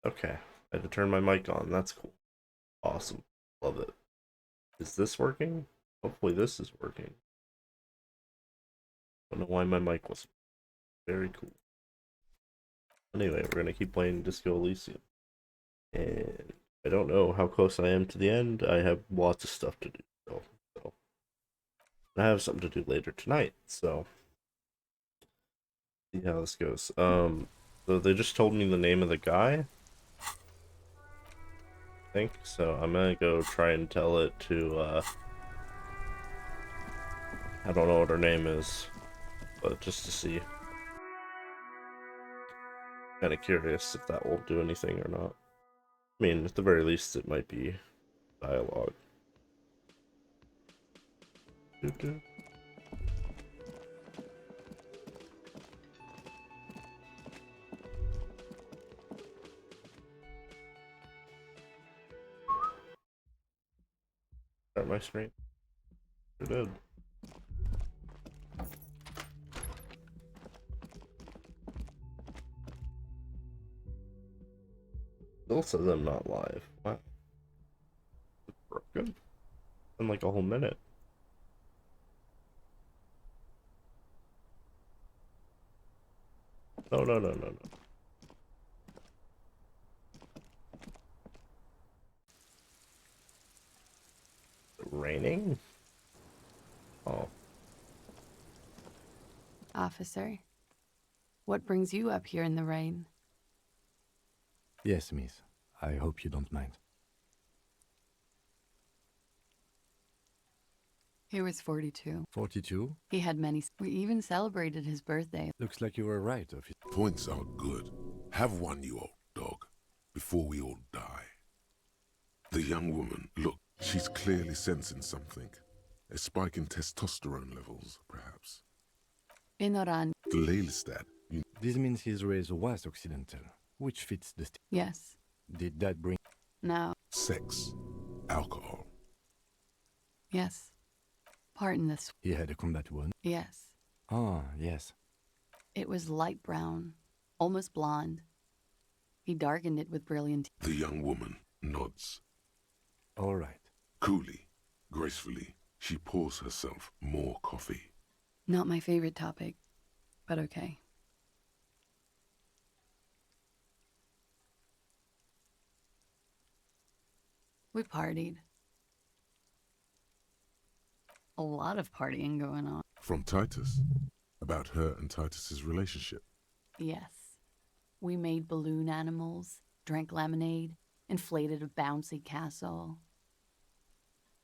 Okay. I had to turn my mic on. That's cool. Awesome. Love it. Is this working? Hopefully this is working. Don't know why my mic was very cool. Anyway, we're gonna keep playing Disco Elysium. And I don't know how close I am to the end. I have lots of stuff to do. So I have something to do later tonight. So see how this goes. So they just told me the name of the guy. I think so. I'm gonna go try and tell it to I don't know what her name is, but just to see. Kind of curious if that will do anything or not. I mean, at the very least, it might be dialogue. Doo -doo. Start my screen. It did. Still says I'm not live. Wow. It's broken? In like a whole minute. No, no, no, no, no. Raining? Oh. Officer, what brings you up here in the rain? Yes, miss. I hope you don't mind. He was 42. 42? He had many. We even celebrated his birthday. Looks like you were right, officer. Points are good. Have one, you old dog, before we all die. The young woman, look, she's clearly sensing something. A spike in testosterone levels, perhaps. Inoran. Leilstad, This means his race was occidental, which fits the Yes. Did that bring... No. sex, alcohol. Yes. Pardon this. He had a combat wound? Yes. Ah, yes. It was light brown, almost blonde. He darkened it with brilliant. The young woman nods. All right. Coolly, gracefully, she pours herself more coffee. Not my favorite topic, but okay. We partied. A lot of partying going on. From Titus, about her and Titus's relationship. Yes. We made balloon animals, drank lemonade, inflated a bouncy castle.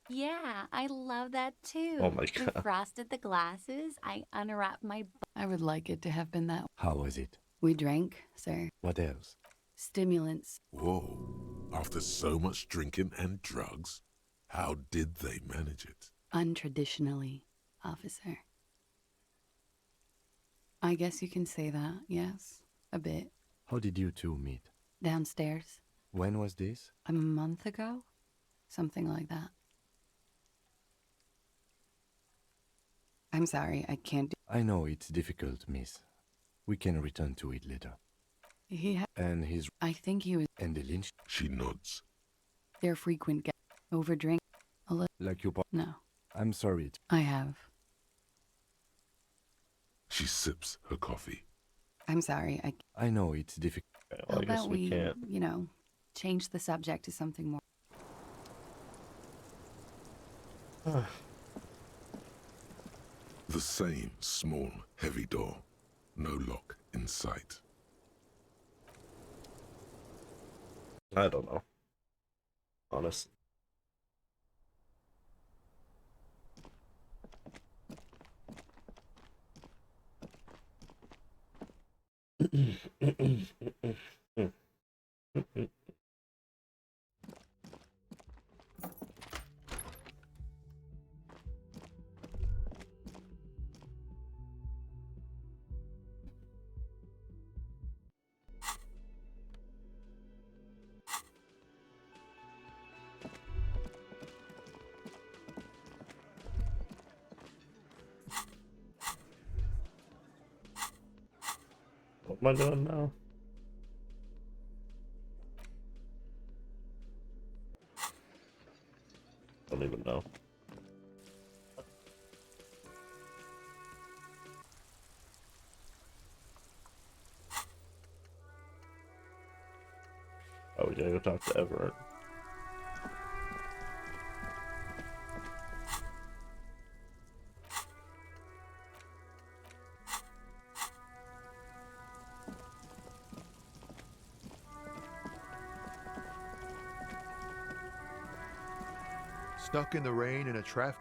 Yeah, I love that too. Oh my We god. frosted the glasses. I unwrapped my. I would like it to have been that. How was it? We drank, sir. What else? Stimulants. Whoa, after so much drinking and drugs, how did they manage it? Untraditionally, officer. I guess you can say that, yes. A bit. How did you two meet? Downstairs. When was this? A month ago? Something like that. I'm sorry, I can't do. I know it's difficult, miss. We can return to it later. And his... I think he was. And the lynch... She nods. They're frequent overdrink. A little. Like you... No, I'm sorry. I have. She sips her coffee. I'm sorry, I know it's difficult. Okay, How well, I guess about we can't. change the subject to something more. The same small, heavy door. No lock in sight. I don't know. Honestly. What am I doing now? Oh, we gotta go talk to Everett. Stuck in the rain in a traffic.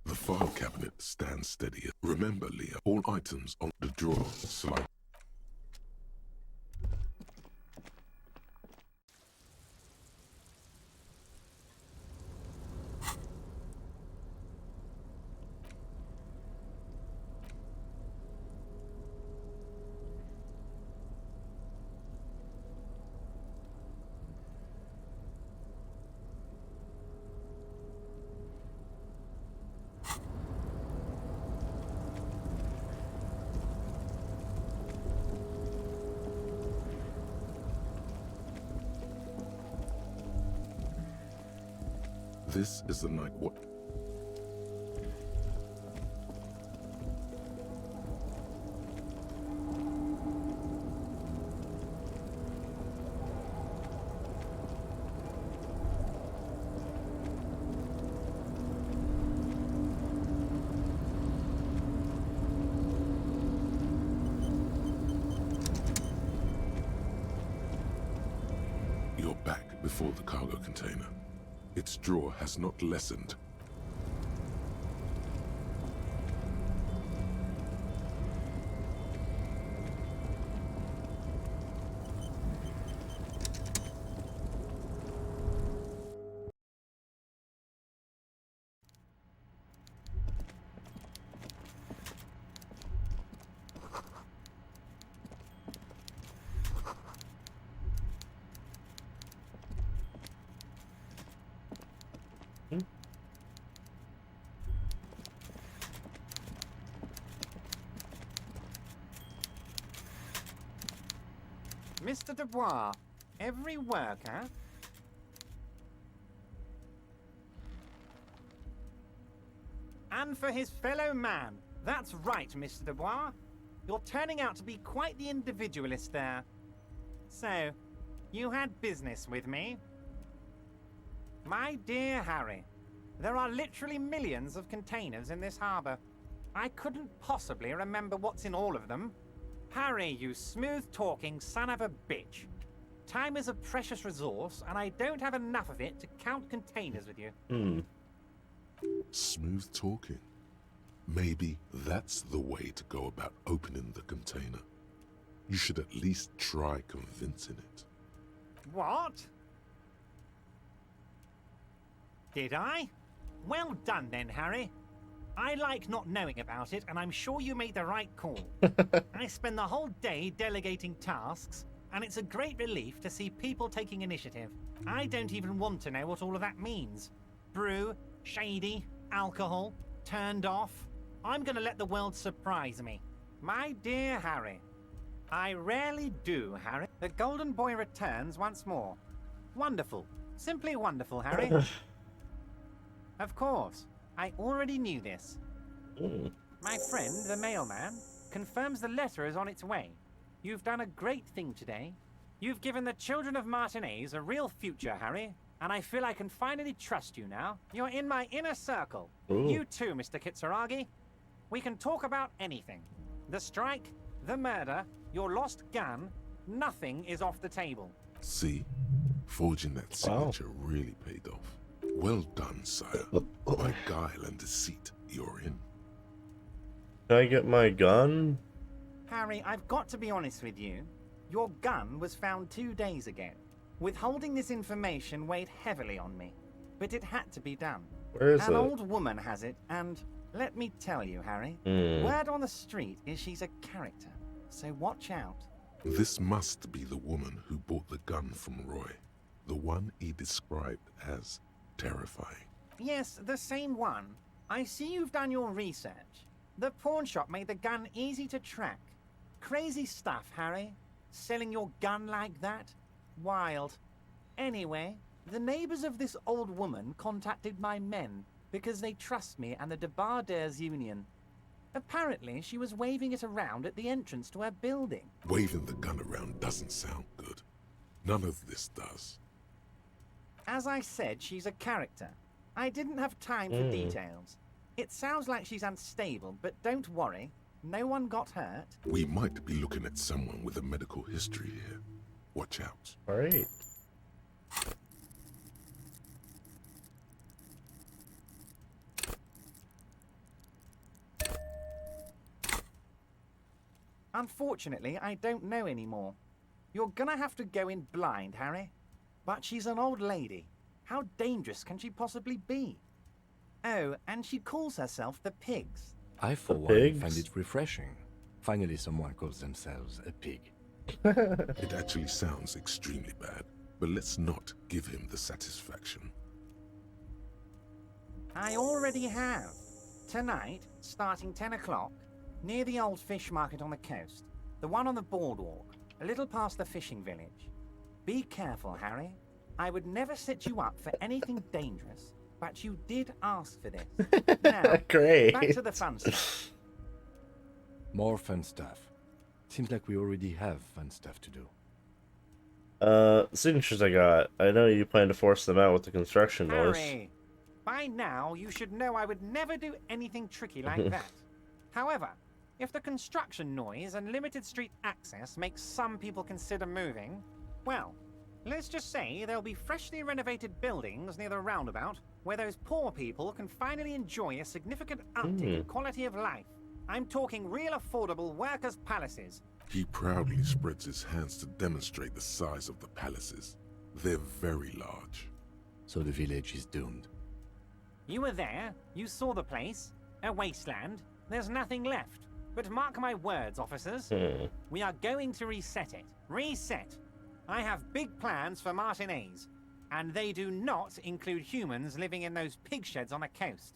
The file cabinet stands steady. Remember, Leah, all items on the drawer slide. This is the night what? You're back before the cargo container. Its draw has not lessened. Mr. Dubois, every worker... And for his fellow man. That's right, Mr. Dubois. You're turning out to be quite the individualist there. So, you had business with me? My dear Harry, there are literally millions of containers in this harbor. I couldn't possibly remember what's in all of them. Harry, you smooth-talking son of a bitch. Time is a precious resource, and I don't have enough of it to count containers with you. Smooth talking. Maybe that's the way to go about opening the container. You should at least try convincing it. What? Did I? Well done then, Harry. I like not knowing about it, and I'm sure you made the right call. I spend the whole day delegating tasks, and it's a great relief to see people taking initiative. I don't even want to know what all of that means. Brew, shady, alcohol, turned off. I'm gonna let the world surprise me. My dear Harry. I rarely do, Harry. The Golden Boy returns once more. Wonderful. Simply wonderful, Harry. Of course. I already knew this. My friend, the mailman, confirms the letter is on its way. You've done a great thing today. You've given the children of Martinez a real future, Harry, and I feel I can finally trust you now. You're in my inner circle. You too, Mr. Kitsuragi. We can talk about anything. The strike, the murder, your lost gun, nothing is off the table. See? Forging that signature really paid off. Well done, sire. By guile and deceit, you're in. Can I get my gun? Harry, I've got to be honest with you. Your gun was found 2 days ago. Withholding this information weighed heavily on me. but it had to be done. Where is An it? old woman has it, and let me tell you, Harry, word on the street is she's a character, so watch out. This must be the woman who bought the gun from Roy. The one he described as terrifying. Yes, the same one. I see you've done your research. The pawn shop made the gun easy to track. Crazy stuff, Harry. Selling your gun like that? Wild. Anyway, the neighbors of this old woman contacted my men because they trust me and the Debarders Union. Apparently, she was waving it around at the entrance to her building. Waving the gun around doesn't sound good. None of this does. As I said, she's a character. I didn't have time for details. It sounds like she's unstable, but don't worry. No one got hurt. We might be looking at someone with a medical history here. Watch out. Alright. Unfortunately, I don't know anymore. You're gonna have to go in blind, Harry. But she's an old lady. How dangerous can she possibly be? Oh, and she calls herself the Pigs. I, for The one, pigs? find it refreshing. Finally, someone calls themselves a pig. It actually sounds extremely bad, but let's not give him the satisfaction. I already have. Tonight, starting 10 o'clock, near the old fish market on the coast. The one on the boardwalk, a little past the fishing village. Be careful, Harry. I would never set you up for anything dangerous, but you did ask for this. Now, Great. back to the fun stuff. More fun stuff. Seems like we already have fun stuff to do. Signatures I got. I know you plan to force them out with the construction noise. Harry, by now you should know I would never do anything tricky like that. However, if the construction noise and limited street access makes some people consider moving, well, let's just say there'll be freshly renovated buildings near the roundabout where those poor people can finally enjoy a significant uptick in quality of life. I'm talking real affordable workers' palaces. He proudly spreads his hands to demonstrate the size of the palaces. They're very large. So the village is doomed. You were there, you saw the place, a wasteland, there's nothing left. But mark my words, officers, we are going to reset it. Reset! I have big plans for Martinez, and they do not include humans living in those pig sheds on the coast.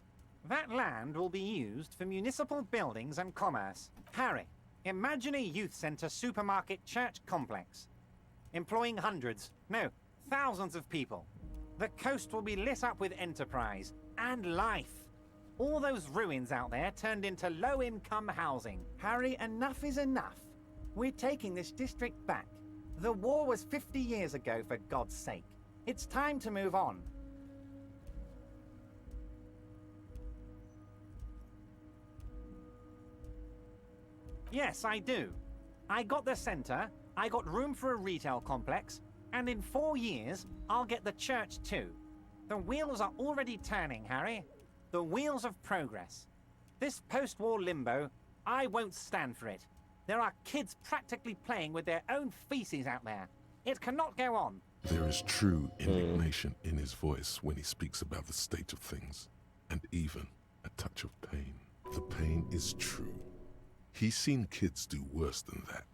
That land will be used for municipal buildings and commerce. Harry, imagine a youth centre supermarket church complex, employing hundreds, no, thousands of people. The coast will be lit up with enterprise and life. All those ruins out there turned into low-income housing. Harry, enough is enough. We're taking this district back. The war was 50 years ago, for God's sake. It's time to move on. Yes, I do. I got the centre, I got room for a retail complex, and in 4 years, I'll get the church too. The wheels are already turning, Harry. The wheels of progress. This post-war limbo, I won't stand for it. There are kids practically playing with their own feces out there. It cannot go on. There is true indignation in his voice when he speaks about the state of things, and even a touch of pain. The pain is true. He's seen kids do worse than that.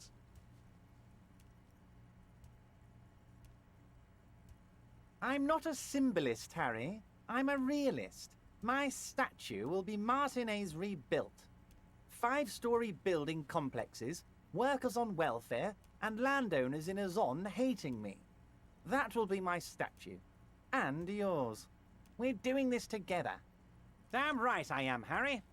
I'm not a symbolist, Harry. I'm a realist. My statue will be Martinez rebuilt. 5-story building complexes, workers on welfare, and landowners in Azon hating me. That will be my statue. And yours. We're doing this together. Damn right I am, Harry.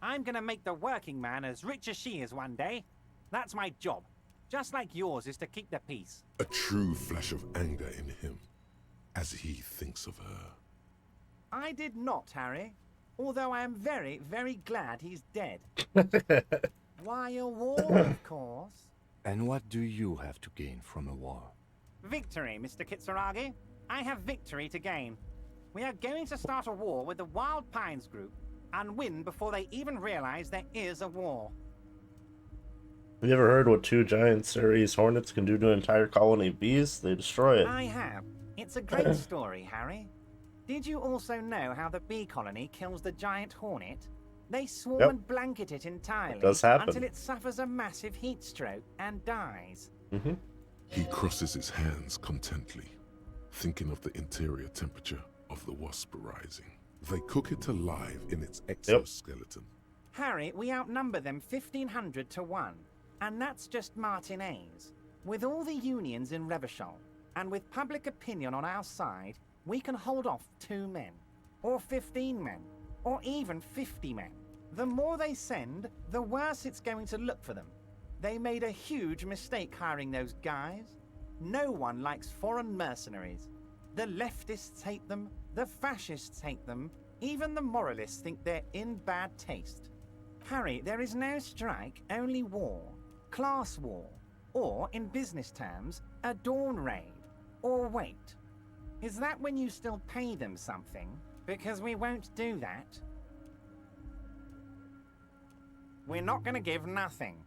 I'm gonna make the working man as rich as she is one day. That's my job. Just like yours is to keep the peace. A true flash of anger in him, as he thinks of her. I did not, Harry. Although I am very, very glad he's dead. Why a war, of course. And what do you have to gain from a war? Victory, Mr. Kitsuragi. I have victory to gain. We are going to start a war with the Wild Pines group and win before they even realize there is a war. You ever heard what 2 giant Ceres hornets can do to an entire colony of bees? They destroy it. I have. It's a great story, Harry. Did you also know how the bee colony kills the giant hornet? They swarm Yep. and blanket it entirely does happen. until it suffers a massive heat stroke and dies. Mm-hmm. He crosses his hands contently, thinking of the interior temperature of the wasp rising. They cook it alive in its exoskeleton. Harry, we outnumber them 1,500 to 1. And that's just Martinez. With all the unions in Revachol, and with public opinion on our side, we can hold off 2 men, or 15 men, or even 50 men. The more they send, the worse it's going to look for them. They made a huge mistake hiring those guys. No one likes foreign mercenaries. The leftists hate them, the fascists hate them, even the moralists think they're in bad taste. Harry, there is no strike, only war. Class war. Or, in business terms, a dawn raid. Or wait. Is that when you still pay them something? Because we won't do that. We're not going to give nothing.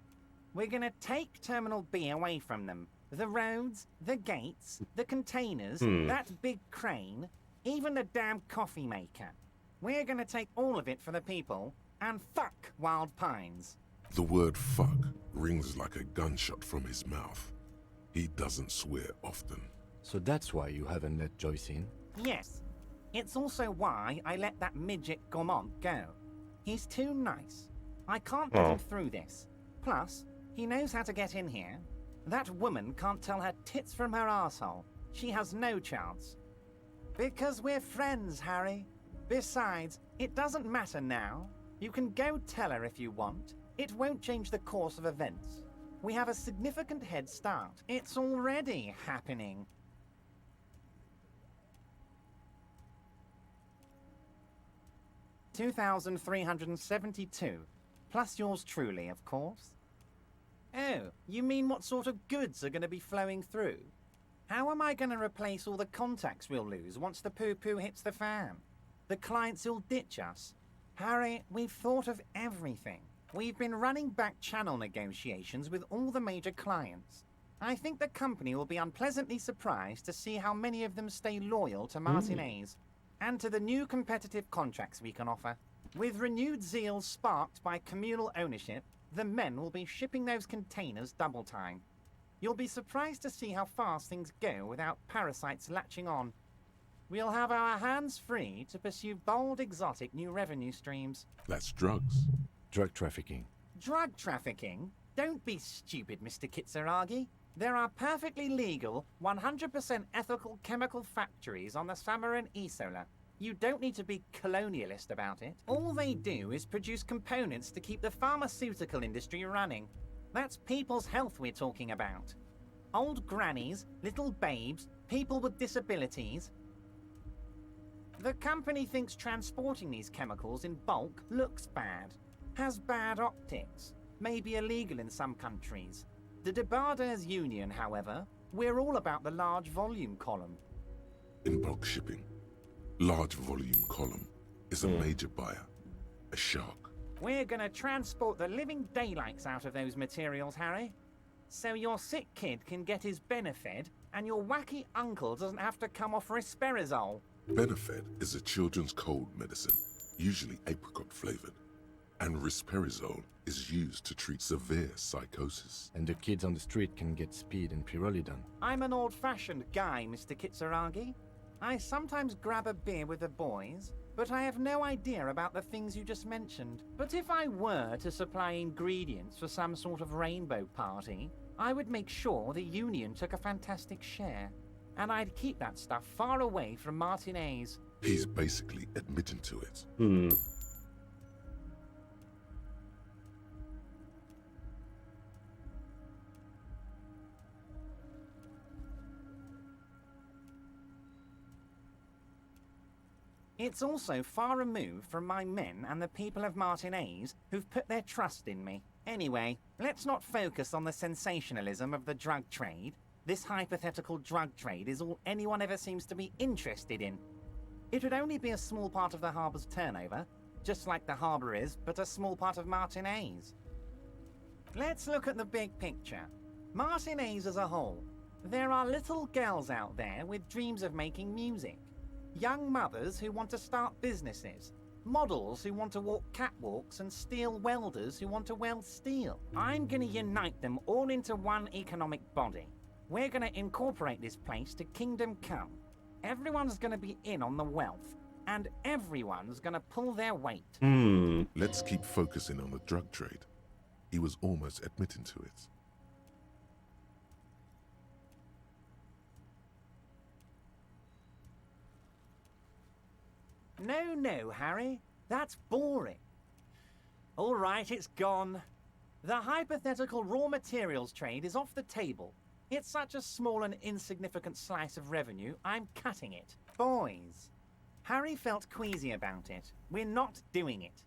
We're going to take Terminal B away from them. The roads, the gates, the containers, that big crane, even the damn coffee maker. We're going to take all of it for the people, and fuck Wild Pines. The word fuck rings like a gunshot from his mouth. He doesn't swear often. So that's why you haven't let Joyce in? Yes. It's also why I let that midget Gaumont go. He's too nice. I can't put him through this. Plus, he knows how to get in here. That woman can't tell her tits from her arsehole. She has no chance. Because we're friends, Harry. Besides, it doesn't matter now. You can go tell her if you want. It won't change the course of events. We have a significant head start. It's already happening. $2,372, plus yours truly, of course. Oh, you mean what sort of goods are going to be flowing through? How am I going to replace all the contacts we'll lose once the poo-poo hits the fan? The clients will ditch us. Harry, we've thought of everything. We've been running back channel negotiations with all the major clients. I think the company will be unpleasantly surprised to see how many of them stay loyal to Martinez and to the new competitive contracts we can offer. With renewed zeal sparked by communal ownership, the men will be shipping those containers double time. You'll be surprised to see how fast things go without parasites latching on. We'll have our hands free to pursue bold, exotic new revenue streams. That's drugs. Drug trafficking. Drug trafficking? Don't be stupid, Mr. Kitsuragi. There are perfectly legal, 100% ethical chemical factories on the Samaran Isola. You don't need to be colonialist about it. All they do is produce components to keep the pharmaceutical industry running. That's people's health we're talking about. Old grannies, little babes, people with disabilities. The company thinks transporting these chemicals in bulk looks bad, has bad optics, may be illegal in some countries. The Debarders Union, however, we're all about the large volume column. In bulk shipping, large volume column is a major buyer, a shark. We're gonna transport the living daylights out of those materials, Harry. So your sick kid can get his Benefed, and your wacky uncle doesn't have to come off risperidone. Benefed is a children's cold medicine, usually apricot flavored, and risperidone is used to treat severe psychosis. And the kids on the street can get speed and pyrrolidone. I'm an old-fashioned guy, Mr. Kitsuragi. I sometimes grab a beer with the boys, but I have no idea about the things you just mentioned. But if I were to supply ingredients for some sort of rainbow party, I would make sure the Union took a fantastic share. And I'd keep that stuff far away from Martinez. He's basically admitting to it. It's also far removed from my men and the people of Martinez who've put their trust in me. Anyway, let's not focus on the sensationalism of the drug trade. This hypothetical drug trade is all anyone ever seems to be interested in. It would only be a small part of the harbor's turnover, just like the harbor is, but a small part of Martinez. Let's look at the big picture. Martinez as a whole. There are little girls out there with dreams of making music. young mothers who want to start businesses, models who want to walk catwalks, and steel welders who want to weld steel. I'm going to unite them all into one economic body. We're going to incorporate this place to Kingdom Come. Everyone's going to be in on the wealth, and everyone's going to pull their weight. Let's keep focusing on the drug trade. He was almost admitting to it. No, Harry. That's boring. All right, it's gone. The hypothetical raw materials trade is off the table. It's such a small and insignificant slice of revenue, I'm cutting it. Boys, Harry felt queasy about it. We're not doing it.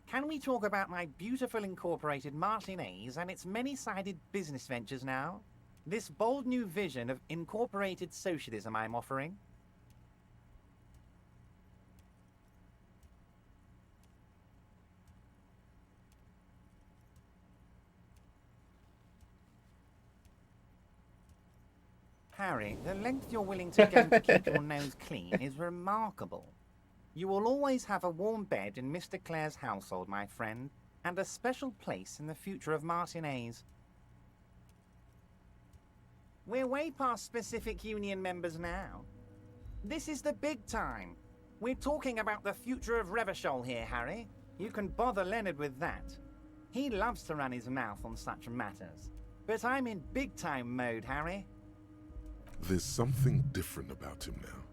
Can we talk about my beautiful incorporated Martinez and its many-sided business ventures now? This bold new vision of incorporated socialism I'm offering? Harry, the length you're willing to go to keep your nose clean is remarkable. You will always have a warm bed in Mr. Clare's household, my friend, and a special place in the future of Martinez. We're way past specific union members now. This is the big time. We're talking about the future of Revachol here, Harry. You can bother Leonard with that. He loves to run his mouth on such matters. But I'm in big-time mode, Harry. There's something different about him now.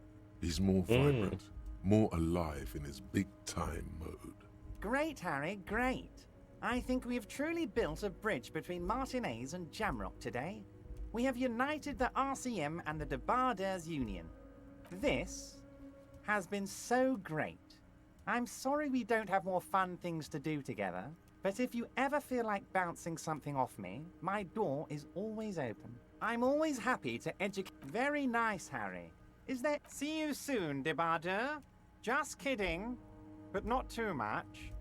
He's more vibrant, more alive in his big-time mode. Great, Harry, great. I think we have truly built a bridge between Martinez and Jamrock today. We have united the RCM and the Debarders Union. This has been so great. I'm sorry we don't have more fun things to do together, but if you ever feel like bouncing something off me, my door is always open. I'm always happy to educate. Very nice, Harry. Is there? See you soon, Debarder. Just kidding, but not too much.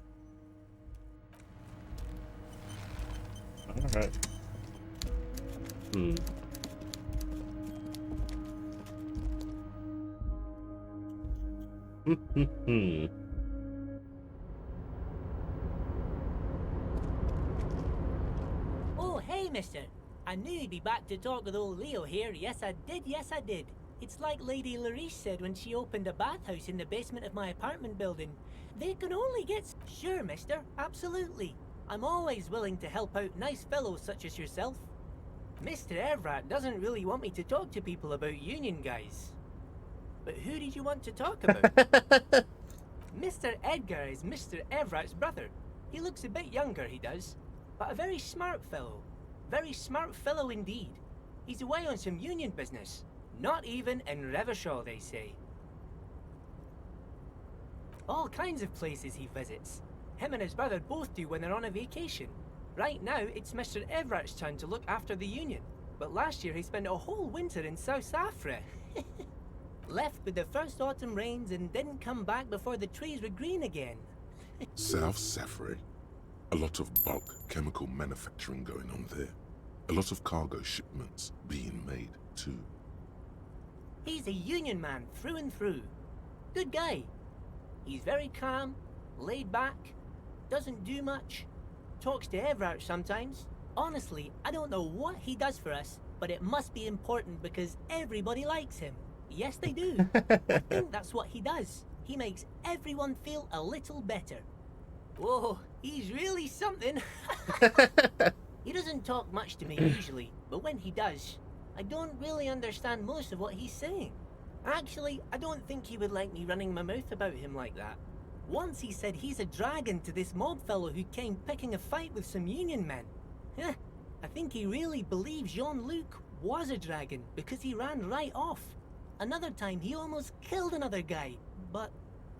Alright. Oh, hey, mister. I knew you'd be back to talk with old Leo here. Yes, I did. It's like Lady Larice said when she opened a bathhouse in the basement of my apartment building. They can only get... Sure, mister. Absolutely. I'm always willing to help out nice fellows such as yourself. Mr. Evrat doesn't really want me to talk to people about union guys. But who did you want to talk about? Mr. Edgar is Mr. Evrat's brother. He looks a bit younger, he does. But a very smart fellow. Very smart fellow indeed. He's away on some union business. Not even in Revachol, they say. All kinds of places he visits. Him and his brother both do when they're on a vacation. Right now, it's Mr. Everett's turn to look after the union. But last year he spent a whole winter in South Africa. Left with the first autumn rains and didn't come back before the trees were green again. South Safari. A lot of bulk chemical manufacturing going on there. A lot of cargo shipments being made, too. He's a union man through and through. Good guy. He's very calm, laid back, doesn't do much, talks to Everett sometimes. Honestly, I don't know what he does for us, but it must be important because everybody likes him. Yes, they do. I think that's what he does. He makes everyone feel a little better. Whoa, he's really something. He doesn't talk much to me usually, but when he does, I don't really understand most of what he's saying. Actually, I don't think he would like me running my mouth about him like that. Once he said he's a dragon to this mob fellow who came picking a fight with some union men. I think he really believes Jean-Luc was a dragon because he ran right off. Another time he almost killed another guy, but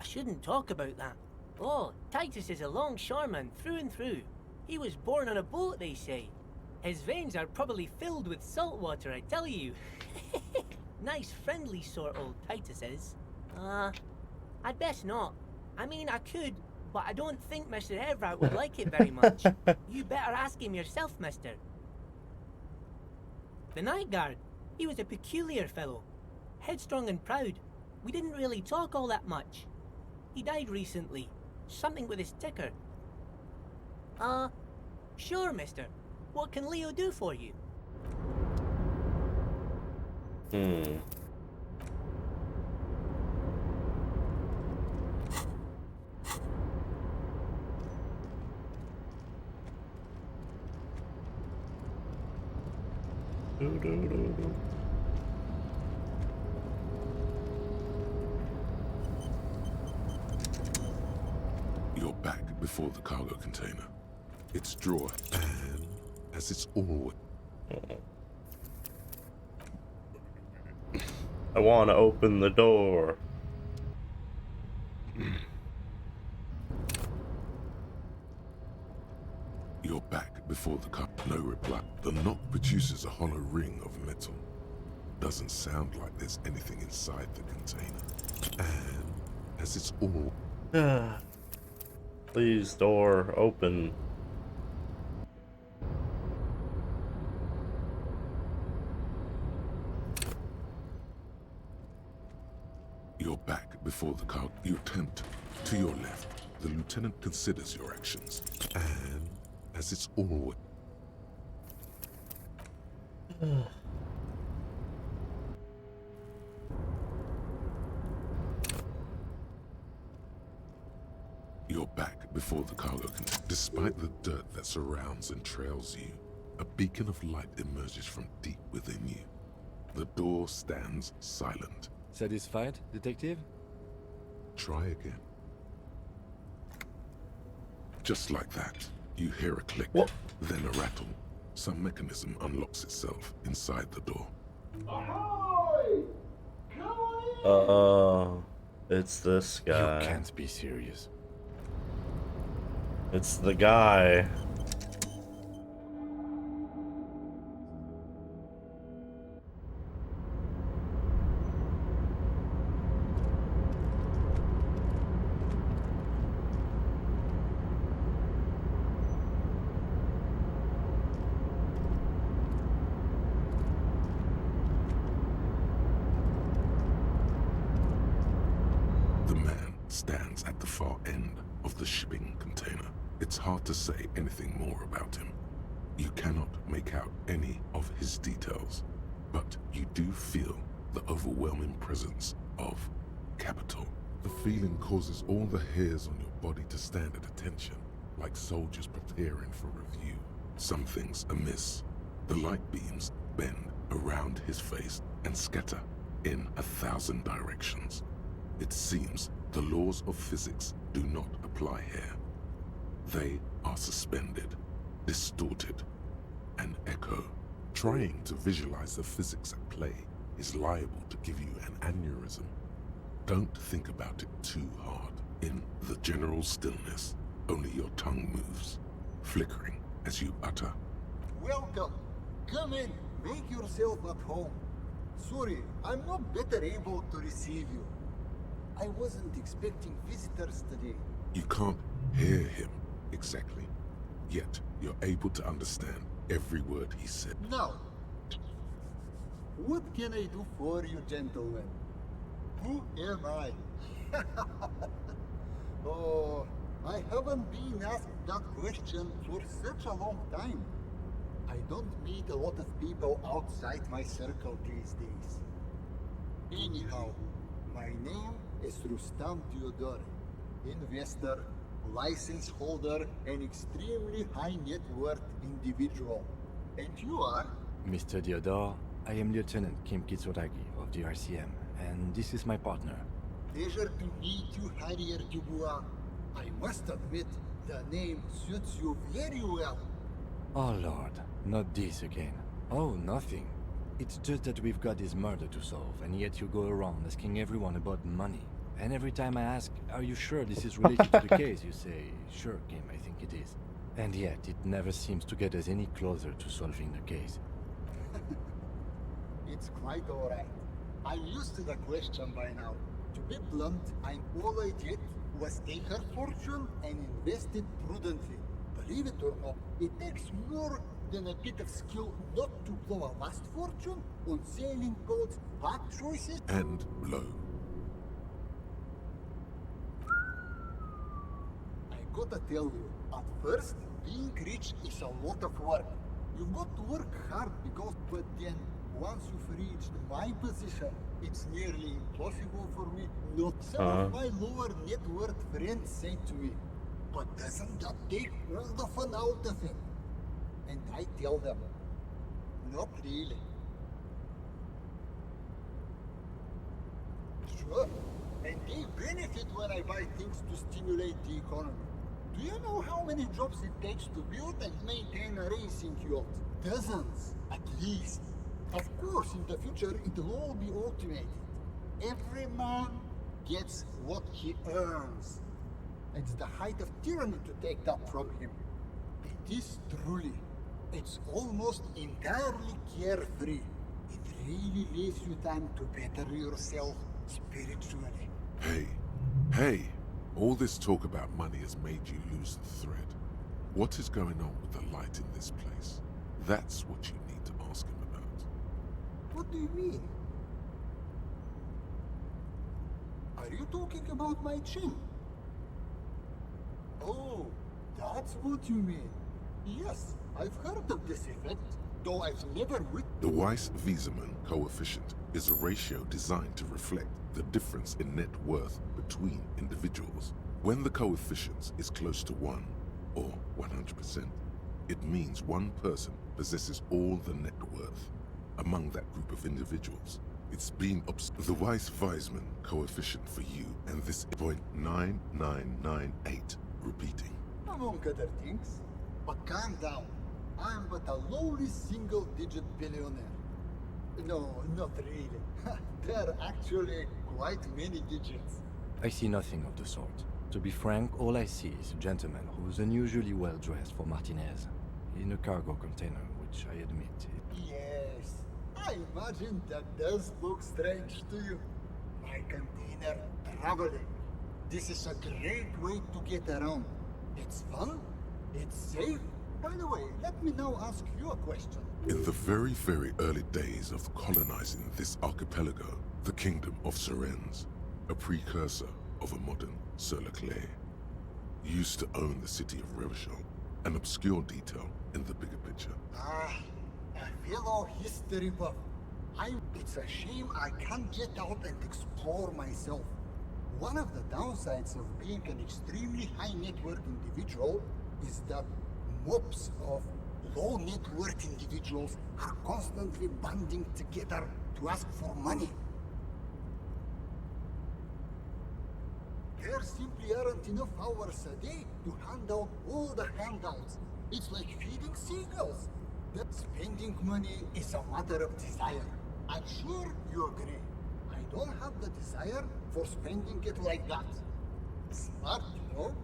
I shouldn't talk about that. Oh, Titus is a longshoreman through and through. He was born on a boat, they say. His veins are probably filled with salt water, I tell you. Nice friendly sort, old Titus is. I'd best not. I mean, I could, but I don't think Mr. Everett would like it very much. You better ask him yourself, mister. The night guard, he was a peculiar fellow. Headstrong and proud. We didn't really talk all that much. He died recently. Something with his ticker. Sure, mister. What can Leo do for you? You're back before the cargo container. Its drawer, and as it's always. I want to open the door. You're back before the car. No reply. The knock produces a hollow ring of metal. Doesn't sound like there's anything inside the container. And as it's all. Please, door, open. You're back before the car. You attempt to your left. The lieutenant considers your actions. And as it's always. You're back before the cargo container. Despite the dirt that surrounds and trails you, a beacon of light emerges from deep within you. The door stands silent. Satisfied, detective? Try again. Just like that, you hear a click, What? then a rattle. Some mechanism unlocks itself inside the door. It's this guy. You can't be serious. It's the guy. The man stands at the far end of the shipping container. It's hard to say anything more about him. You cannot make out any of his details, but you do feel the overwhelming presence of capital. The feeling causes all the hairs on your body to stand at attention, like soldiers preparing for review. Something's amiss. The light beams bend around his face and scatter in 1,000 directions. It seems the laws of physics do not apply here. They are suspended, distorted, and echo. Trying to visualize the physics at play is liable to give you an aneurysm. Don't think about it too hard. In the general stillness, only your tongue moves, flickering as you utter. Welcome. Come in. Make yourself at home. Sorry, I'm not better able to receive you. I wasn't expecting visitors today. You can't hear him exactly, yet you're able to understand every word he said. Now, what can I do for you, gentlemen? Who am I? Oh, I haven't been asked that question for such a long time. I don't meet a lot of people outside my circle these days. Anyhow, my name is Rustam Theodore, investor, license holder, and extremely high net worth individual. And you are? Mr. Theodore, I am Lieutenant Kim Kitsuragi of the RCM, and this is my partner. Pleasure to meet you, Harrier Dubois. I must admit, the name suits you very well. Oh Lord, not this again. Oh, nothing. It's just that we've got this murder to solve, and yet you go around asking everyone about money. And every time I ask, are you sure this is related to the case, you say, sure, Kim, I think it is. And yet, it never seems to get us any closer to solving the case. It's quite alright. I'm used to the question by now. To be blunt, all I did was take her fortune and invest it prudently. Believe it or not, it takes more than a bit of skill not to blow a vast fortune on sailing boats, bad choices. And lo, gotta tell you, at first, being rich is a lot of work. You've got to work hard but then, once you've reached my position, it's nearly impossible for me not. Some of my lower net worth friends say to me, but doesn't that take all the fun out of it? And I tell them, not really. Sure, and they benefit when I buy things to stimulate the economy. Do you know how many jobs it takes to build and maintain a racing yacht? Dozens, at least. Of course, in the future, it will all be automated. Every man gets what he earns. It's the height of tyranny to take that from him. It is truly. It's almost entirely carefree. It really leaves you time to better yourself spiritually. Hey, all this talk about money has made you lose the thread. What is going on with the light in this place? That's what you need to ask him about. What do you mean? Are you talking about my chin? Oh, that's what you mean. Yes, I've heard of this effect, though I've never witnessed. The Weiss-Wieserman coefficient is a ratio designed to reflect the difference in net worth between individuals. When the coefficient is close to 1, or 100%, it means one person possesses all the net worth among that group of individuals. It's been the Weiss-Wieserman coefficient for you, and this 0.9998 repeating. Among other things. But calm down. I'm but a lowly single-digit billionaire. No, not really. There are actually quite many digits. I see nothing of the sort. To be frank, all I see is a gentleman who's unusually well dressed for Martinez, in a cargo container, which I admit. Yes, I imagine that does look strange to you. My container traveling. This is a great way to get around. It's fun, it's safe. By the way, let me now ask you a question. In the very, very early days of colonizing this archipelago, the kingdom of Surens, a precursor of a modern Sur-le-Clay, used to own the city of Revachol, an obscure detail in the bigger picture. Ah, a fellow history buff. It's a shame I can't get out and explore myself. One of the downsides of being an extremely high net worth individual is that mobs of low net worth individuals are constantly banding together to ask for money. There simply aren't enough hours a day to hand out all the handouts. It's like feeding seagulls. That spending money is a matter of desire. I'm sure you agree. I don't have the desire for spending it like that. Smart, you know?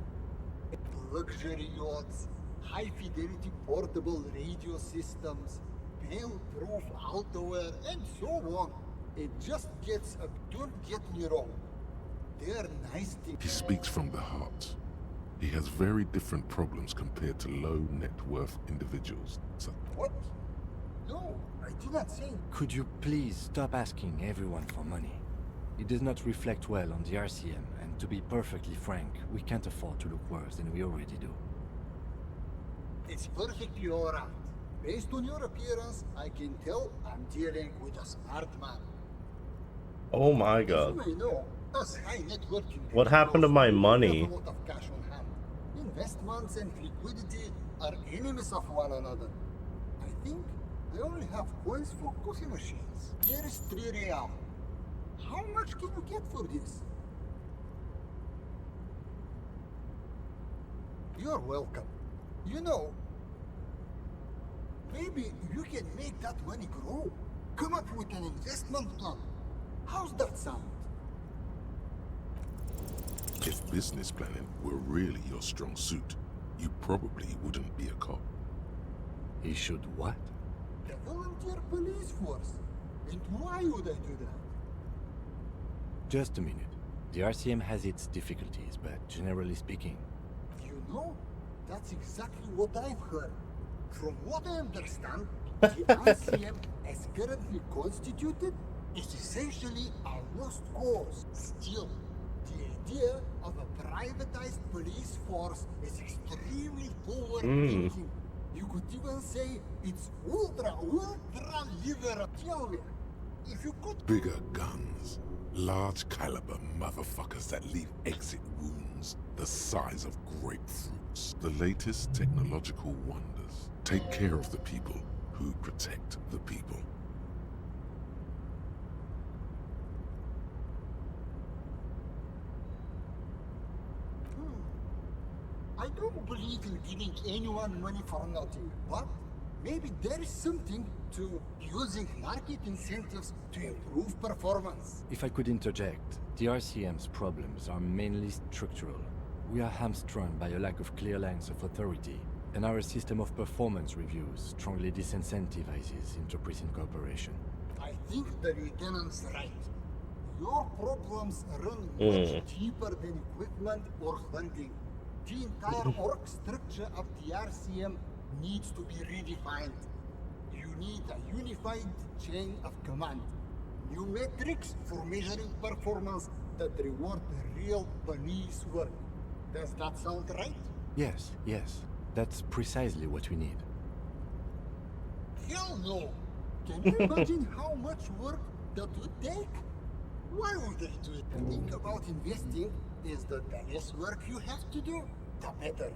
Luxury yachts, high-fidelity portable radio systems, fail-proof outerwear, and so on. It just gets up. Don't get me wrong. They're nice things. He speaks from the heart. He has very different problems compared to low net worth individuals. So What? No, I did not say. Could you please stop asking everyone for money? It does not reflect well on the RCM, and to be perfectly frank, we can't afford to look worse than we already do. It's perfectly alright. Based on your appearance, I can tell I'm dealing with a smart man. Oh my As god. you may know, us high net worth What happened to my individuals money? have a lot of cash on hand. Investments and liquidity are enemies of one another. I think I only have coins for coffee machines. Here is 3 real. How much can you get for this? You're welcome. You know, maybe you can make that money grow. Come up with an investment plan. How's that sound? if business planning were really your strong suit, you probably wouldn't be a cop. He should what? The volunteer police force. And why would I do that? Just a minute. The RCM has its difficulties, but generally speaking... You know, that's exactly what I've heard. From what I understand, the RCM as currently constituted is essentially a lost cause. Still, the idea of a privatized police force is extremely forward-thinking. You could even say it's ultra liberal. Tell me, if you could... Bigger guns. Large caliber motherfuckers that leave exit wounds the size of grapefruits. The latest technological wonders. Take care of the people who protect the people. I don't believe in giving anyone money for nothing, but maybe there is something to using market incentives to improve performance. If I could interject, the RCM's problems are mainly structural. We are hamstrung by a lack of clear lines of authority, and our system of performance reviews strongly disincentivizes inter-prison cooperation. I think the lieutenant's right. Your problems run much deeper than equipment or funding. The entire org structure of the RCM needs to be redefined. You need a unified chain of command. New metrics for measuring performance that reward real police work. Does that sound right? Yes, that's precisely what we need. Hell no! Can you imagine how much work that would take? Why would they do it? The thing about investing is that the less work you have to do, the better.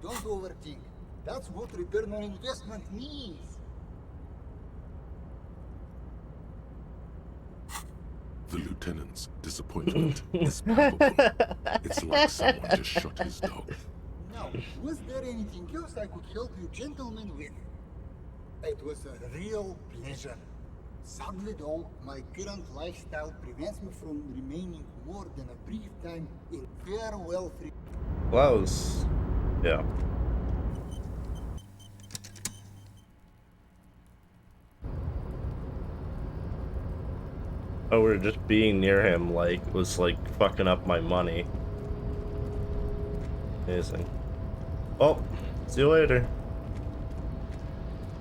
Don't overthink. That's what return on investment means. The lieutenant's disappointment is palpable. It's like someone just shot his dog. Now, was there anything else I could help you gentlemen with? It was a real pleasure. Sadly though, my current lifestyle prevents me from remaining more than a brief time in farewell free. Well, that was... yeah. Oh, we're just being near him, like, was, like, fucking up my money. Amazing. Well, see you later.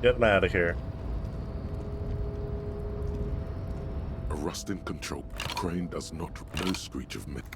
Getting out of here. A rust in control. Crane does not. No screech of metal.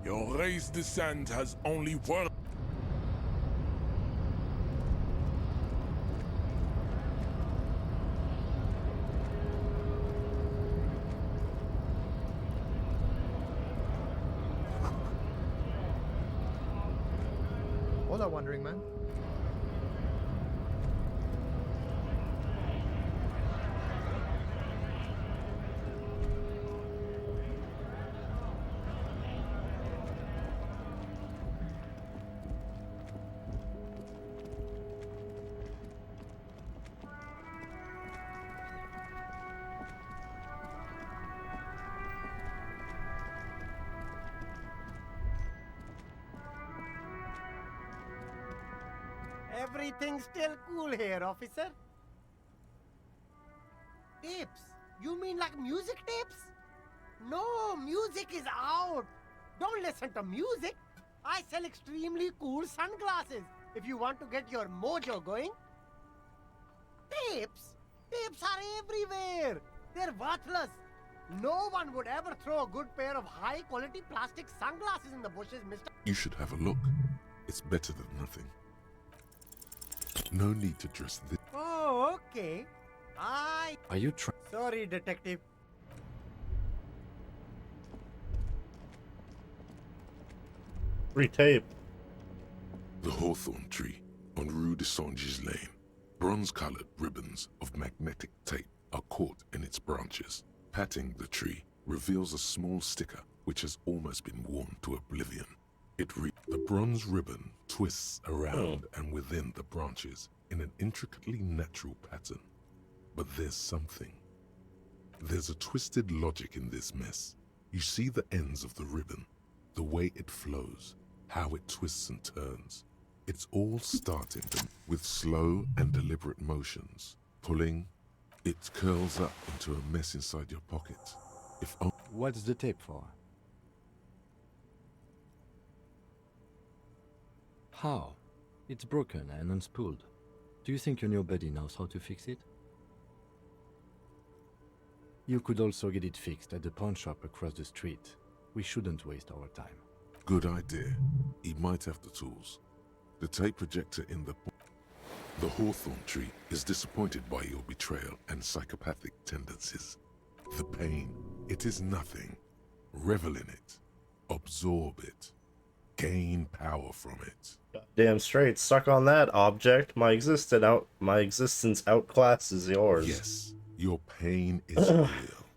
Your race descent has only one. Hola, Wandering Man. Everything's still cool here, officer. Tapes? You mean like music tapes? No, music is out. Don't listen to music. I sell extremely cool sunglasses if you want to get your mojo going. Tapes? Tapes are everywhere. They're worthless. No one would ever throw a good pair of high-quality plastic sunglasses in the bushes, mister. You should have a look. It's better than nothing. No need to dress this. Oh, okay. Are you trying? Sorry, detective. Free tape. The hawthorn tree on Rue de Saint-Gilles Lane. Bronze-colored ribbons of magnetic tape are caught in its branches. Patting the tree reveals a small sticker which has almost been worn to oblivion. The bronze ribbon twists around and within the branches in an intricately natural pattern. But there's something. There's a twisted logic in this mess. You see the ends of the ribbon, the way it flows, how it twists and turns. It's all starting with slow and deliberate motions. Pulling, it curls up into a mess inside your pocket. What's the tape for? How? It's broken and unspooled. Do you think your new buddy knows how to fix it? You could also get it fixed at the pawn shop across the street. We shouldn't waste our time. Good idea. He might have the tools. The tape projector in the hawthorn tree is disappointed by your betrayal and psychopathic tendencies. The pain, it is nothing. Revel in it. Absorb it. Gain power from it. Damn straight, suck on that object. My existence outclasses yours. Yes, your pain is real.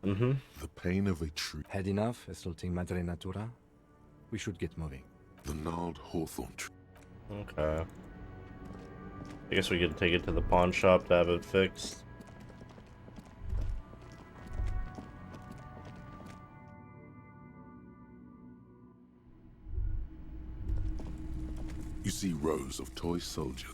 The pain of a tree. Had enough assaulting Madre Natura? We should get moving. The gnarled hawthorn tree. Okay. I guess we can take it to the pawn shop to have it fixed. You see rows of toy soldiers.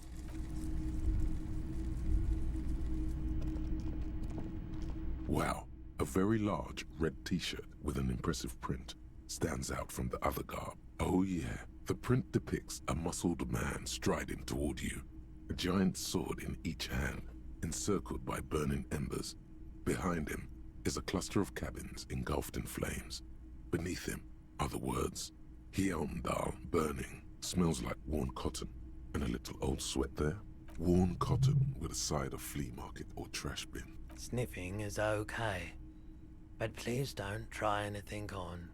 Wow, a very large red t-shirt with an impressive print stands out from the other garb. Oh yeah, the print depicts a muscled man striding toward you, a giant sword in each hand, encircled by burning embers. Behind him is a cluster of cabins engulfed in flames. Beneath him are the words, Hjelmdal burning. Smells like worn cotton, and a little old sweat there. Worn cotton with a side of flea market or trash bin. Sniffing is okay, but please don't try anything on.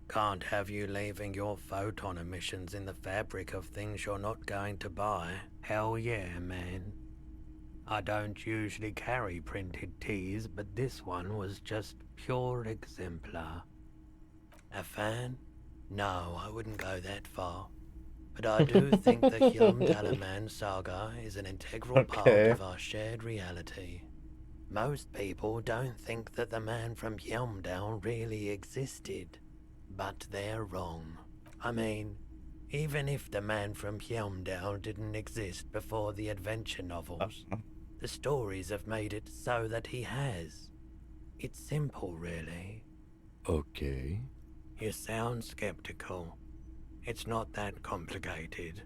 Can't have you leaving your photon emissions in the fabric of things you're not going to buy. Hell yeah, man. I don't usually carry printed tees, but this one was just pure exemplar. A fan? No, I wouldn't go that far. But I do think the Hjelmdalaman saga is an integral part of our shared reality. Most people don't think that the man from Hjelmdal really existed, but they're wrong. I mean, even if the man from Hjelmdal didn't exist before the adventure novels, the stories have made it so that he has. It's simple, really. Okay. You sound skeptical. It's not that complicated.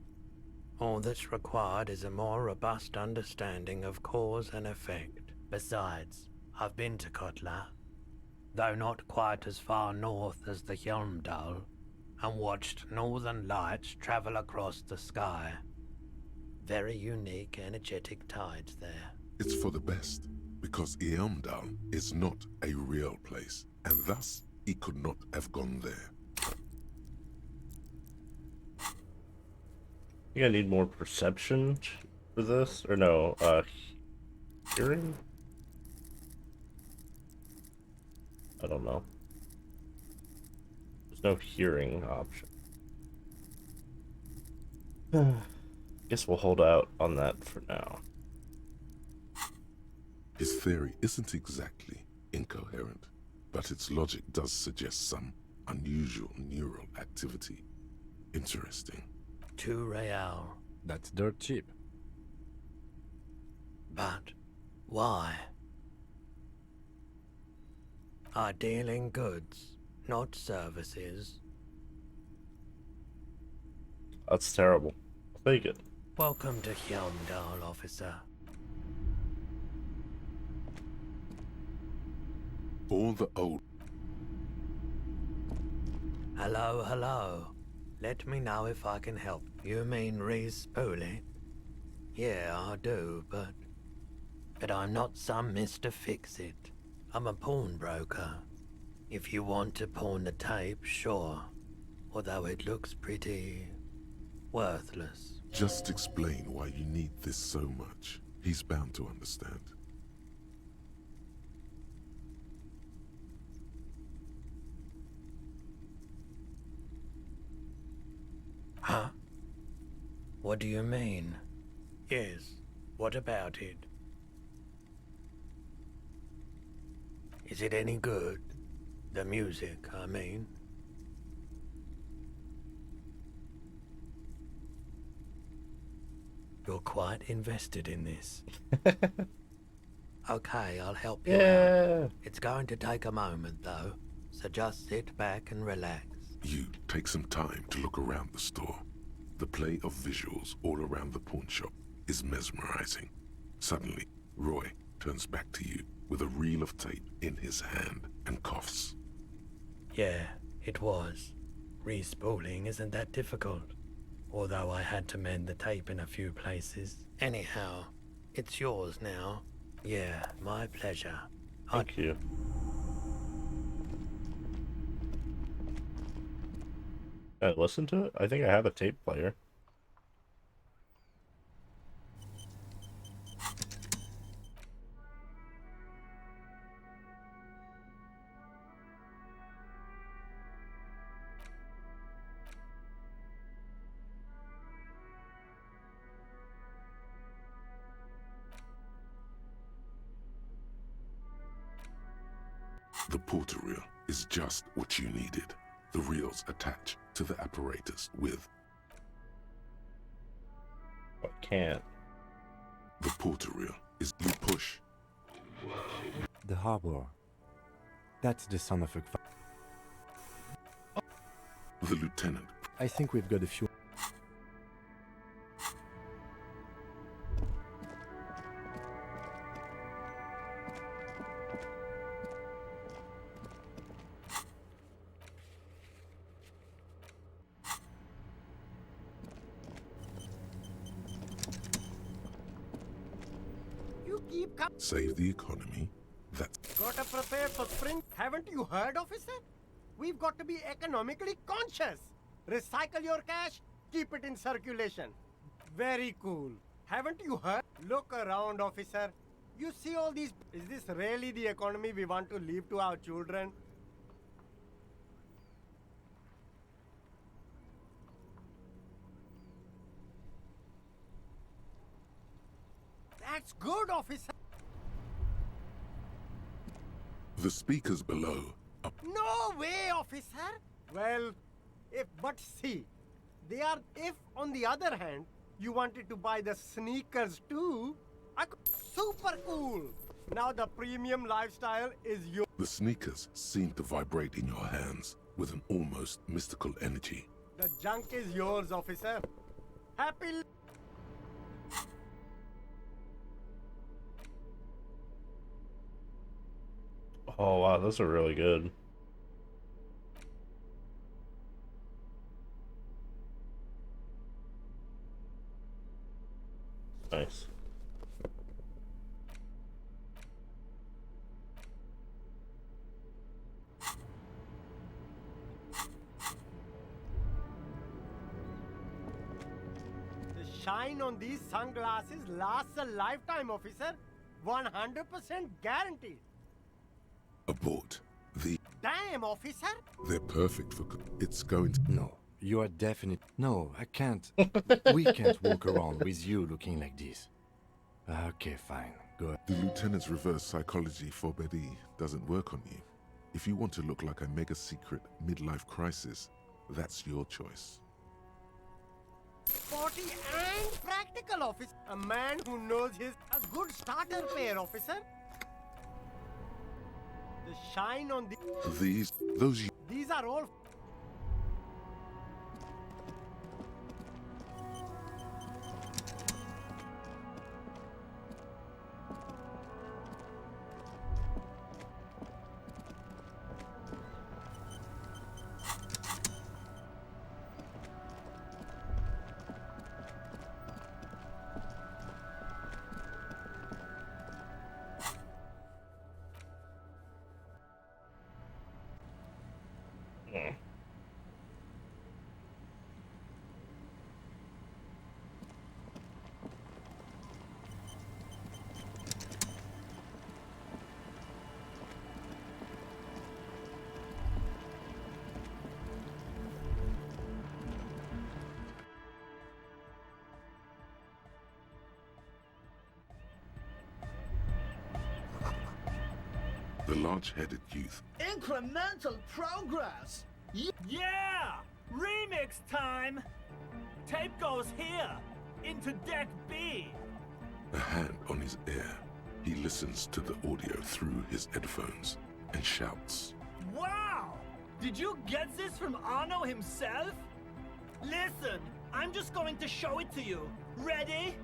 All that's required is a more robust understanding of cause and effect. Besides, I've been to Kotla, though not quite as far north as the Hjelmdal, and watched northern lights travel across the sky. Very unique, energetic tides there. It's for the best, because Hjelmdal is not a real place, and thus he could not have gone there. I think I need more perception for this, or no, hearing? I don't know. There's no hearing option. Guess we'll hold out on that for now. His theory isn't exactly incoherent, but its logic does suggest some unusual neural activity. Interesting. 2 real. That's dirt cheap. But why? I deal in goods, not services. That's terrible. I'll take it. Welcome to Hjelmdal, officer. All the old... Hello, hello. Let me know if I can help. You mean re-spool it? Yeah, I do, but I'm not some Mr. Fix-It. I'm a pawnbroker. If you want to pawn the tape, sure. although it looks pretty worthless. Just explain why you need this so much. He's bound to understand. Huh? What do you mean? Yes, what about it? Is it any good? The music, I mean. You're quite invested in this. Okay, I'll help you out. It's going to take a moment, though, so just sit back and relax. You take some time to look around the store. The play of visuals all around the pawn shop is mesmerizing. Suddenly, Roy turns back to you with a reel of tape in his hand and coughs. Yeah, it was. Respooling isn't that difficult. Although I had to mend the tape in a few places. Anyhow, it's yours now. Yeah, my pleasure. Thank you. Can I listen to it? I think I have a tape player. The porter reel is just what you needed. The reels attach to the apparatus with... I can't. The porter reel is you push. The harbor. That's the son of a... The lieutenant. I think we've got a few... You keep Save the economy. That's... Gotta prepare for spring. Haven't you heard, officer? We've got to be economically conscious. Recycle your cash, keep it in circulation. Very cool. Haven't you heard? Look around, officer. You see all these... Is this really the economy we want to leave to our children? That's good, officer. The speakers below are... No way, officer. Well, but see, they are, if on the other hand, you wanted to buy the sneakers too, super cool. Now the premium lifestyle is yours. The sneakers seem to vibrate in your hands with an almost mystical energy. The junk is yours, officer. Happy... Oh wow, those are really good. Nice. The shine on these sunglasses lasts a lifetime, officer. 100% guaranteed. Abort. Damn, officer! They're perfect for... It's going to... No, you are definite... No, I can't. We can't walk around with you looking like this. Okay, fine. Go ahead. The lieutenant's reverse psychology for Betty doesn't work on you. If you want to look like a mega-secret midlife crisis, that's your choice. Sporty and practical, officer. A man who knows a good starter pair, officer. The shine on These are all... Yeah. large-headed youth. Incremental progress! Yeah! Remix time! Tape goes here, into deck B. A hand on his ear, he listens to the audio through his headphones and shouts. Wow! Did you get this from Arno himself? Listen, I'm just going to show it to you. Ready?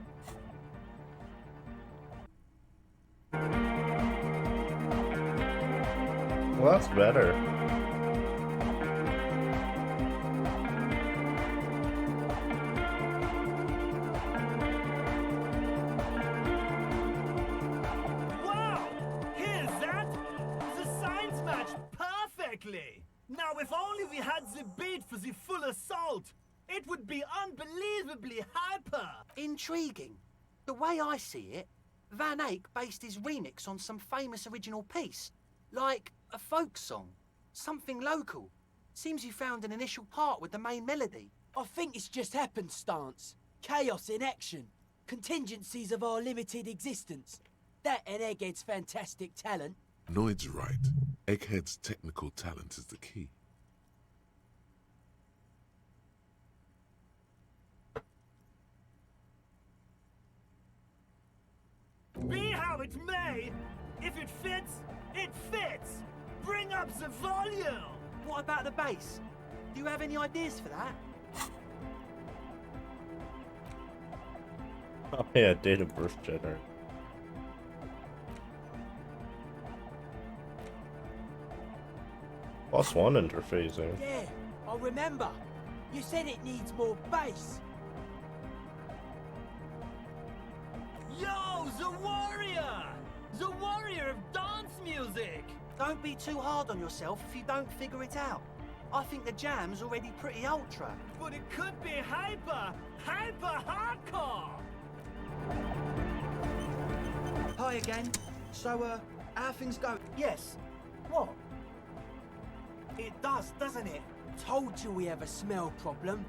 Well, that's better. Wow! Here's that! The signs match perfectly! Now, if only we had the beat for the full assault, it would be unbelievably hyper! Intriguing. The way I see it, Van Eyck based his remix on some famous original piece, like a folk song, something local. Seems you found an initial part with the main melody. I think it's just happenstance. Chaos in action. Contingencies of our limited existence. That and Egghead's fantastic talent. Noid's right. Egghead's technical talent is the key. Be how it may, if it fits, it fits! Bring up the volume! What about the bass? Do you have any ideas for that? Oh yeah, date of birth generator. +1 interphasing. Yeah, I remember. You said it needs more bass. Yo, the warrior! The warrior of dance music! Don't be too hard on yourself if you don't figure it out. I think the jam's already pretty ultra. But it could be hyper hardcore! Hi again. So, how things go? Yes. What? It does, doesn't it? Told you we have a smell problem.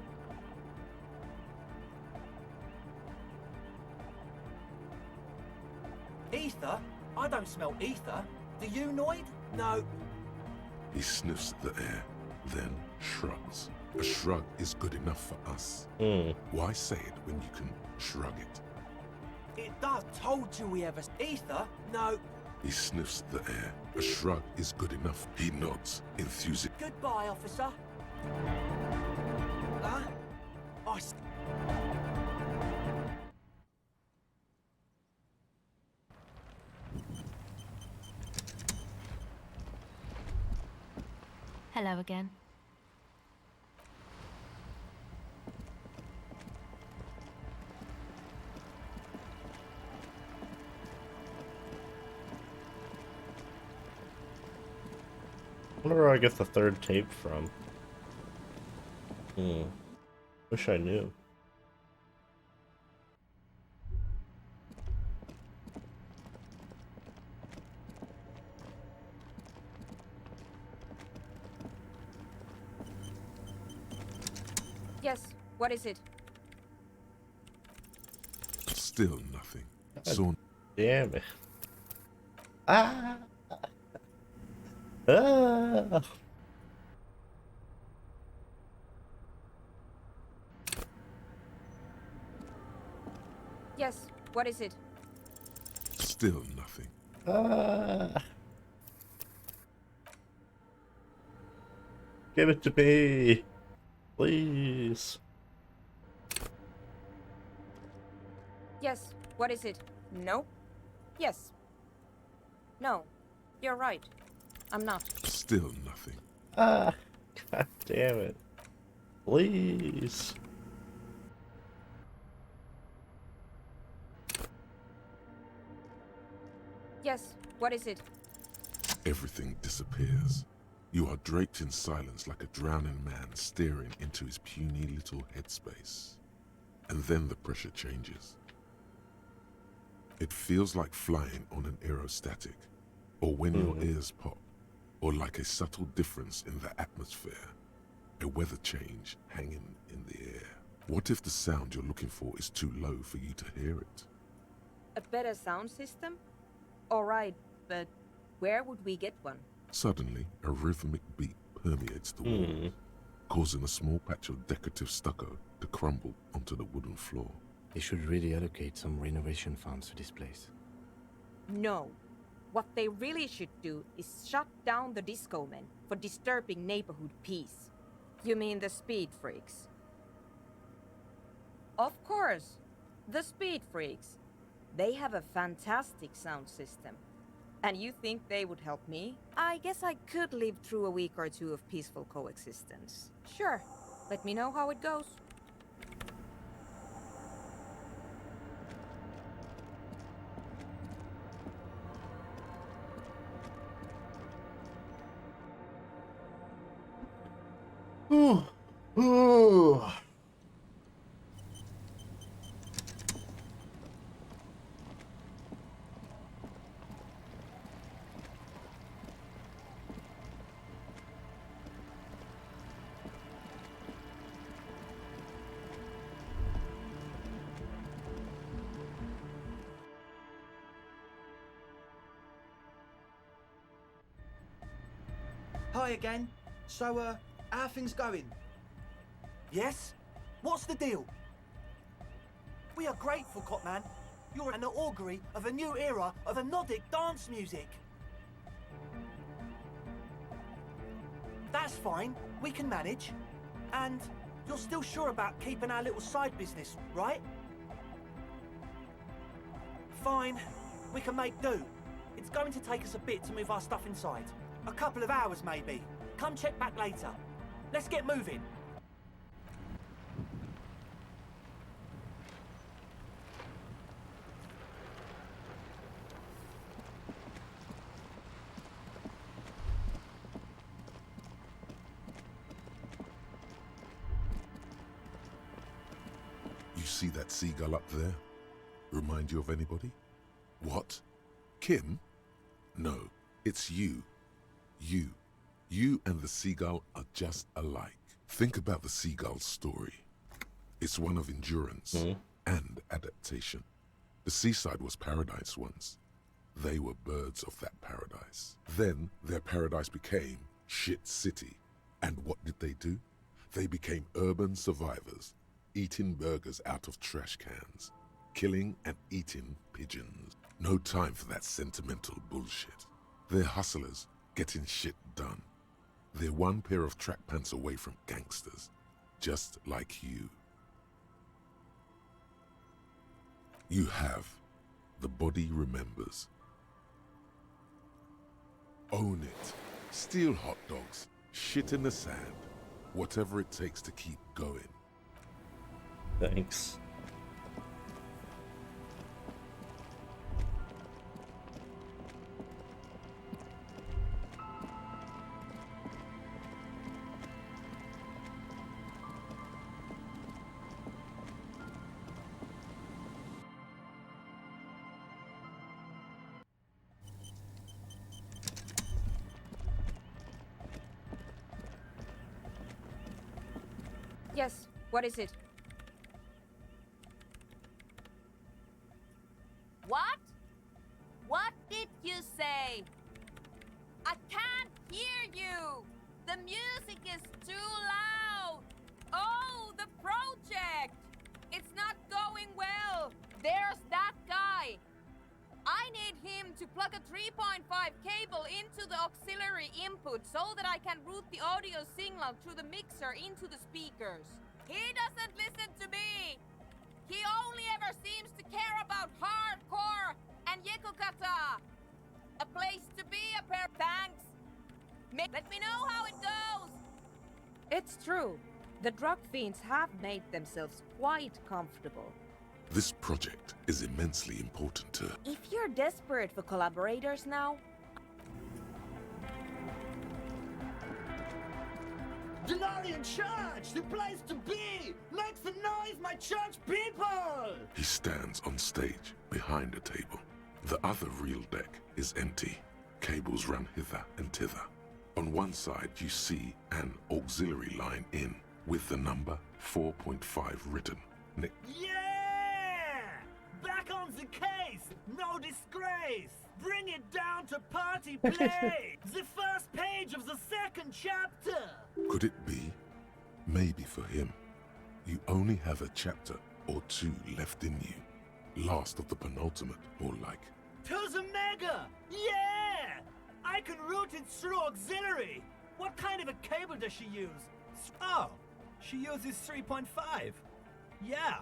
Ether? I don't smell ether. Do you, Noid? No. He sniffs the air, then shrugs. A shrug is good enough for us. Why say it when you can shrug it? It does. Told you we have a ether. No. He sniffs the air. A shrug is good enough. He nods, enthusiastic. Goodbye, officer. Huh? Hello again. I wonder where I get the third tape from. Wish I knew. Yes, what is it? Still nothing. God damn it. Ah! Ah! Yes, what is it? Still nothing. Ah! Give it to me! Please! Yes, what is it? No? Yes. No, you're right. I'm not. Still nothing. Ah! God damn it. Please! Yes, what is it? Everything disappears. You are draped in silence like a drowning man staring into his puny little headspace. And then the pressure changes. It feels like flying on an aerostatic, or when your ears pop, or like a subtle difference in the atmosphere, a weather change hanging in the air. What if the sound you're looking for is too low for you to hear it? A better sound system? Alright, but Where would we get one? Suddenly, a rhythmic beat permeates the wall, causing a small patch of decorative stucco to crumble onto the wooden floor. They should really allocate some renovation funds to this place. No. What they really should do is shut down the disco men for disturbing neighborhood peace. You mean the speed freaks? Of course, the speed freaks. They have a fantastic sound system. And you think they would help me? I guess I could live through a week or two of peaceful coexistence. Sure, let me know how it goes. Hi again. So, how are things going? Yes? What's the deal? We are grateful, Cotman. You're an augury of a new era of a Nordic dance music. That's fine. We can manage. And you're still sure about keeping our little side business, right? Fine. We can make do. It's going to take us a bit to move our stuff inside. A couple of hours, maybe. Come check back later. Let's get moving. You see that seagull up there? Remind you of anybody? What? Kim? No, it's you. You and the seagull are just alike. Think about the seagull's story. It's one of endurance and adaptation. The seaside was paradise once. They were birds of that paradise. Then their paradise became shit city. And what did they do? They became urban survivors, eating burgers out of trash cans, killing and eating pigeons. No time for that sentimental bullshit. They're hustlers, getting shit done. They're one pair of track pants away from gangsters, just like you. You have. The body remembers. Own it. Steal hot dogs, shit in the sand, whatever it takes to keep going. Thanks. Yes, what is it? What? What did you say? I can't hear you! The music is too loud! Oh, the project! It's not going well! There's that guy! I need him to plug a 3.5 cable into the auxiliary input so that I can route the audio signal through the mixer into the speakers. He doesn't listen to me! He only ever seems to care about hardcore and yekukata! A place to be, a pair. Thanks! Let me know how it goes! It's true. The drug fiends have made themselves quite comfortable. This project is immensely important to... If you're desperate for collaborators now... Denarian Church! The place to be! Make some noise, my church people! He stands on stage, behind a table. The other real deck is empty. Cables run hither and thither. On one side you see an auxiliary line in, with the number 4.5 written. Yeah! Back on the case! No disgrace! Bring it down to party play! The first page of the second chapter! Could it be? Maybe for him, you only have a chapter or two left in you. Last of the penultimate, more like. To the Mega! Yeah! I can route it through auxiliary! What kind of a cable does she use? Oh, she uses 3.5. Yeah.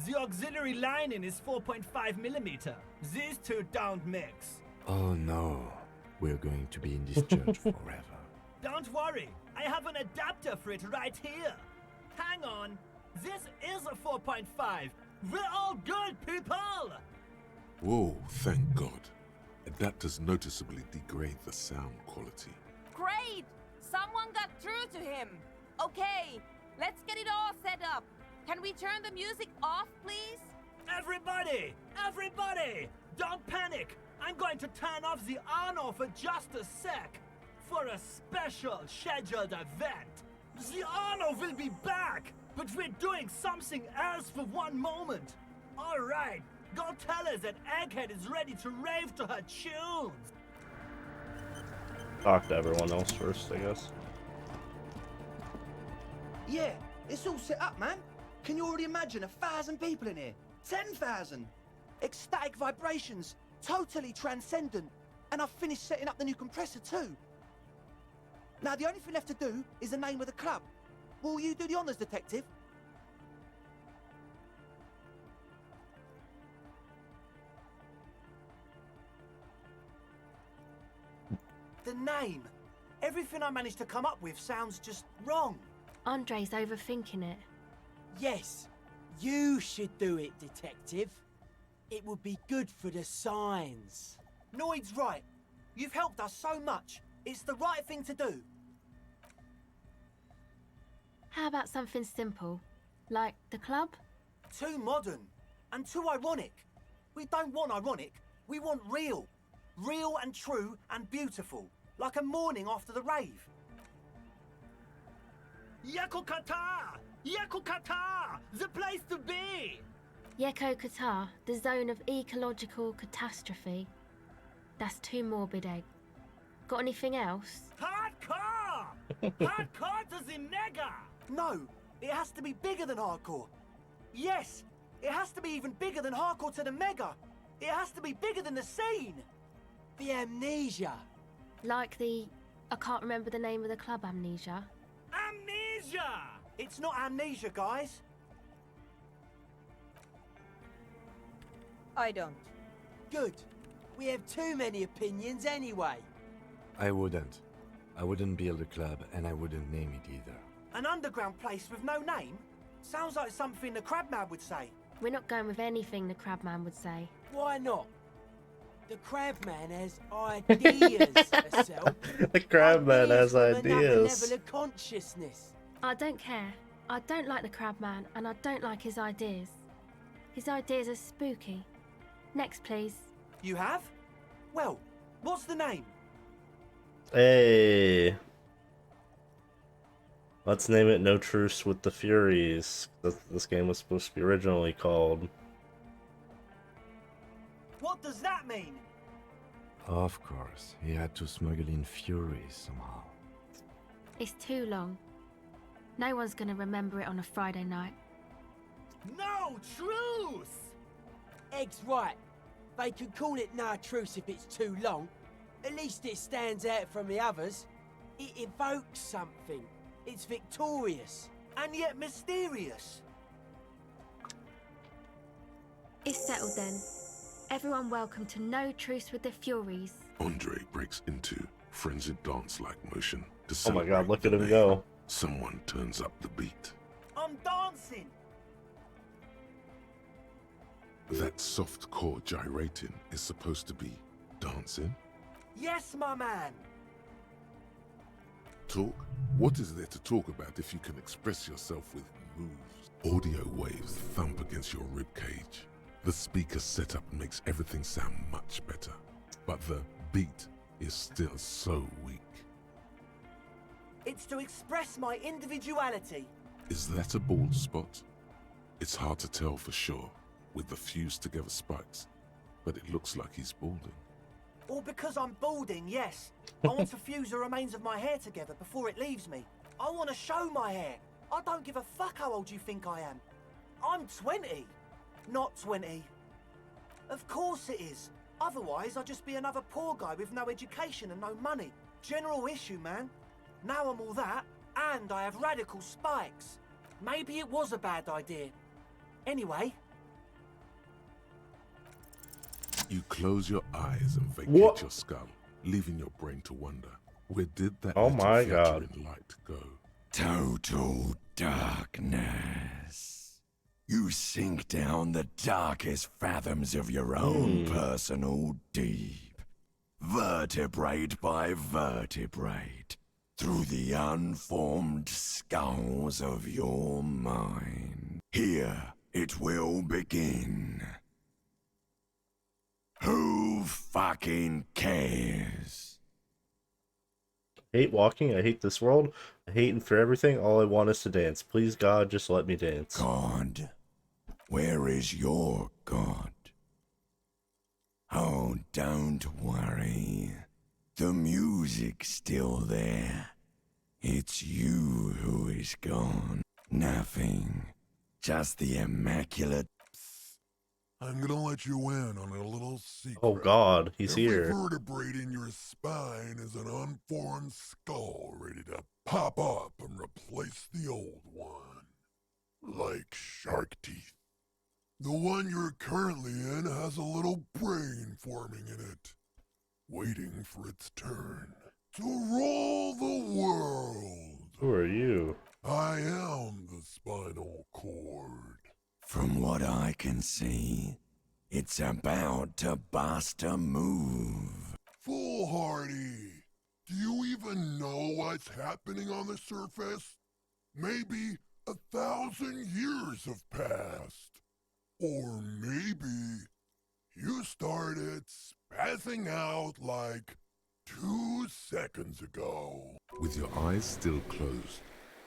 The auxiliary lining is 4.5 millimeter. These two don't mix. Oh no, we're going to be in this church forever. Don't worry, I have an adapter for it right here. Hang on, this is a 4.5. We're all good, people! Whoa, thank God. Adapters noticeably degrade the sound quality. Great! Someone got through to him. Okay, let's get it all set up. Can we turn the music off, please? Everybody! Everybody! Don't panic! I'm going to turn off the on for just a sec. For a special scheduled event. The on will be back, but we're doing something else for one moment. All right, go tell her that Egghead is ready to rave to her tunes. Talk to everyone else first, I guess. Yeah, it's all set up, man. Can you already imagine 1,000 people in here? 10,000! Ecstatic vibrations, totally transcendent. And I've finished setting up the new compressor too. Now the only thing left to do is the name of the club. Will you do the honors, detective? The name. Everything I managed to come up with sounds just wrong. Andre's overthinking it. Yes, you should do it, detective. It would be good for the signs. Noid's right. You've helped us so much. It's the right thing to do. How about something simple? Like the club? Too modern. And too ironic. We don't want ironic. We want real. Real and true and beautiful. Like a morning after the rave. Yakukata! Yakukata! The place to be! Yeko Qatar, the zone of ecological catastrophe. That's too morbid, Egg. Got anything else? Hardcore! Hardcore to the Mega! No, it has to be bigger than hardcore. Yes, it has to be even bigger than hardcore to the Mega. It has to be bigger than the scene. The amnesia. Like the... I can't remember the name of the club, Amnesia. Amnesia! It's not amnesia, guys. I don't. Good. We have too many opinions anyway. I wouldn't. I wouldn't build a club, and I wouldn't name it either. An underground place with no name? Sounds like something the Crabman would say. We're not going with anything the Crabman would say. Why not? The Crabman has ideas herself. The Crabman has Another ideas. level of consciousness. I don't care. I don't like the Crabman, and I don't like his ideas. His ideas are spooky. Next, please. You have? Well, what's the name? Hey. Let's name it No Truce with the Furies. This game was supposed to be originally called. What does that mean? Of course, he had to smuggle in Furies somehow. It's too long. No one's gonna remember it on a Friday night. No truce! Egg's right. They can call it No Truce if it's too long. At least it stands out from the others. It evokes something. It's victorious. And yet mysterious. It's settled then. Everyone welcome to No Truce with the Furies. Andre breaks into frenzied dance-like motion to Oh my god, celebrate look at the him name. go. Someone turns up the beat. I'm dancing. That soft core gyrating is supposed to be dancing? Yes, my man. Talk? What is there to talk about if you can express yourself with moves? Audio waves thump against your ribcage. The speaker setup makes everything sound much better. But the beat is still so weak. It's to express my individuality. Is that a bald spot? It's hard to tell for sure, with the fused together spikes. but it looks like he's balding. Or because I'm balding, yes. I want to fuse the remains of my hair together before it leaves me. I want to show my hair. I don't give a fuck how old you think I am. I'm 20, not 20. Of course it is. Otherwise, I'd just be another poor guy with no education and no money. General issue, man. Now I'm all that, and I have radical spikes. Maybe it was a bad idea. Anyway. You close your eyes and vacate your skull, leaving your brain to wonder, where did that little fluttering light go? Total darkness. You sink down the darkest fathoms of your own personal deep, vertebrate by vertebrate, through the unformed skulls of your mind. Here it will begin. Who fucking cares? I hate walking, I hate this world, I hate and for everything, all I want is to dance. Please God, just let me dance. God? Where is your God? Oh, don't worry. The music's still there. It's you who is gone. Nothing. Just the immaculate... I'm gonna let you in on a little secret. Oh God, he's here. Every vertebrae in your spine is an unformed skull ready to pop up and replace the old one. Like shark teeth. The one you're currently in has a little brain forming in it, waiting for its turn to rule the world. Who are you? I am the spinal cord. From what I can see, it's about to bust a move. Foolhardy! Do you even know what's happening on the surface? Maybe 1,000 years have passed. Or maybe you started spazzing out like 2 seconds ago. With your eyes still closed,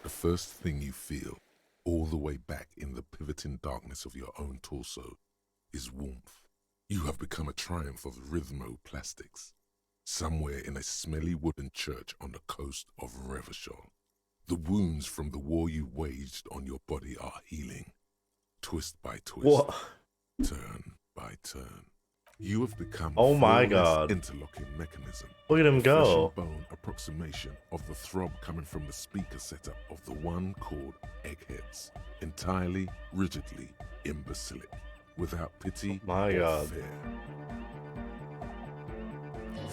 the first thing you feel, all the way back in the pivoting darkness of your own torso, is warmth. You have become a triumph of rhythmoplastics, somewhere in a smelly wooden church on the coast of Revachol. The wounds from the war you waged on your body are healing, twist by twist, turn by turn. You have become oh my God, interlocking mechanism. Look at him go. Flesh and bone approximation of the throb coming from the speaker setup of the one called Eggheads, entirely, rigidly imbecilic, without pity my or God. fear.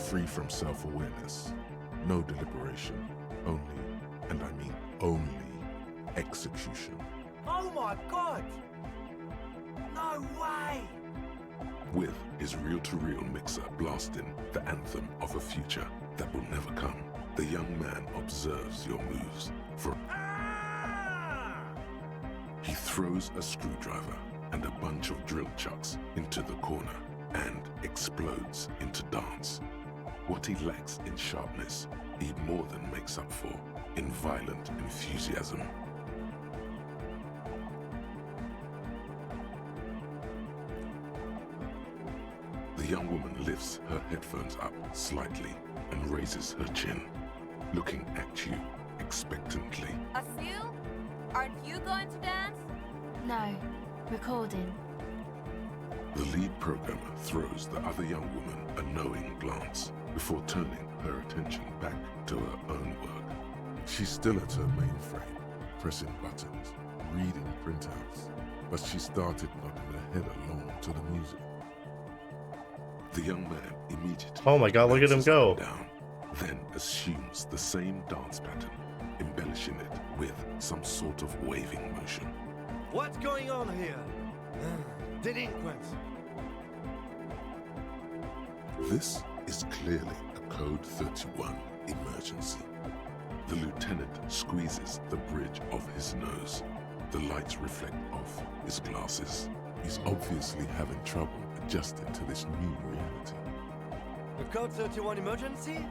Free from self-awareness, no deliberation, only, and I mean only, execution. Oh my God! No way! With his reel-to-reel mixer blasting the anthem of a future that will never come, the young man observes your moves for... He throws a screwdriver and a bunch of drill chucks into the corner and explodes into dance. What he lacks in sharpness, he more than makes up for in violent enthusiasm. The young woman lifts her headphones up slightly and raises her chin, looking at you expectantly. Asil, aren't you going to dance? No, recording. The lead programmer throws the other young woman a knowing glance before turning her attention back to her own work. She's still at her mainframe, pressing buttons, reading printouts, but she started nodding her head along to the music. The young man immediately oh my God, look at him go. Down, then assumes the same dance pattern, embellishing it with some sort of waving motion. What's going on here? Delinquents. This is clearly a Code 31 emergency. The lieutenant squeezes the bridge of his nose. The lights reflect off his glasses. He's obviously having trouble adjusting to this new reality. A Code 31 emergency?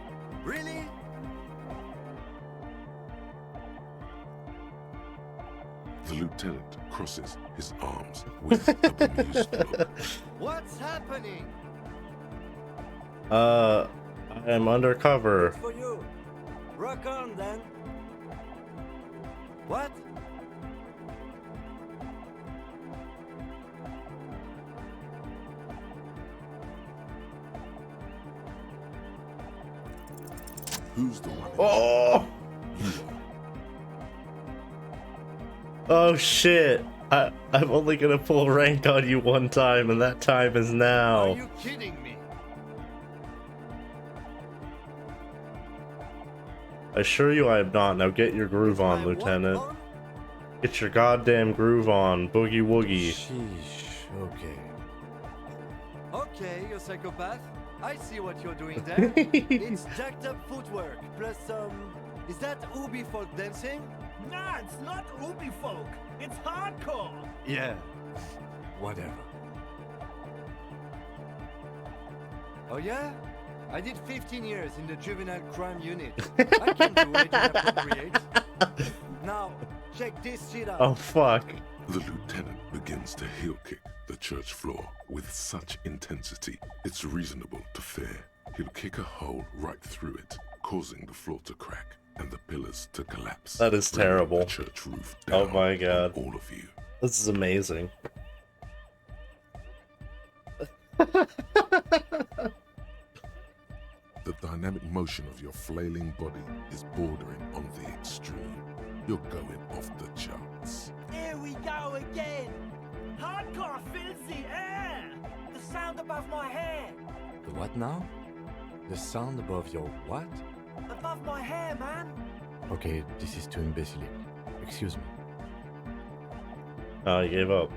Really? The lieutenant crosses his arms with a bemused look. What's happening? I'm undercover. For you. Rock on then. What? Who's the one? Oh! Oh shit! I'm only gonna pull rank on you one time, and that time is now. Are you kidding me? I assure you I am not. Now get your groove on, Lieutenant. Get your goddamn groove on, boogie woogie. Sheesh, okay. Okay, you psychopath. I see what you're doing there. It's jacked up footwork, plus is that Ubi folk dancing? Nah, it's not Ubi folk. It's hardcore. Yeah, whatever. Oh yeah? I did 15 years in the juvenile crime unit. I can do it inappropriate. Now, check this shit out. Oh fuck. The lieutenant begins to heel kick the church floor with such intensity, it's reasonable to fear he'll kick a hole right through it, causing the floor to crack and the pillars to collapse. That is bringing terrible. The church roof down Oh my god. on all of you. This is amazing. The dynamic motion of your flailing body is bordering on the extreme. You're going off the charts. Here we go again. Hardcore fills the air. The sound above my hair. The what now? The sound above your what? Above my hair, man. Okay, this is too imbecilic. Excuse me. Oh, he gave up.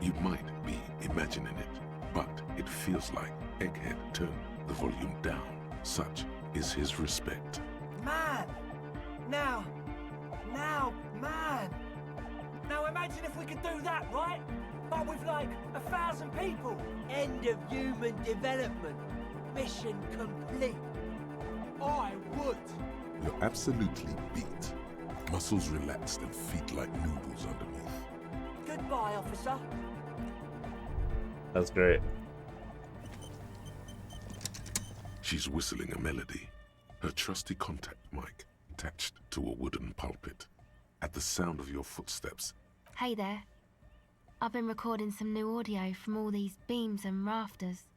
You might be imagining it, but it feels like Egghead turned the volume down. Such is his respect. Man! Now, man! Now imagine if we could do that, right? But with like 1,000 people. End of human development. Mission complete. I would. You're absolutely beat. Muscles relaxed and feet like noodles underneath. Goodbye, officer. That's great. She's whistling a melody, her trusty contact mic attached to a wooden pulpit. At the sound of your footsteps, Hey there. I've been recording some new audio from all these beams and rafters.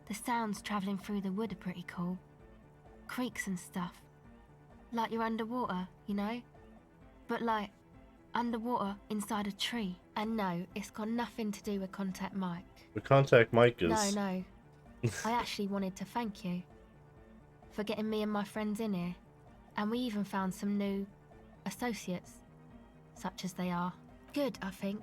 The sounds travelling through the wood are pretty cool. Creaks and stuff. Like you're underwater, you know? But like, underwater inside a tree. And no, it's got nothing to do with Contact Mike. The Contact Mike is... No. I actually wanted to thank you for getting me and my friends in here. And we even found some new associates, such as they are. Good, I think.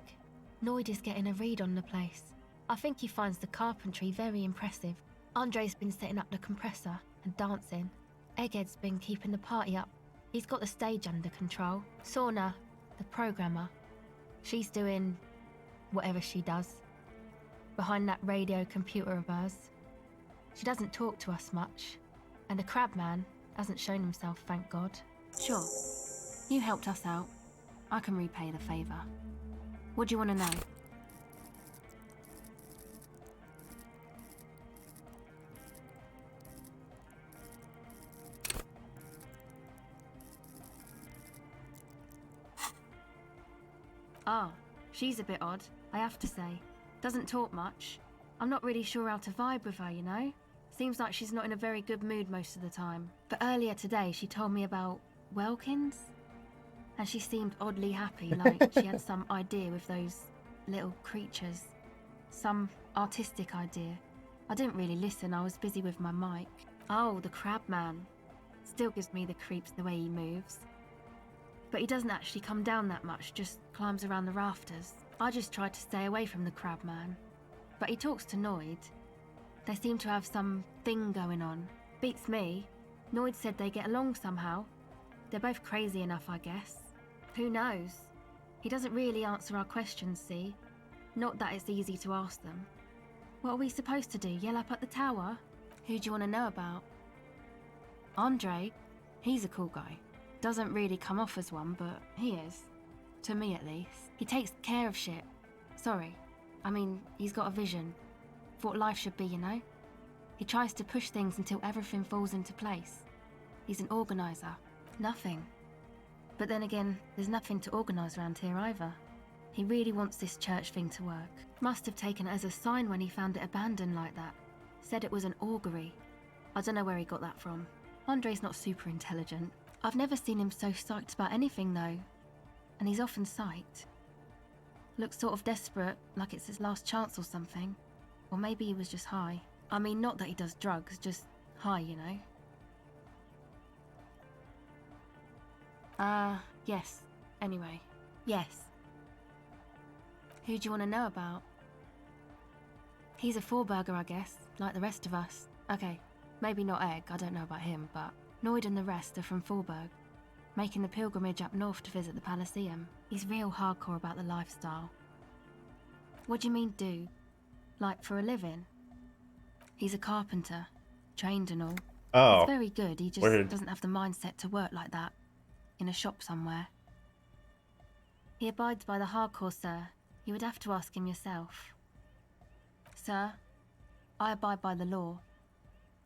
Noid is getting a read on the place. I think he finds the carpentry very impressive. Andre's been setting up the compressor and dancing. Egghead's been keeping the party up. He's got the stage under control. Sauna, the programmer, she's doing whatever she does behind that radio computer of hers. She doesn't talk to us much, and the crabman hasn't shown himself, thank God. Sure, you helped us out. I can repay the favour. What do you want to know? Ah, she's a bit odd, I have to say. Doesn't talk much. I'm not really sure how to vibe with her, you know? Seems like she's not in a very good mood most of the time. But earlier today, she told me about Welkins. And she seemed oddly happy, like she had some idea with those little creatures. Some artistic idea. I didn't really listen, I was busy with my mic. Oh, the crab man. Still gives me the creeps the way he moves. But he doesn't actually come down that much, just climbs around the rafters. I just tried to stay away from the crab man. But he talks to Noid. They seem to have some thing going on. Beats me. Noid said they get along somehow. They're both crazy enough, I guess. Who knows? He doesn't really answer our questions, see? Not that it's easy to ask them. What are we supposed to do, yell up at the tower? Who do you want to know about? Andre? He's a cool guy. Doesn't really come off as one, but he is. To me, at least. He takes care of shit. Sorry. I mean, he's got a vision for what life should be, you know? He tries to push things until everything falls into place. He's an organizer. Nothing. But then again, there's nothing to organise around here either. He really wants this church thing to work. Must have taken it as a sign when he found it abandoned like that. Said it was an augury. I don't know where he got that from. Andre's not super intelligent. I've never seen him so psyched about anything though. And he's often psyched. Looks sort of desperate, like it's his last chance or something. Or maybe he was just high. I mean, not that he does drugs, just high, you know? Yes. Anyway. Yes. Who do you want to know about? He's a four-burger, I guess, like the rest of us. Okay, maybe not Egg, I don't know about him, but Noid and the rest are from Forberg, making the pilgrimage up north to visit the Elysium. He's real hardcore about the lifestyle. What do you mean, do? Like, for a living? He's a carpenter, trained and all. Oh. He's very good, he just Weird. doesn't have the mindset to work like that, in a shop somewhere. He abides by the hardcore, sir. You would have to ask him yourself. Sir, I abide by the law.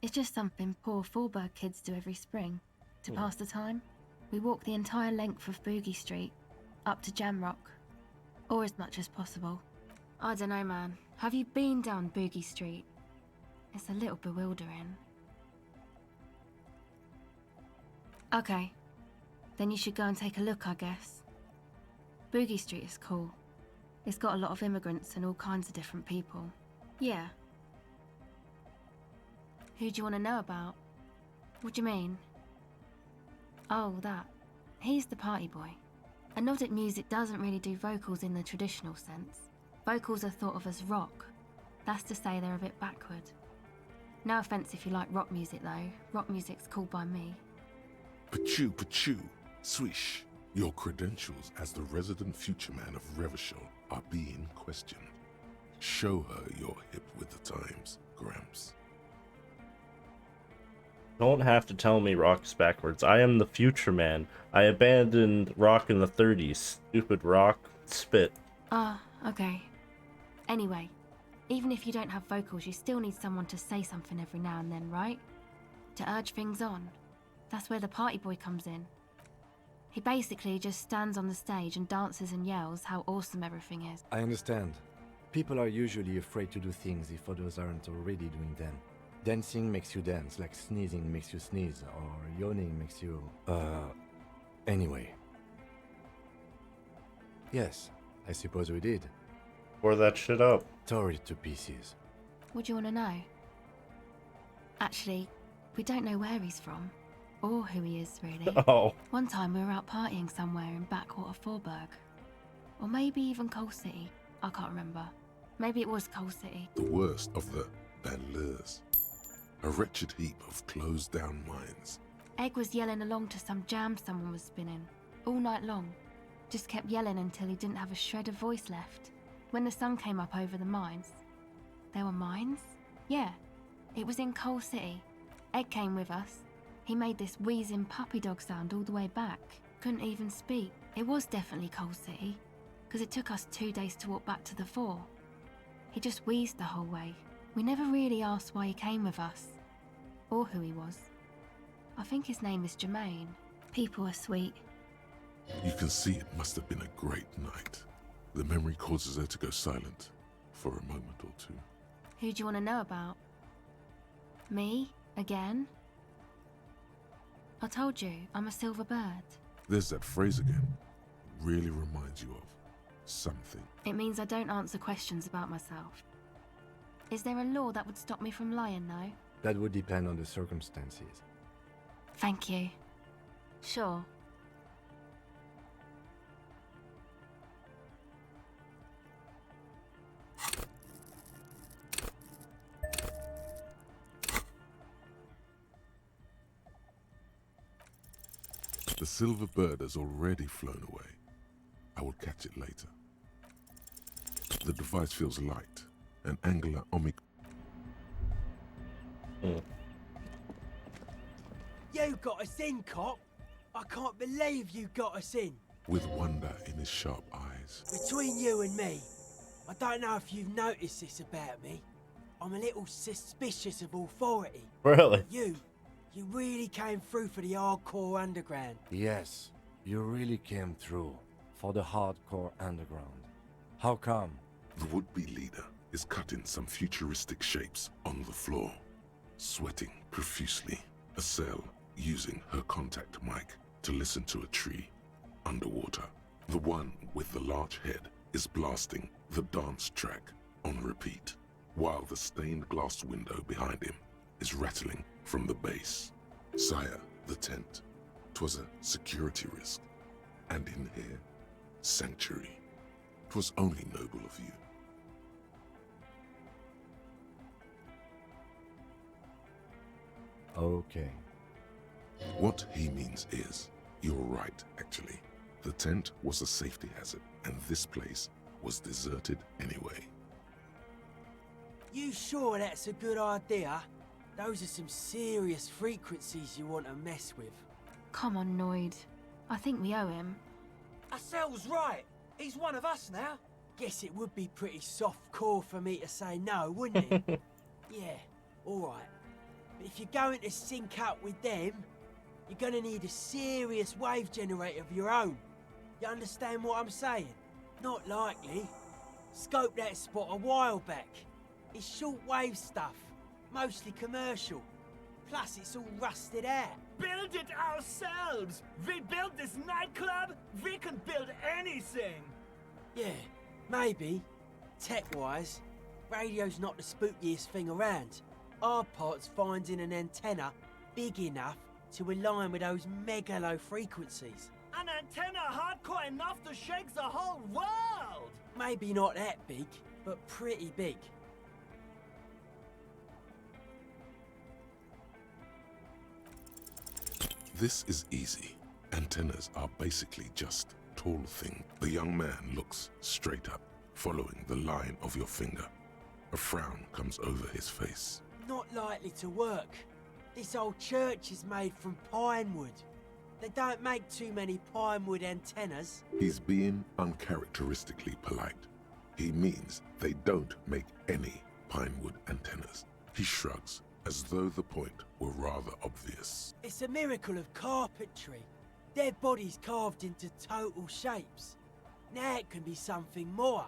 It's just something poor Forberg kids do every spring. To pass the time, we walk the entire length of Boogie Street, up to Jamrock. Or as much as possible. I don't know, man. Have you been down Boogie Street? It's a little bewildering. Okay. Then you should go and take a look, I guess. Boogie Street is cool. It's got a lot of immigrants and all kinds of different people. Yeah. Who do you want to know about? What do you mean? Oh, that. He's the party boy. Anodic music doesn't really do vocals in the traditional sense. Vocals are thought of as rock. That's to say they're a bit backward. No offence if you like rock music though. Rock music's cool by me. Pachu, pachu, swish. Your credentials as the resident future man of Revachol are being questioned. Show her you're hip with the times, Gramps. Don't have to tell me rock is backwards. I am the future man. I abandoned rock in the 30s. Stupid rock. Spit. Okay. Anyway, even if you don't have vocals, you still need someone to say something every now and then, right? To urge things on. That's where the party boy comes in. He basically just stands on the stage and dances and yells how awesome everything is. I understand. People are usually afraid to do things if others aren't already doing them. Dancing makes you dance, like sneezing makes you sneeze, or yawning makes you... Anyway. Yes, I suppose we did. Tore that shit up. Tore it to pieces. What do you want to know? Actually, we don't know where he's from. Or who he is, really. Oh. One time we were out partying somewhere in backwater Forberg. Or maybe even Coal City. I can't remember. Maybe it was Coal City. The worst of the banlieues. A wretched heap of closed-down mines. Egg was yelling along to some jam someone was spinning. All night long. Just kept yelling until he didn't have a shred of voice left. When the sun came up over the mines. There were mines? Yeah. It was in Coal City. Egg came with us. He made this wheezing puppy dog sound all the way back. Couldn't even speak. It was definitely Coal City, because it took us 2 days to walk back to the fort. He just wheezed the whole way. We never really asked why he came with us, or who he was. I think his name is Jermaine. People are sweet. You can see it must have been a great night. The memory causes her to go silent for a moment or two. Who do you want to know about? Me? Again? I told you, I'm a silver bird. There's that phrase again. Really reminds you of something. It means I don't answer questions about myself. Is there a law that would stop me from lying, though? That would depend on the circumstances. Thank you. Sure. The silver bird has already flown away. I will catch it later. The device feels light, an angular omic. You got us in, cop. I can't believe you got us in. With wonder in his sharp eyes. Between you and me, I don't know if you've noticed this about me. I'm a little suspicious of authority. Really? You really came through for the hardcore underground. Yes, you really came through for the hardcore underground. How come? The would-be leader is cutting some futuristic shapes on the floor, sweating profusely. A cell using her contact mic to listen to a tree underwater. The one with the large head is blasting the dance track on repeat, while the stained glass window behind him is rattling from the base. Sire, the tent. 'Twas a security risk. And in here, sanctuary. 'Twas only noble of you. Okay. What he means is, you're right, actually. The tent was a safety hazard, and this place was deserted anyway. You sure that's a good idea? Those are some serious frequencies you want to mess with. Come on, Noid. I think we owe him. Asel's right. He's one of us now. Guess it would be pretty soft core for me to say no, wouldn't it? Yeah, alright. But if you're going to sync up with them, you're gonna need a serious wave generator of your own. You understand what I'm saying? Not likely. Scoped that spot a while back. It's short-wave stuff, mostly commercial. Plus, it's all rusted out. Build it ourselves! We built this nightclub, we can build anything! Yeah, maybe. Tech-wise, radio's not the spookiest thing around. Our part's finding an antenna big enough to align with those megalo frequencies. An antenna hardcore enough to shake the whole world! Maybe not that big, but pretty big. This is easy. Antennas are basically just tall thing. The young man looks straight up, following the line of your finger. A frown comes over his face. Not likely to work. This old church is made from pine wood. They don't make too many pine wood antennas. He's being uncharacteristically polite. He means they don't make any pine wood antennas. He shrugs, as though the point were rather obvious. It's a miracle of carpentry. Their bodies carved into total shapes. Now it can be something more.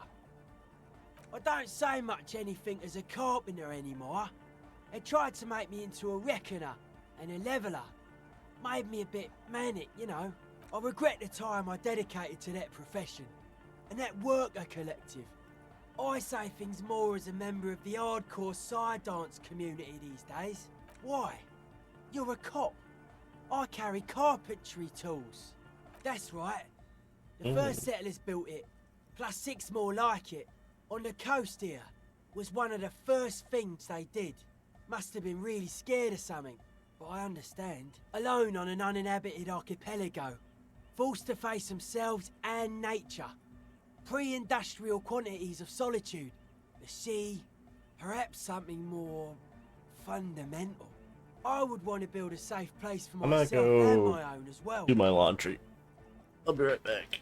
I don't say much anything as a carpenter anymore. They tried to make me into a reckoner and a leveler. Made me a bit manic, you know. I regret the time I dedicated to that profession and that worker collective. I say things more as a member of the hardcore side dance community these days. Why? You're a cop. I carry carpentry tools. That's right. The first settlers built it, plus 6 more like it, on the coast here. Was one of the first things they did. Must have been really scared of something, but I understand. Alone on an uninhabited archipelago, forced to face themselves and nature. Pre-industrial quantities of solitude. The sea, perhaps something more fundamental. I would want to build a safe place for I'm gonna myself go and my own as well. do my laundry. I'll be right back.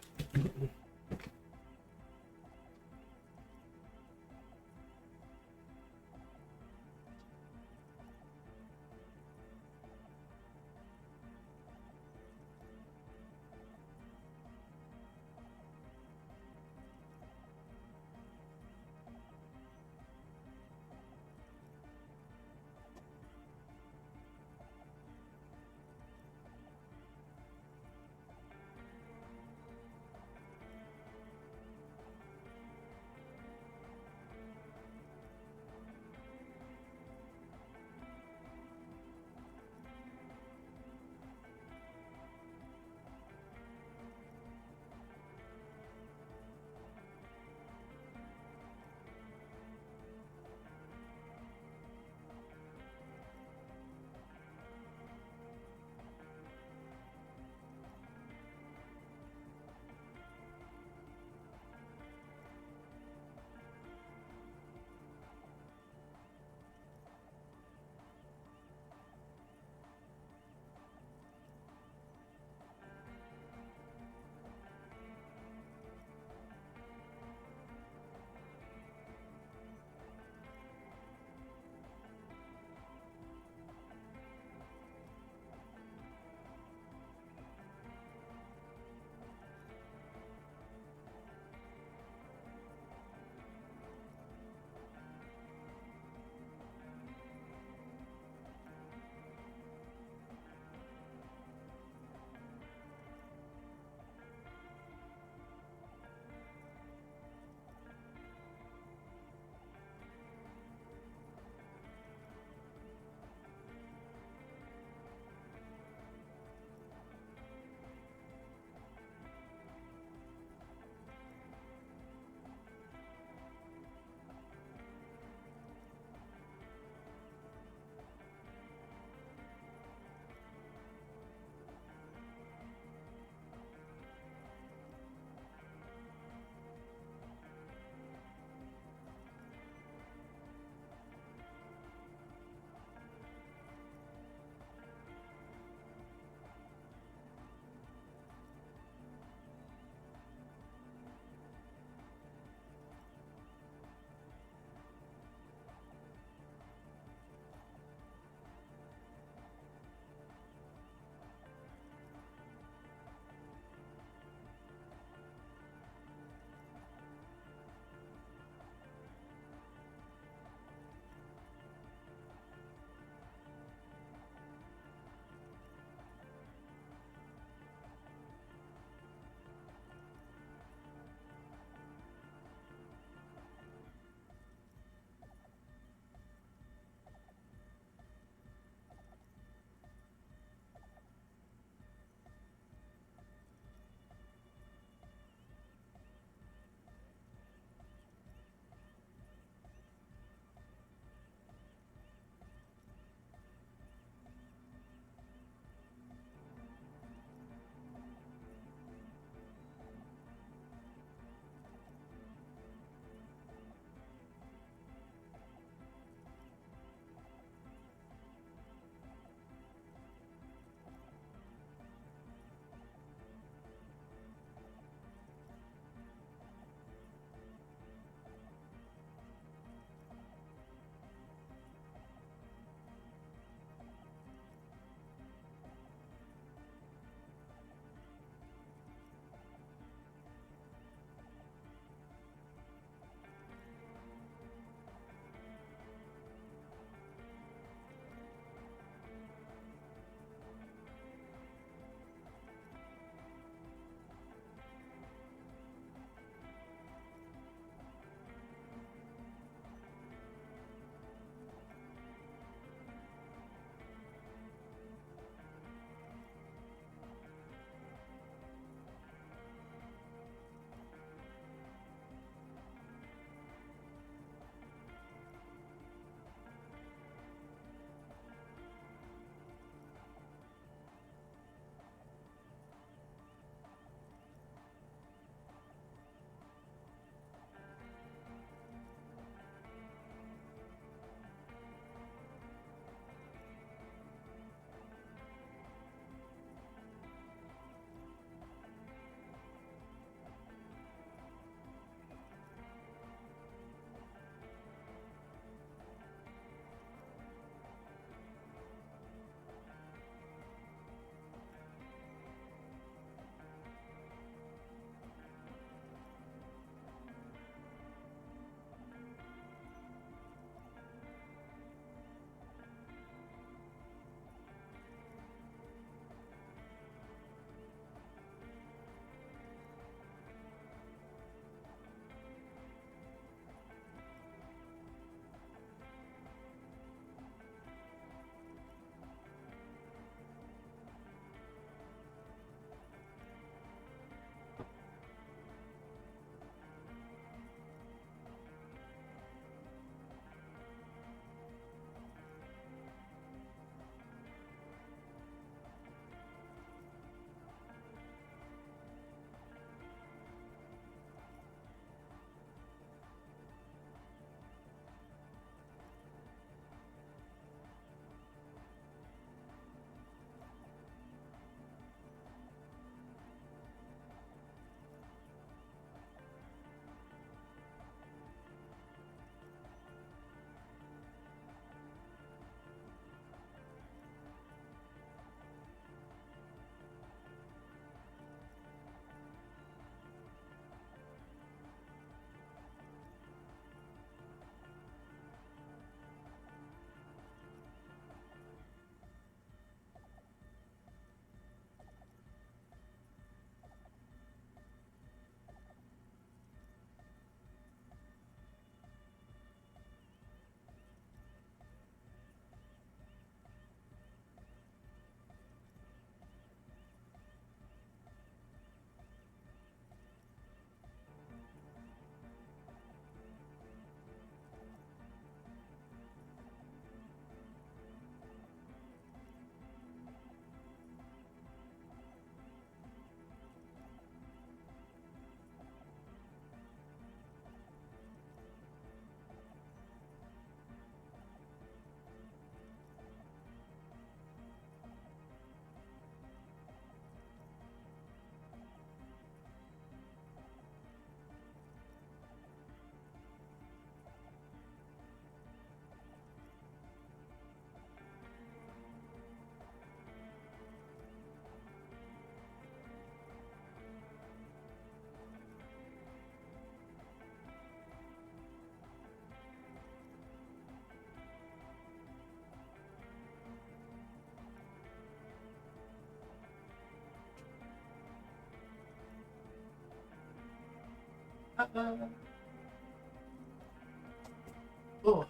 Oh.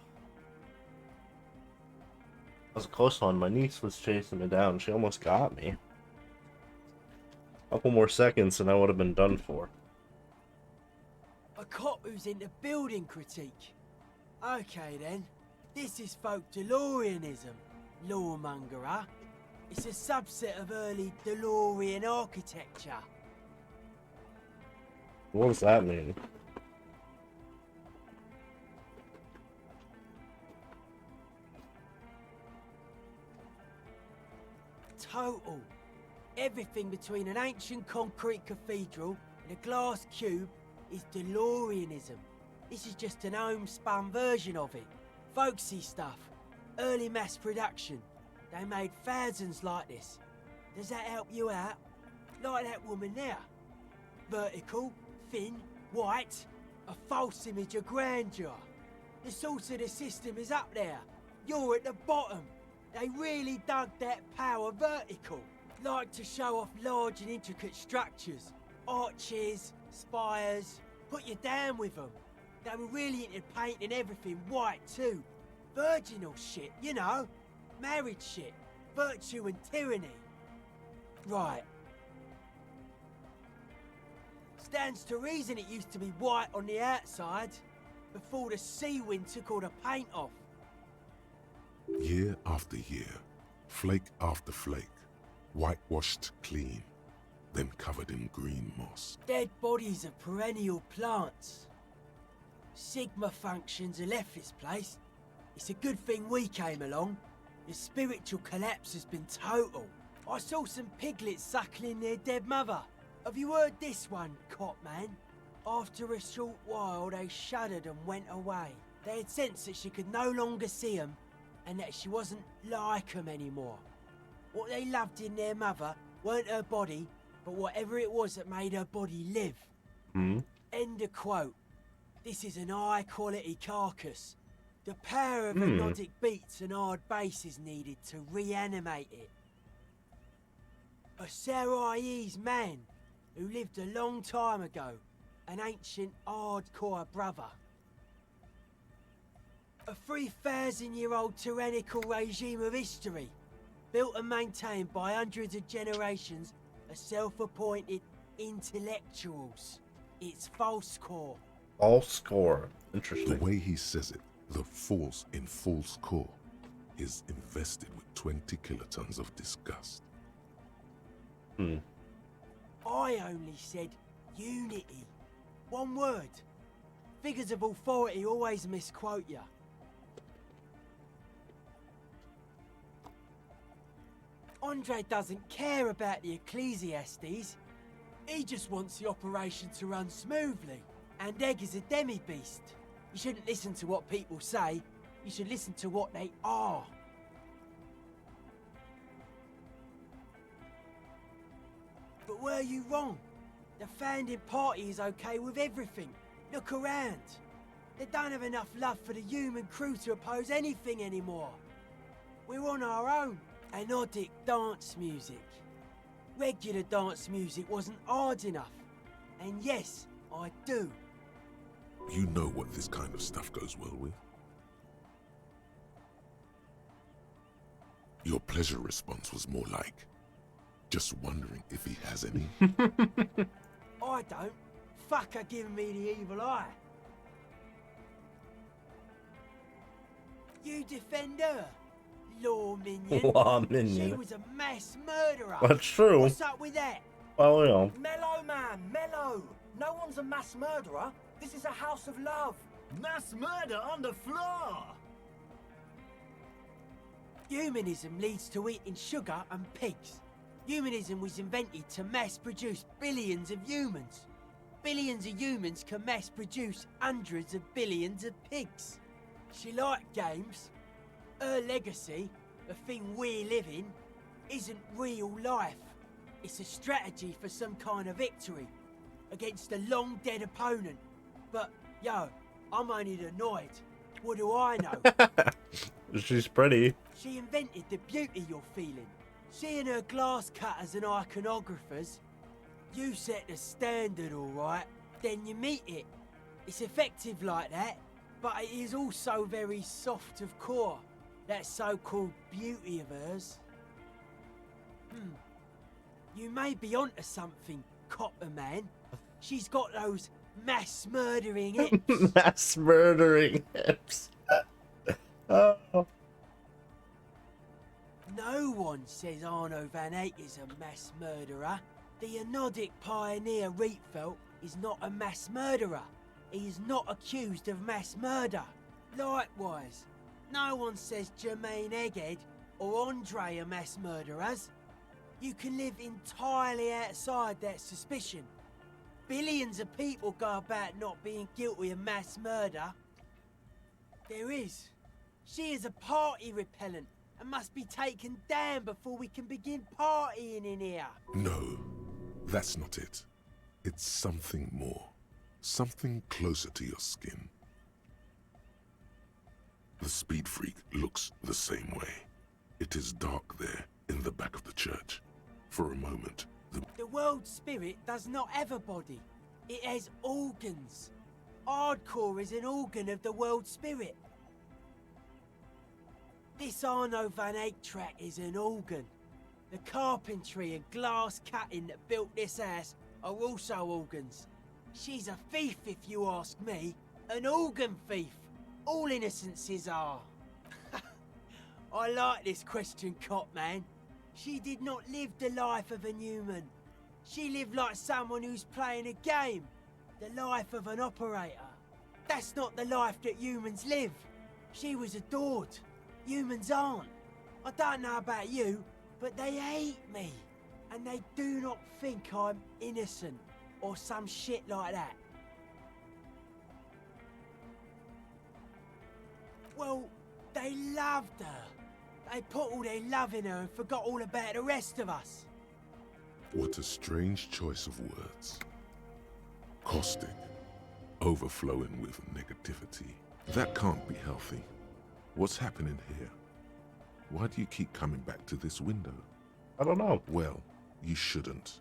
That was a close one. My niece was chasing me down. She almost got me. A couple more seconds and I would have been done for. A cop who's into building critique. Okay then, this is folk DeLoreanism, lawmongerer. It's a subset of early DeLorean architecture. What does that mean? Total. Everything between an ancient concrete cathedral and a glass cube is DeLoreanism. This is just an homespun version of it. Folksy stuff. Early mass production. They made thousands like this. Does that help you out? Like that woman there. Vertical, thin, white. A false image of grandeur. The source of the system is up there. You're at the bottom. They really dug that power vertical. Like to show off large and intricate structures. Arches, spires. Put you down with them. They were really into painting everything white too. Virginal shit, you know. Married shit. Virtue and tyranny. Right. Stands to reason it used to be white on the outside, before the sea wind took all the paint off. Year after year, flake after flake, whitewashed clean, then covered in green moss. Dead bodies of perennial plants. Sigma functions have left this place. It's a good thing we came along. The spiritual collapse has been total. I saw some piglets suckling their dead mother. Have you heard this one, cop man? After a short while, they shuddered and went away. They had sensed that she could no longer see them, and that she wasn't like them anymore. What they loved in their mother weren't her body, but whatever it was that made her body live. End of quote. This is an high-quality carcass. The power of hypnotic beats and hard bass is needed to reanimate it. A Sarais man who lived a long time ago, an ancient hardcore brother. A 3,000-year-old tyrannical regime of history, built and maintained by hundreds of generations of self-appointed intellectuals. It's false core. False core. Interesting. The way he says it, the force in false core is invested with 20 kilotons of disgust. I only said unity. One word. Figures of authority always misquote you. Andre doesn't care about the Ecclesiastes. He just wants the operation to run smoothly. And Egg is a demi-beast. You shouldn't listen to what people say. You should listen to what they are. But were you wrong? The founding party is okay with everything. Look around. They don't have enough love for the human crew to oppose anything anymore. We're on our own. Anodic dance music. Regular dance music wasn't hard enough. And yes, I do. You know what this kind of stuff goes well with. Your pleasure response was more like, just wondering if he has any. I don't. Fuck her giving me the evil eye. You defend her, law minion. Law minion. She was a mass murderer. That's true. What's up with that? Well, you know. Mellow, man, mellow. No one's a mass murderer. This is a house of love. Mass murder on the floor. Humanism leads to eating sugar and pigs. Humanism was invented to mass-produce billions of humans. Billions of humans can mass-produce hundreds of billions of pigs. She liked games. Her legacy, the thing we live in, isn't real life. It's a strategy for some kind of victory against a long-dead opponent. But, yo, I'm only annoyed. What do I know? She's pretty. She invented the beauty you're feeling. Seeing her glass cutters and iconographers, you set the standard, all right. Then you meet it. It's effective like that, but it is also very soft of core. That so-called beauty of hers. You may be onto something, Copper Man. She's got those mass murdering hips. Mass murdering hips. Oh. No one says Arno van Eyck is a mass murderer. The Anodic pioneer Rietveld is not a mass murderer. He is not accused of mass murder. Likewise, no one says Jermaine Egghead or Andre are mass murderers. You can live entirely outside that suspicion. Billions of people go about not being guilty of mass murder. There is. She is a party repellent and must be taken down before we can begin partying in here. No, that's not it. It's something more. Something closer to your skin. The speed freak looks the same way. It is dark there in the back of the church. For a moment, The world spirit does not have a body. It has organs. Hardcore is an organ of the world spirit. This Arno van Eyck track is an organ. The carpentry and glass cutting that built this house are also organs. She's a thief, if you ask me. An organ thief. All innocences are. I like this question, Cop Man. She did not live the life of a human. She lived like someone who's playing a game. The life of an operator. That's not the life that humans live. She was adored. Humans aren't. I don't know about you, but they hate me. And they do not think I'm innocent or some shit like that. Well, they loved her. They put all their love in her and forgot all about the rest of us. what a strange choice of words. Caustic, overflowing with negativity. That can't be healthy. What's happening here? Why do you keep coming back to this window? I don't know. Well, you shouldn't.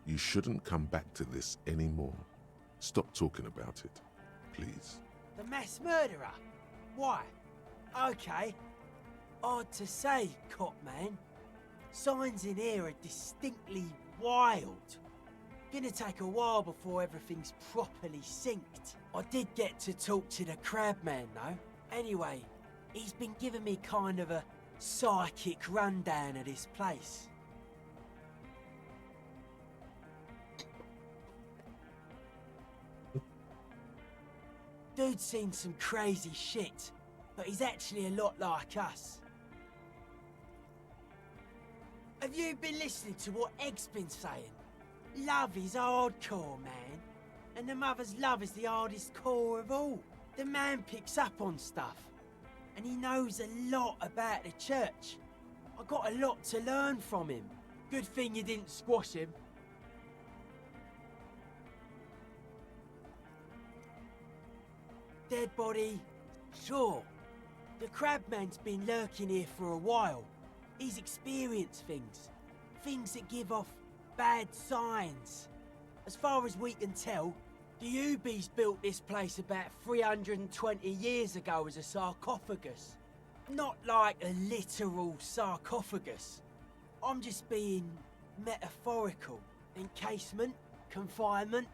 You shouldn't come back to this anymore. Stop talking about it, please. The mass murderer? Why? Okay. Odd to say, Cop Man. Signs in here are distinctly wild. Gonna take a while before everything's properly synced. I did get to talk to the Crabman though. Anyway, he's been giving me kind of a psychic rundown of this place. Dude's seen some crazy shit, but he's actually a lot like us. Have you been listening to what Egg's been saying? Love is hardcore, man. And the mother's love is the hardest core of all. The man picks up on stuff. And he knows a lot about the church. I got a lot to learn from him. Good thing you didn't squash him. Dead body? Sure. The Crabman's been lurking here for a while. He's experienced things. Things that give off bad signs. As far as we can tell, the Ubies built this place about 320 years ago as a sarcophagus. Not like a literal sarcophagus. I'm just being metaphorical. Encasement, confinement,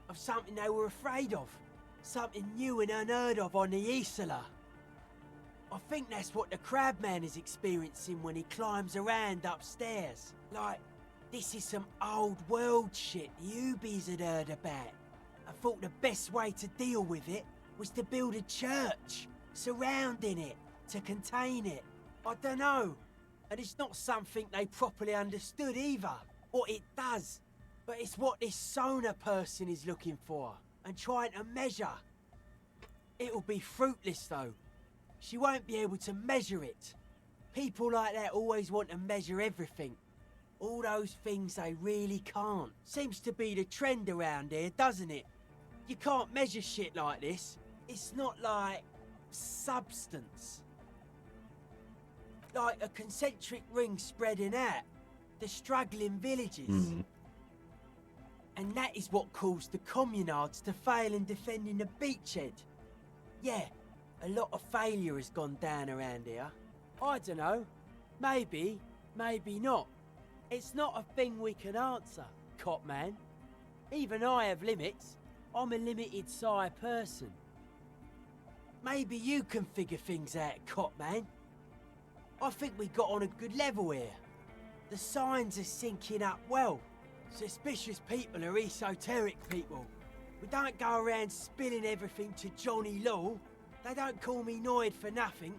of something they were afraid of. Something new and unheard of on the Isla. I think that's what the Crabman is experiencing when he climbs around upstairs. Like, this is some old world shit the Ubies had heard about. I thought the best way to deal with it was to build a church, surrounding it, to contain it. I don't know. And it's not something they properly understood either, what it does. But it's what this Sona person is looking for, and trying to measure. It'll be fruitless though. She won't be able to measure it. People like that always want to measure everything. All those things they really can't. Seems to be the trend around here, doesn't it? You can't measure shit like this. It's not like substance. Like a concentric ring spreading out. The struggling villages. And that is what caused the communards to fail in defending the beachhead. Yeah, a lot of failure has gone down around here. I don't know. Maybe, maybe not. It's not a thing we can answer, Copman. Even I have limits. I'm a limited size person. Maybe you can figure things out, Copman. I think we got on a good level here. The signs are syncing up well. Suspicious people are esoteric people. We don't go around spilling everything to Johnny Law. They don't call me Noid for nothing.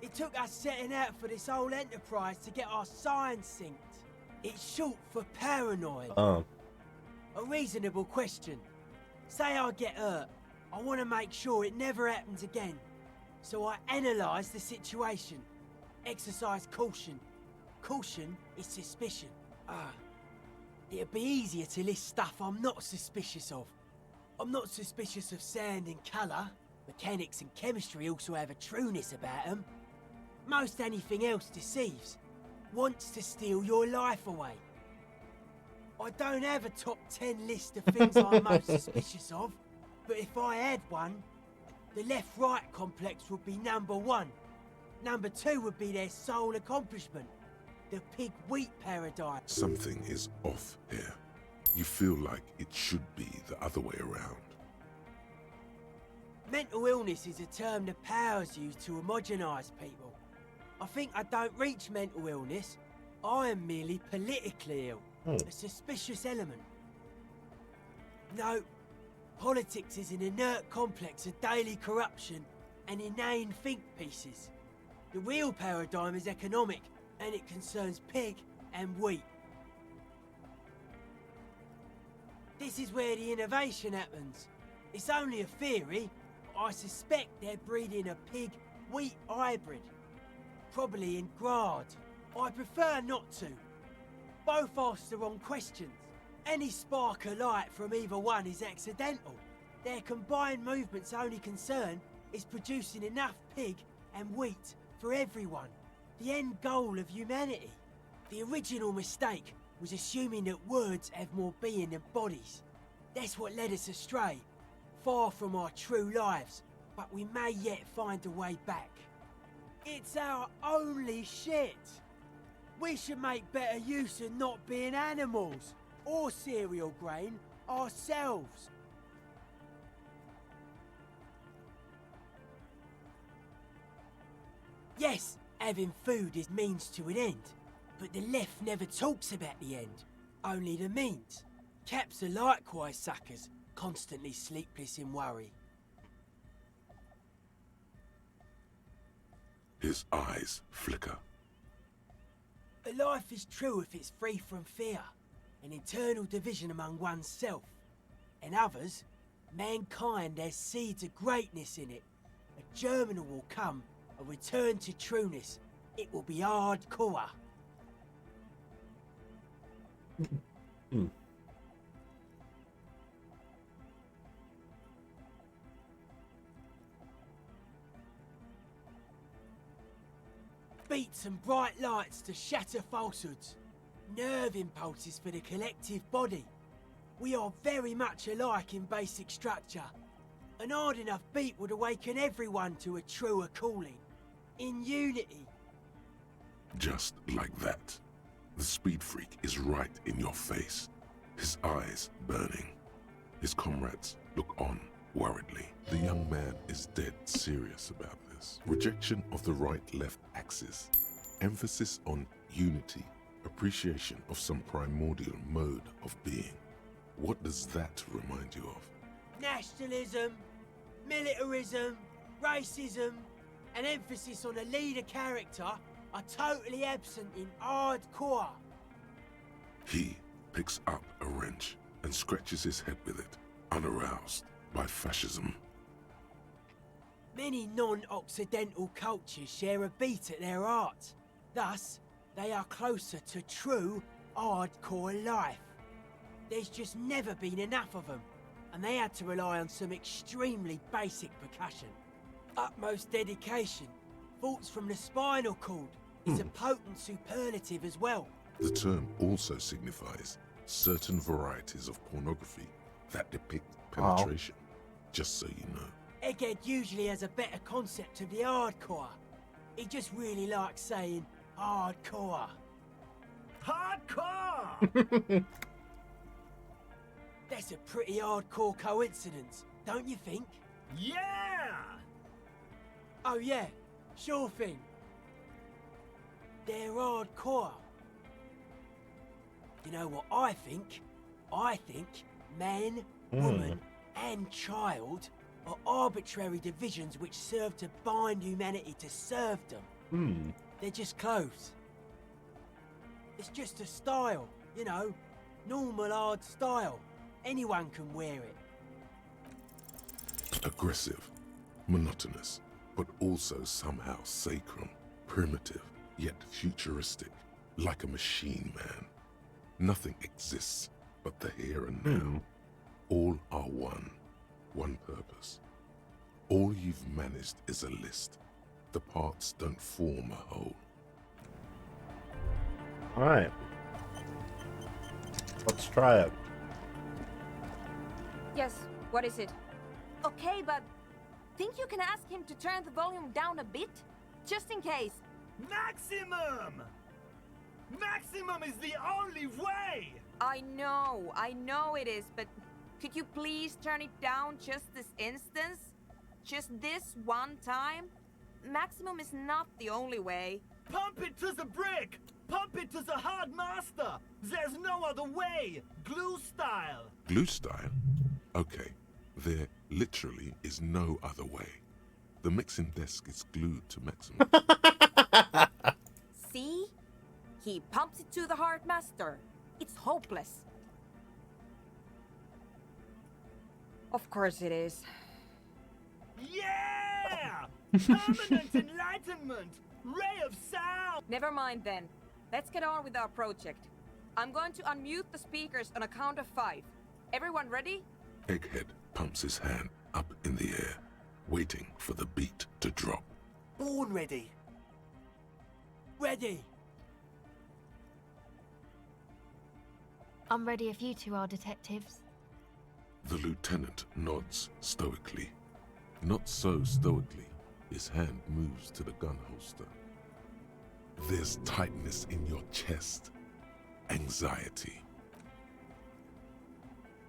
It took us setting out for this whole enterprise to get our signs synced. It's short for paranoid. Oh. A reasonable question. Say I get hurt. I want to make sure it never happens again. So I analyse the situation. Exercise caution. Caution is suspicion. It'd be easier to list stuff I'm not suspicious of. I'm not suspicious of sound and colour. Mechanics and chemistry also have a trueness about them. Most anything else deceives. Wants to steal your life away. I don't have a top 10 list of things I'm most suspicious of, but if I had one, the left-right complex would be number 1. Number 2 would be their sole accomplishment, the pig-wheat paradigm. Something is off here. You feel like it should be the other way around. Mental illness is a term the powers use to homogenise people. I think I don't reach mental illness. I am merely politically ill. A suspicious element. No, politics is an inert complex of daily corruption and inane think pieces. The real paradigm is economic, and it concerns pig and wheat. This is where the innovation happens. It's only a theory, but I suspect they're breeding a pig-wheat hybrid. Probably in Grad. I prefer not to. Both ask the wrong questions. Any spark of light from either one is accidental. Their combined movement's only concern is producing enough pig and wheat for everyone. The end goal of humanity. The original mistake was assuming that words have more being than bodies. That's what led us astray, far from our true lives, but we may yet find a way back. It's our only shit. We should make better use of not being animals, or cereal grain, ourselves. Yes, having food is means to an end, but the left never talks about the end, only the means. Caps are likewise suckers, constantly sleepless in worry. His eyes flicker. A life is true if it's free from fear, an internal division among oneself. And others, mankind has seeds of greatness in it. A germinal will come, a return to trueness. It will be hardcore. Beats and bright lights to shatter falsehoods. Nerve impulses for the collective body. We are very much alike in basic structure. An hard enough beat would awaken everyone to a truer calling. In unity. Just like that. The speed freak is right in your face. His eyes burning. His comrades look on worriedly. The young man is dead serious about this. Rejection of the right-left axis. Emphasis on unity. Appreciation of some primordial mode of being. What does that remind you of? Nationalism, militarism, racism, an emphasis on a leader character are totally absent in hardcore. He picks up a wrench and scratches his head with it, unaroused by fascism. Many non-Occidental cultures share a beat at their art. Thus, they are closer to true hardcore life. There's just never been enough of them, and they had to rely on some extremely basic percussion. Utmost dedication, thoughts from the spinal cord, is a potent superlative as well. The term also signifies certain varieties of pornography that depict penetration, just so you know. Egghead usually has a better concept of the hardcore. He just really likes saying hardcore. Hardcore! That's a pretty hardcore coincidence, don't you think? Yeah! Oh yeah, sure thing. They're hardcore. You know what I think? I think man, woman, and child are arbitrary divisions which serve to bind humanity to serfdom. They're just clothes. It's just a style, you know, normal hard style. Anyone can wear it. Aggressive, monotonous, but also somehow sacrum, primitive, yet futuristic, like a machine man. Nothing exists but the here and now. All are one purpose. All you've managed is a list. The parts don't form a whole. Alright. Let's try it. Yes, what is it? Okay, but think you can ask him to turn the volume down a bit? Just in case. Maximum! Maximum is the only way! I know it is, but could you please turn it down just this instance? Just this one time? Maximum is not the only way. Pump it to the brick! Pump it to the hard master! There's no other way! Glue style! Glue style? Okay, there literally is no other way. The mixing desk is glued to maximum. See? He pumps it to the hard master. It's hopeless. Of course it is. Yeah! Permanent enlightenment! Ray of sound! Never mind then. Let's get on with our project. I'm going to unmute the speakers on a count of 5. Everyone ready? Egghead pumps his hand up in the air, waiting for the beat to drop. Born ready. Ready. I'm ready if you two are detectives. The lieutenant nods stoically. Not so stoically, his hand moves to the gun holster. There's tightness in your chest. Anxiety.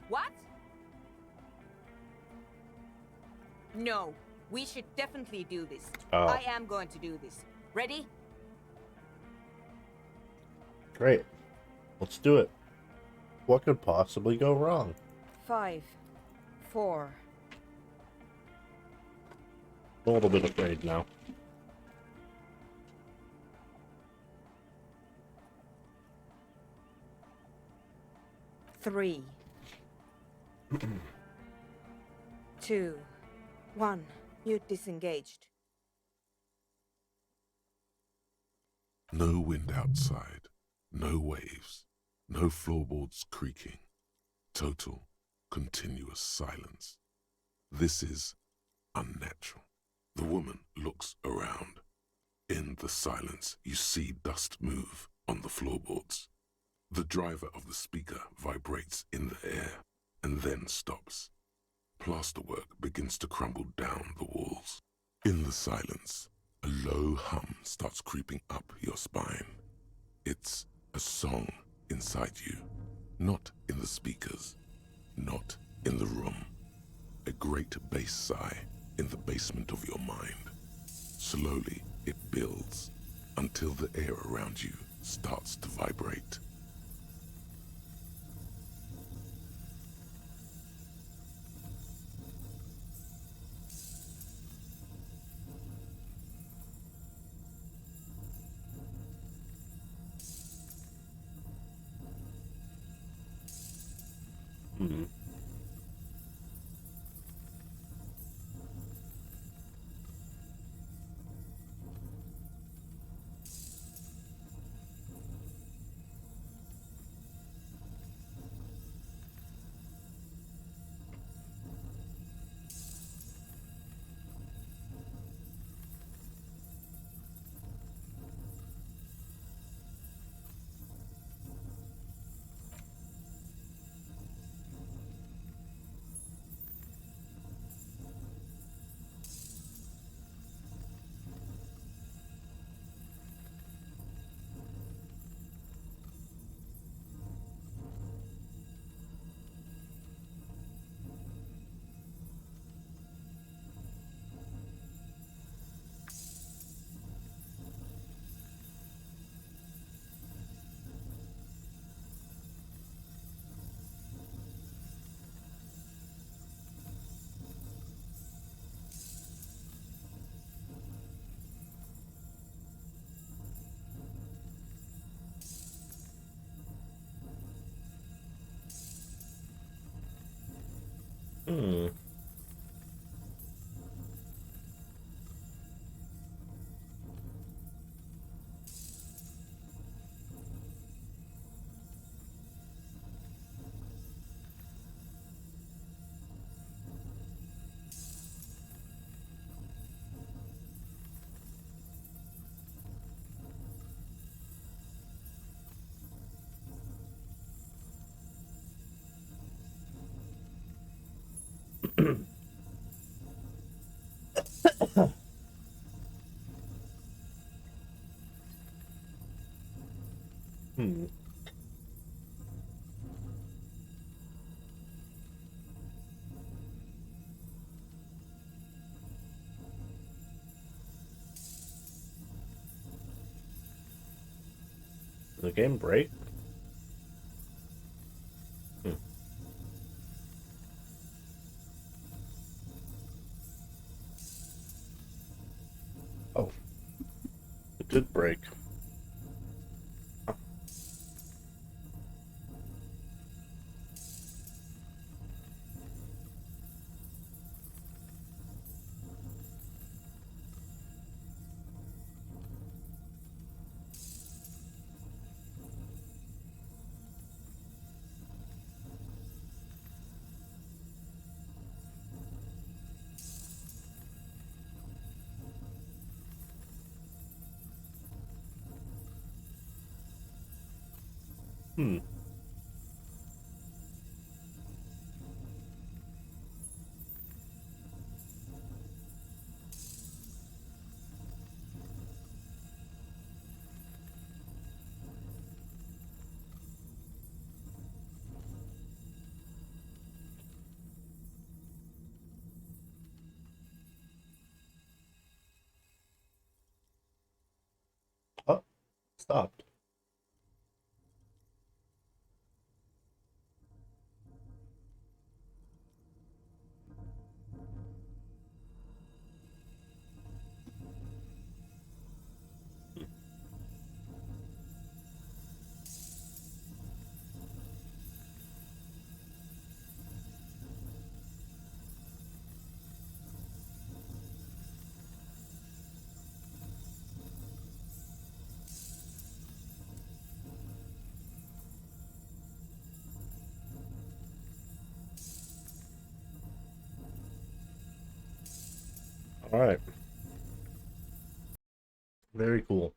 What? No, we should definitely do this. Oh. I am going to do this. Ready? Great. Let's do it. What could possibly go wrong? 5, 4. I'm a little bit afraid now. Three. 2, 1. You disengaged. No wind outside, no waves, no floorboards creaking. Total, continuous silence. This is unnatural. The woman looks around. In the silence, you see dust move on the floorboards. The driver of the speaker vibrates in the air and then stops. Plasterwork begins to crumble down the walls. In the silence, a low hum starts creeping up your spine. It's a song inside you, not in the speakers, not in the room. A great bass sigh in the basement of your mind. Slowly, it builds until the air around you starts to vibrate. the game break? Oh. It did break. Hmm. Oh, stopped. Alright. Very cool.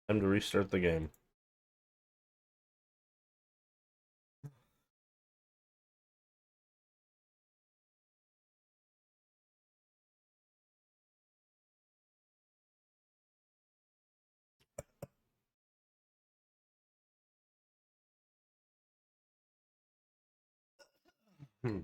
Time to restart the game. Hmm.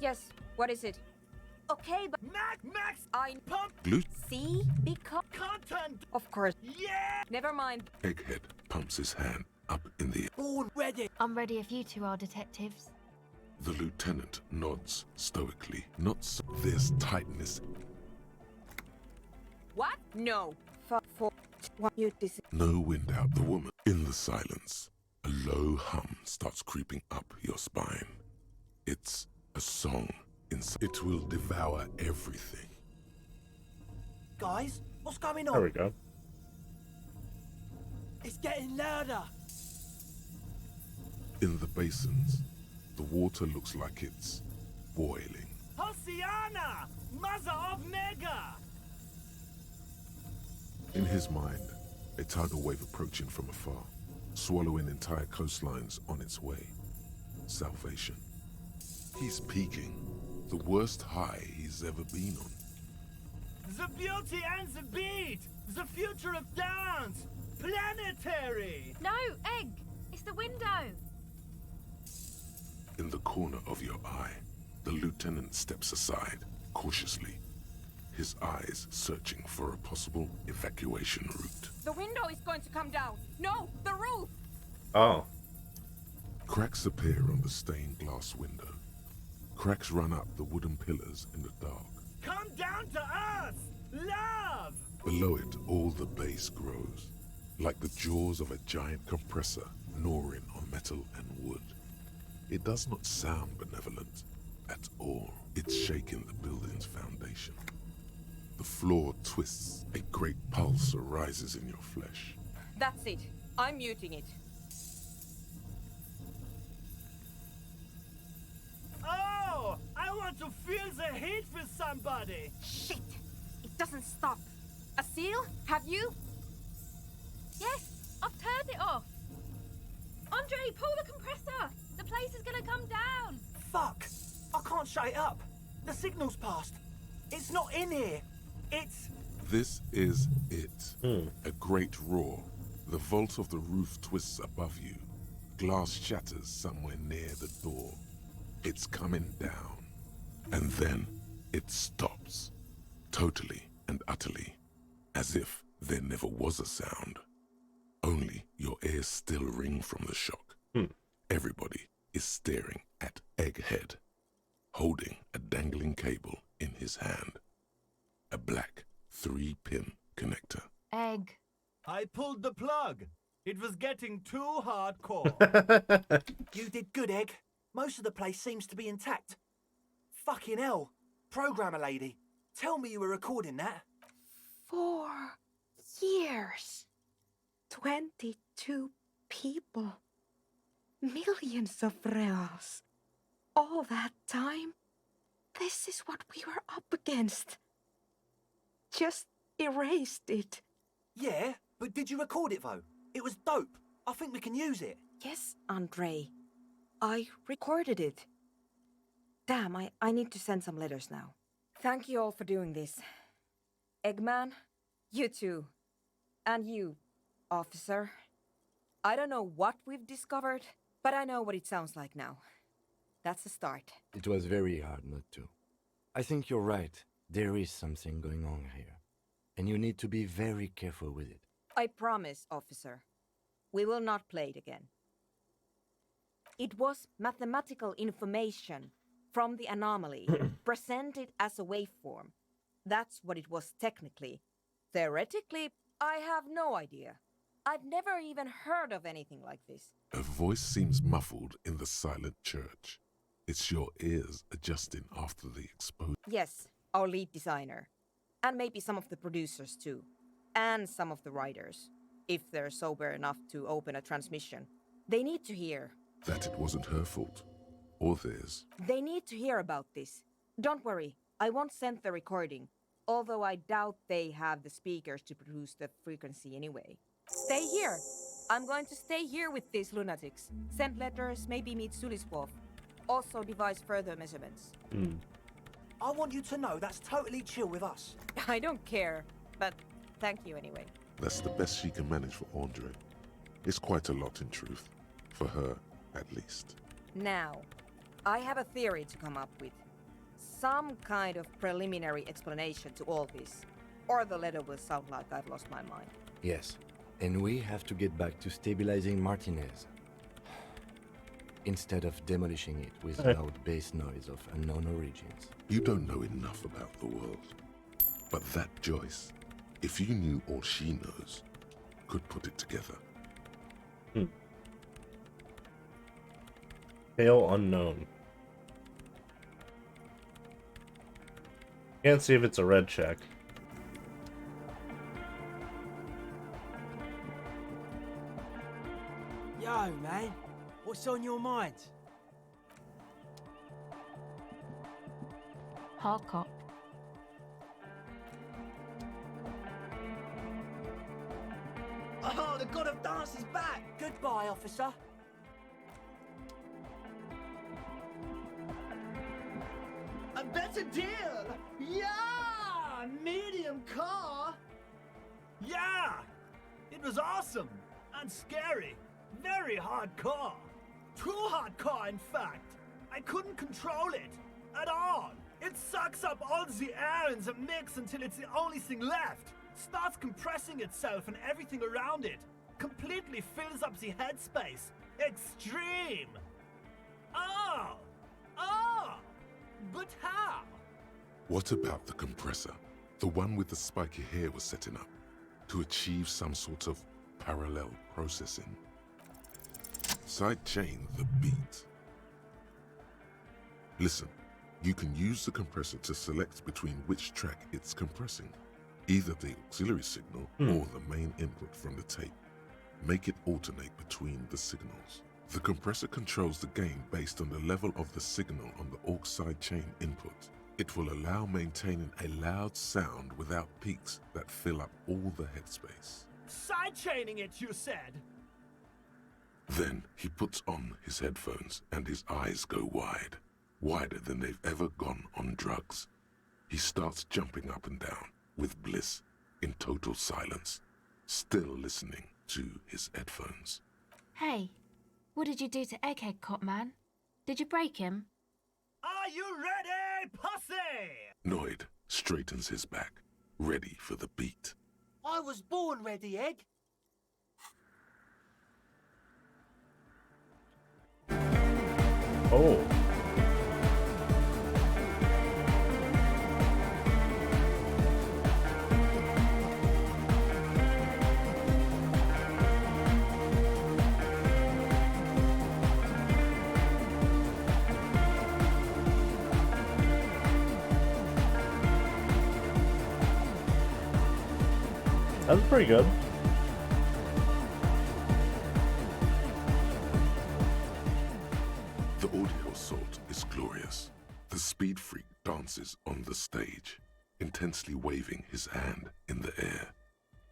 Yes, what is it? Okay, but Max, I pump. Glute. see because Content. of course. Yeah. Never mind. Egghead pumps his hand up in the air. Born ready. I'm ready if you two are detectives. The lieutenant nods stoically. Not so. There's tightness. What? No. For what you dis. No wind out. The woman. In the silence, a low hum starts creeping up your spine. It's a song. It will devour everything. Guys, what's going on? There we go. It's getting louder. In the basins, the water looks like it's boiling. Hosiana, mother of Mega. In his mind, a tidal wave approaching from afar, swallowing entire coastlines on its way. Salvation. He's peaking. The worst high he's ever been on. The beauty and the beat. The future of dance. Planetary. No, Egg! It's the window! In the corner of your eye, the lieutenant steps aside, cautiously, his eyes searching for a possible evacuation route. The window is going to come down. No, the roof. Oh. Cracks appear on the stained glass window. Cracks run up the wooden pillars in the dark. Come down to us! Love! Below it, all the bass grows, like the jaws of a giant compressor gnawing on metal and wood. It does not sound benevolent at all. It's shaking the building's foundation. The floor twists, a great pulse arises in your flesh. That's it. I'm muting it. Oh! I want to feel the heat with somebody! Shit! It doesn't stop. A seal? Have you? Yes, I've turned it off. Andre, pull the compressor. The place is gonna come down. Fuck! I can't shut it up. The signal's passed. It's not in here. It's... This is it. A great roar. The vault of the roof twists above you. Glass shatters somewhere near the door. It's coming down. And then it stops. Totally and utterly. As if there never was a sound. Only your ears still ring from the shock. Everybody is staring at Egghead, holding a dangling cable in his hand. A black 3-pin connector. Egg. I pulled the plug. It was getting too hardcore. You did good, Egg. Most of the place seems to be intact. Fucking hell. Programmer lady, tell me you were recording that. 4 years. 22 people. Millions of reals. All that time? This is what we were up against. Just erased it. Yeah, but did you record it though? It was dope. I think we can use it. Yes, Andre. I recorded it. Damn, I need to send some letters now. Thank you all for doing this. Eggman, you too. And you, officer. I don't know what we've discovered, but I know what it sounds like now. That's a start. It was very hard not to. I think you're right. There is something going on here. And you need to be very careful with it. I promise, officer. We will not play it again. It was mathematical information from the anomaly, presented as a waveform. That's what it was technically. Theoretically, I have no idea. I've never even heard of anything like this. A voice seems muffled in the silent church. It's your ears adjusting after the exposure. Yes, our lead designer. And maybe some of the producers too. And some of the writers. If they're sober enough to open a transmission. They need to hear. That it wasn't her fault. Or theirs. They need to hear about this. Don't worry, I won't send the recording. Although I doubt they have the speakers to produce the frequency anyway. Stay here. I'm going to stay here with these lunatics. Send letters, maybe meet Suliswolf. Also devise further measurements. I want you to know that's totally chill with us. I don't care, but thank you anyway. That's the best she can manage for Andre. It's quite a lot in truth. For her, at least. Now, I have a theory to come up with. Some kind of preliminary explanation to all this. Or the letter will sound like I've lost my mind. Yes. And we have to get back to stabilizing Martinez. Instead of demolishing it with loud bass noise of unknown origins. You don't know enough about the world. But that Joyce, if you knew all she knows, could put it together. Hail unknown. Can't see if it's a red check. Yo, man. What's on your mind? Hardcock. Oh, the god of dance is back! Goodbye, officer. A better deal! Yeah! Medium car! Yeah! It was awesome! And scary! Very hardcore! Too hardcore, in fact! I couldn't control it! At all! It sucks up all the air in the mix until it's the only thing left! Starts compressing itself and everything around it! Completely fills up the headspace! Extreme! Oh! Oh! But how? What about the compressor? The one with the spiky hair was setting up to achieve some sort of parallel processing. Sidechain the beat. Listen, you can use the compressor to select between which track it's compressing, either the auxiliary signal or the main input from the tape. Make it alternate between the signals. The compressor controls the gain based on the level of the signal on the aux sidechain input. It will allow maintaining a loud sound without peaks that fill up all the headspace. Sidechaining it, you said? Then he puts on his headphones and his eyes go wide, wider than they've ever gone on drugs. He starts jumping up and down with bliss in total silence, still listening to his headphones. Hey, what did you do to Egghead Cop Man? Did you break him? Are you ready, pussy? Noid straightens his back, ready for the beat. I was born ready, Egg. Oh. That was pretty good. The audio assault is glorious. The speed freak dances on the stage, intensely waving his hand in the air.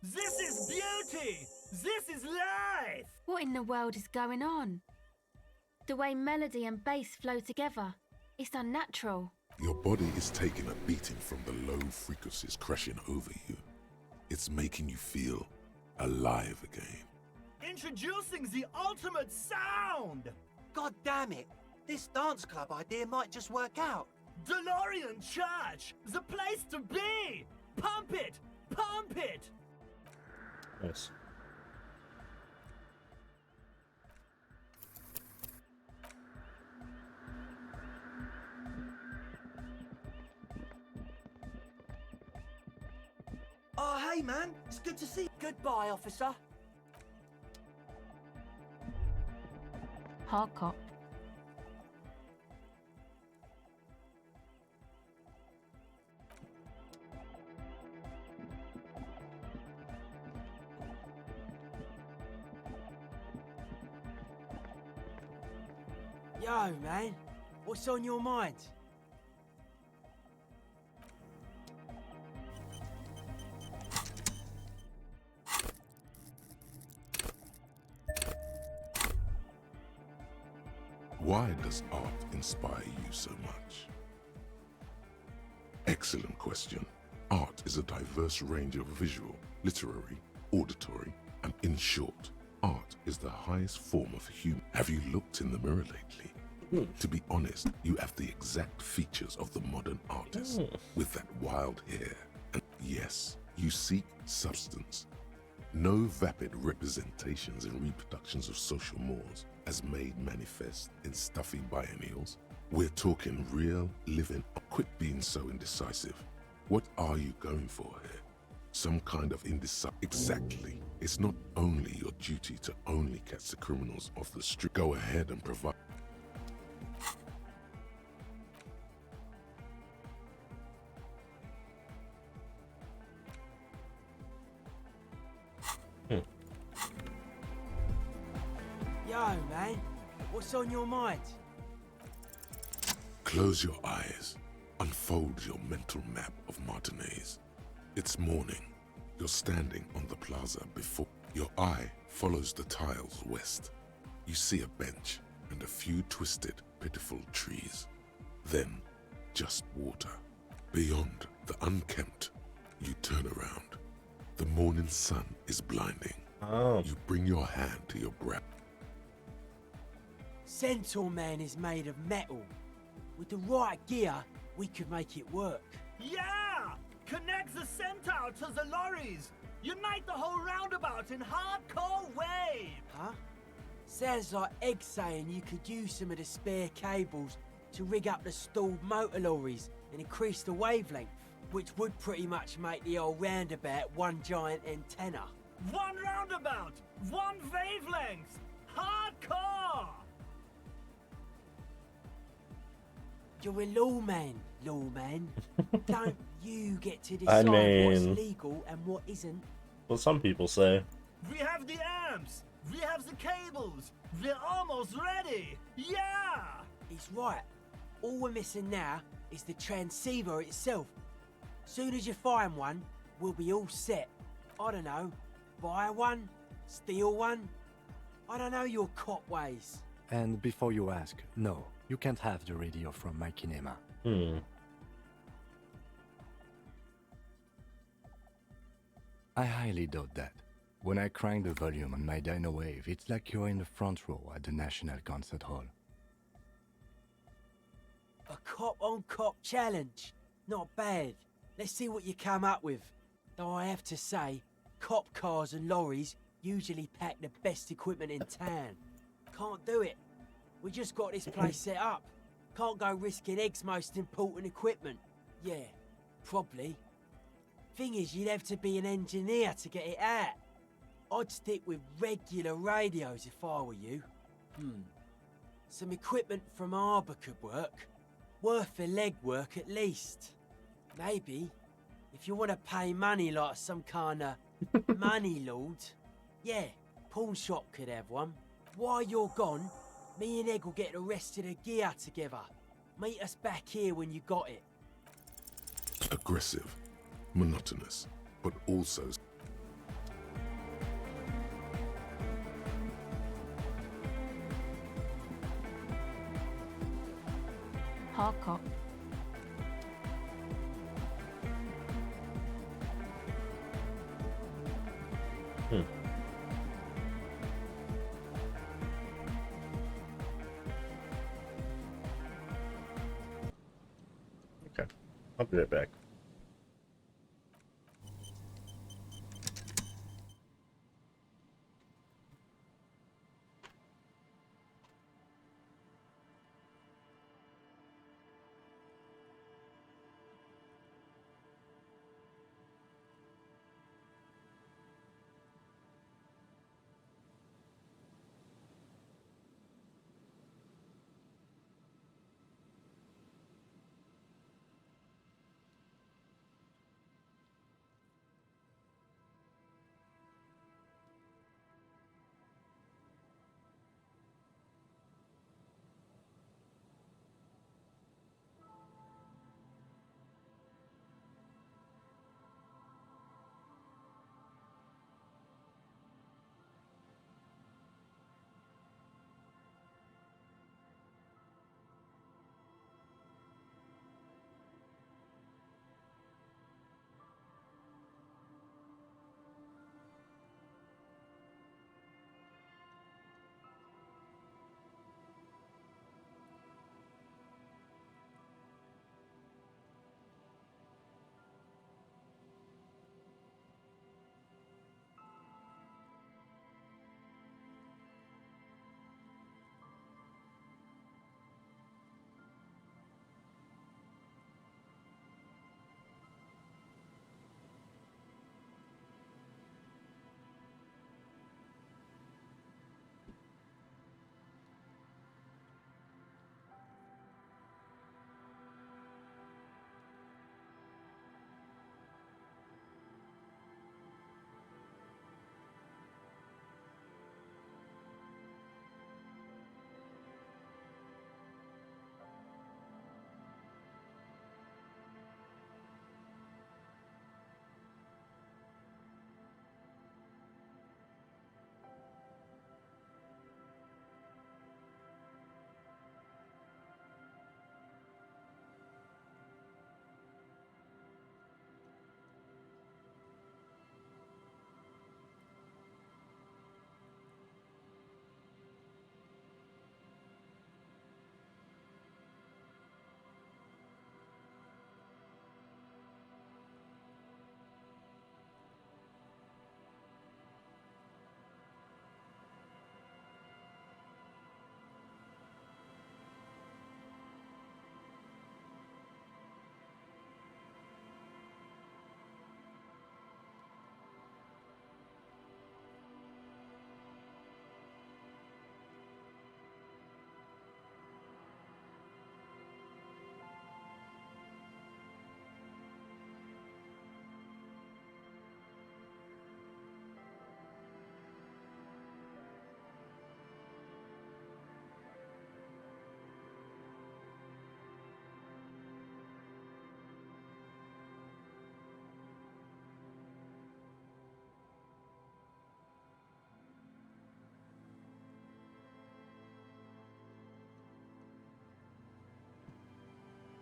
This is beauty! This is life! What in the world is going on? The way melody and bass flow together, it's unnatural. Your body is taking a beating from the low frequencies crashing over you. It's making you feel alive again. Introducing the ultimate sound! God damn it! This dance club idea might just work out. DeLorean Church! The place to be! Pump it! Pump it! Nice. Oh, hey, man. It's good to see you. Goodbye, officer. Hard cop. Yo, man. What's on your mind? Why does art inspire you so much? Excellent question. Art is a diverse range of visual, literary, auditory, and in short, art is the highest form of human. Have you looked in the mirror lately? To be honest, you have the exact features of the modern artist, with that wild hair. And yes, you seek substance. No vapid representations and reproductions of social mores as made manifest in stuffy biennials. We're talking real, living. Quit being so indecisive. What are you going for here? Some kind of indecisive. Exactly. It's not only your duty to only catch the criminals off the street. Go ahead and provide. Yo, man. What's on your mind? Close your eyes. Unfold your mental map of Martinez. It's morning. You're standing on the plaza before. Your eye follows the tiles west. You see a bench and a few twisted, pitiful trees. Then, just water. Beyond the unkempt, you turn around. The morning sun is blinding. You bring your hand to your brow. Centaur Man is made of metal. With the right gear, we could make it work. Yeah! Connect the centaur to the lorries! Unite the whole roundabout in hardcore wave! Huh? Sounds like Egg saying you could use some of the spare cables to rig up the stalled motor lorries and increase the wavelength, which would pretty much make the old roundabout one giant antenna. One roundabout! One wavelength! Hardcore! You're a lawman, lawman. Don't you get to I decide what's mean- legal and what isn't? Well, some people say. We have the amps! We have the cables! We're almost ready! Yeah! He's right. All we're missing now is the transceiver itself. Soon as you find one, we'll be all set. I don't know, buy one, steal one. I don't know your cop ways. And before you ask, no, you can't have the radio from my kinema. I highly doubt that. When I crank the volume on my dyno wave, it's like you're in the front row at the National Concert Hall. A cop-on-cop challenge. Not bad. Let's see what you come up with. Though I have to say, cop cars and lorries usually pack the best equipment in town. Can't do it. We just got this place set up. Can't go risking Egg's most important equipment. Yeah, probably. Thing is, you'd have to be an engineer to get it out. I'd stick with regular radios if I were you. Some equipment from Arbor could work. Worth the legwork at least. Maybe, if you want to pay money like some kind of money lord, yeah, pawn shop could have one. While you're gone, me and Egg will get the rest of the gear together. Meet us back here when you got it. Aggressive, monotonous, but also Hardcore. Okay, I'll be right back.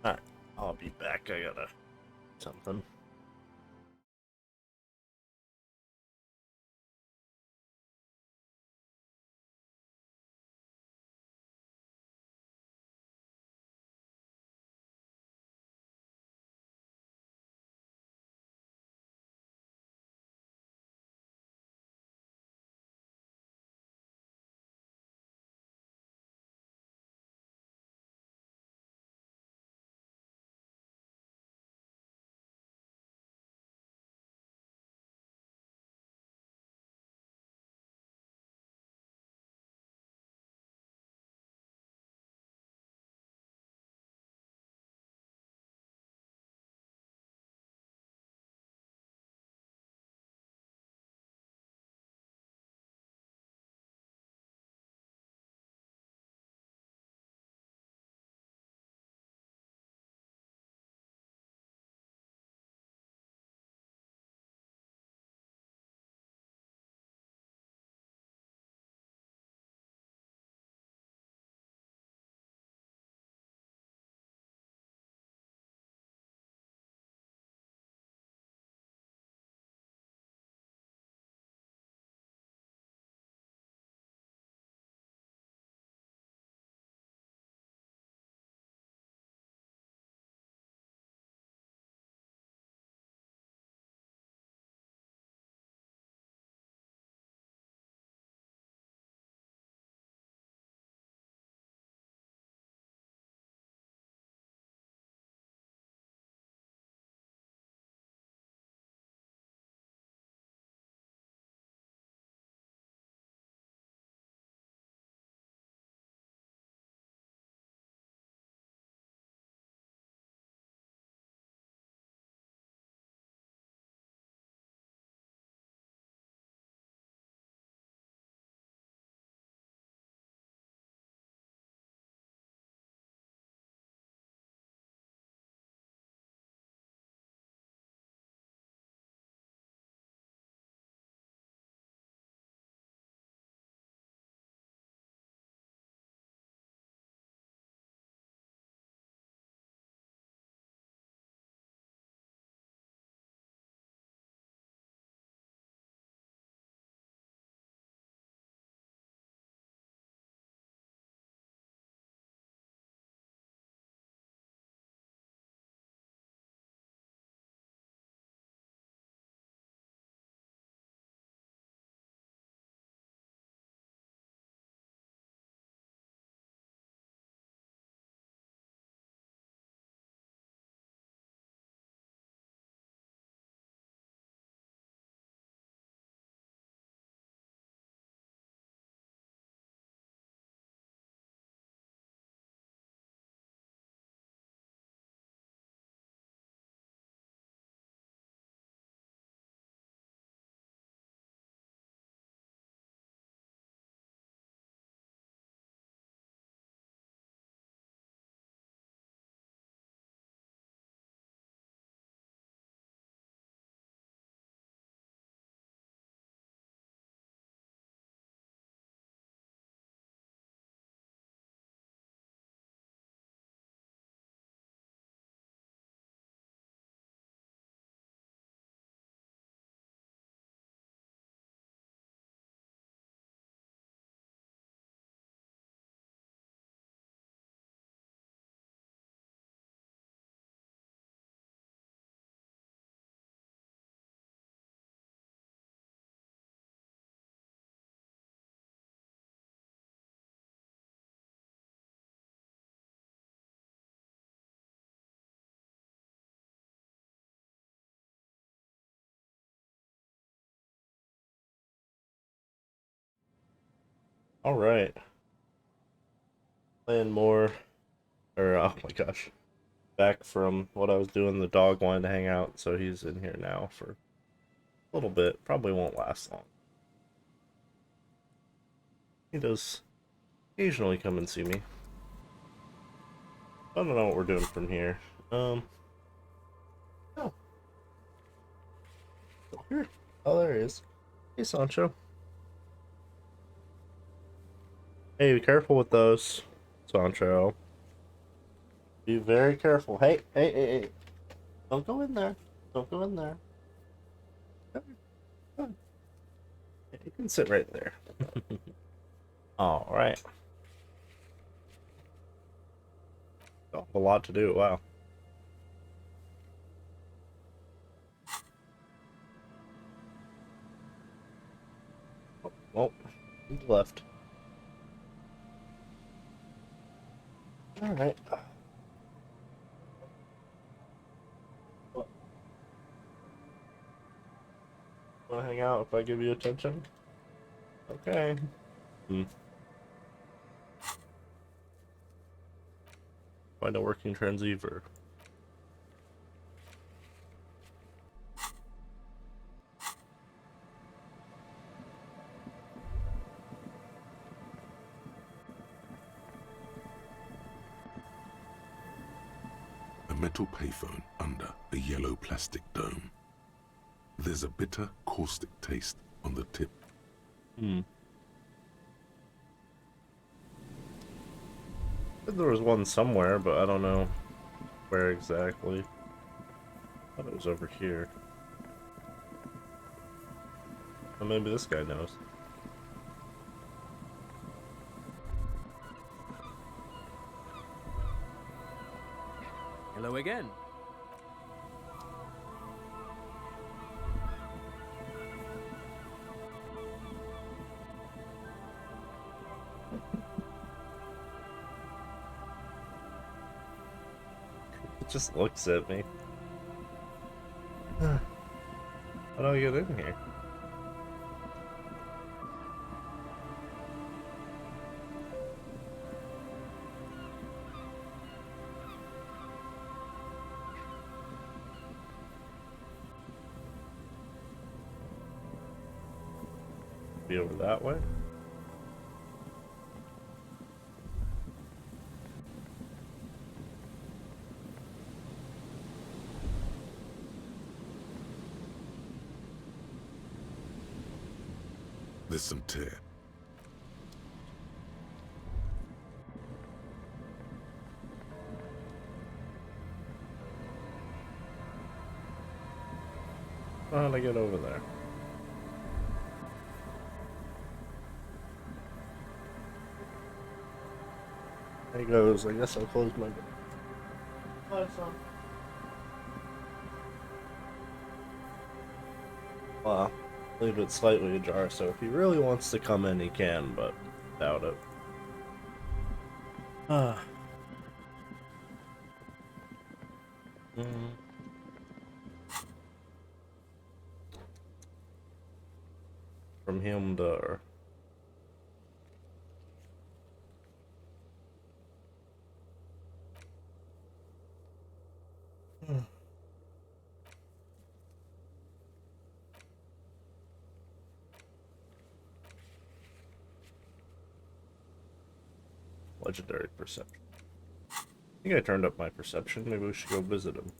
Alright, I'll be back. I gotta something. Alright. Playing more. Or, oh my gosh. Back from what I was doing. The dog wanted to hang out, so he's in here now for a little bit. Probably won't last long. He does occasionally come and see me. I don't know what we're doing from here. Oh. Here. Oh, there he is. Hey, Sancho. Hey, be careful with those, Sancho. Be very careful. Hey, hey, hey, hey. Don't go in there. Don't go in there. You can sit right there. Alright. A lot to do, wow. Oh, well, he's left. Alright. Wanna hang out if I give you attention? Okay. Find a working transceiver. A metal payphone under a yellow plastic dome. There's a bitter, caustic taste on the tip. There was one somewhere, but I don't know where exactly. I thought it was over here. Well, maybe this guy knows. Hello again. It just looks at me. How do I get in here? Be over that way? There's some tear. How do I get over there? There he goes. I guess I'll close my door. Bye, son. Well, leave it slightly ajar, so if he really wants to come in, he can, but doubt it. From him to... Legendary perception. I think I turned up my perception. Maybe we should go visit him.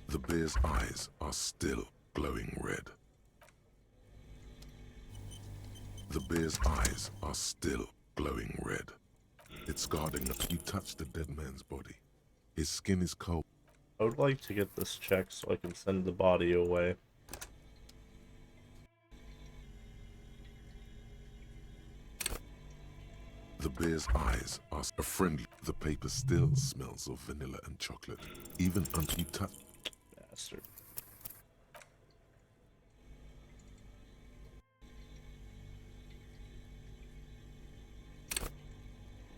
The bear's eyes are still glowing red. The bear's eyes are still glowing red. It's guarding us. You touch the dead man's body. His skin is cold. I would like to get this checked so I can send the body away. The bear's eyes are friendly. The paper still smells of vanilla and chocolate, even until you touch. Bastard.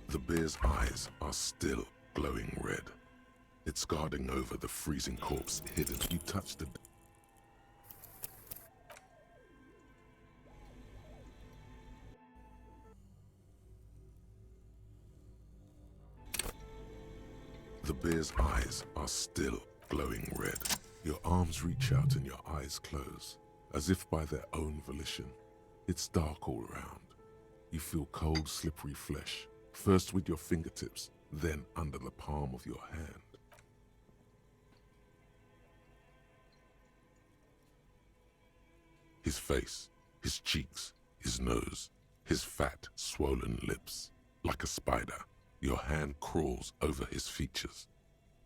The bear's eyes are still glowing red. It's guarding over the freezing corpse hidden. You touch the... The bear's eyes are still glowing red. Your arms reach out and your eyes close, as if by their own volition. It's dark all around. You feel cold, slippery flesh, first with your fingertips, then under the palm of your hand. His face, his cheeks, his nose, his fat, swollen lips. Like a spider, your hand crawls over his features.